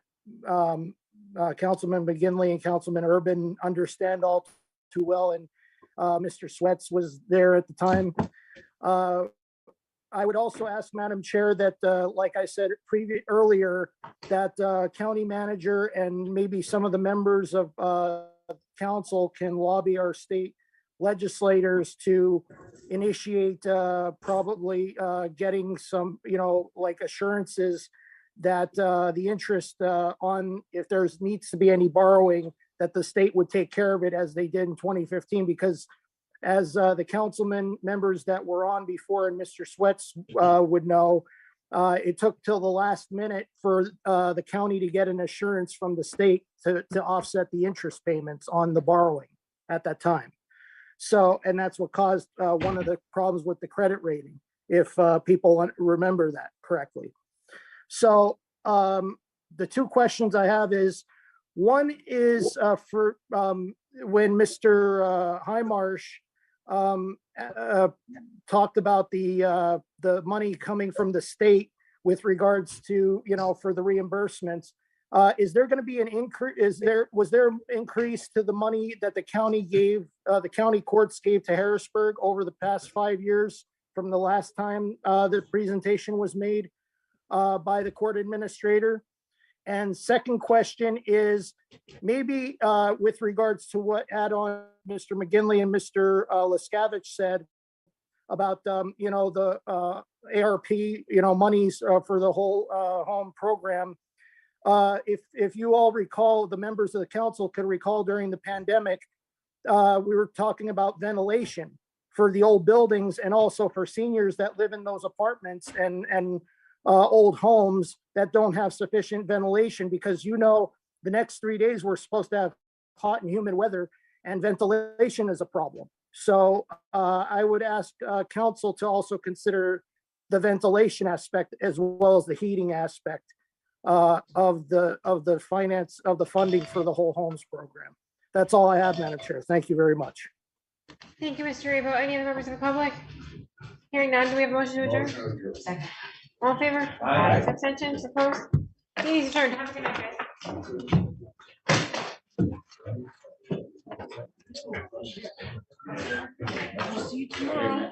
Councilman McGinley and Councilman Urban understand all too well, and Mr. Swets was there at the time. I would also ask, Madam Chair, that like I said earlier, that county manager and maybe some of the members of council can lobby our state legislators to initiate probably getting some, like assurances that the interest on, if there's needs to be any borrowing, that the state would take care of it as they did in 2015, because as the councilman members that were on before and Mr. Swets would know, it took till the last minute for the county to get an assurance from the state to offset the interest payments on the borrowing at that time. So, and that's what caused one of the problems with the credit rating, if people remember that correctly. So the two questions I have is, one is for when Mr. Highmarsh talked about the money coming from the state with regards to, for the reimbursements. Is there going to be an increase? Was there increase to the money that the county gave, the county courts gave to Harrisburg over the past 5 years from the last time the presentation was made by the court administrator? And second question is maybe with regards to what add-on Mr. McGinley and Mr. Lescavich said about, the ARP, monies for the whole home program. If you all recall, the members of the council can recall during the pandemic, we were talking about ventilation for the old buildings and also for seniors that live in those apartments and old homes that don't have sufficient ventilation, because the next 3 days we're supposed to have hot and humid weather and ventilation is a problem. So I would ask council to also consider the ventilation aspect as well as the heating aspect of the finance of the funding for the whole homes program. That's all I have, Madam Chair. Thank you very much. Thank you, Mr. Rebo. Any other members of the public? Hearing none, do we have a motion to adjourn? Second. All in favor? Aye. Abstentions? Opposed? Meeting is adjourned. Have a good night, guys. See you tomorrow.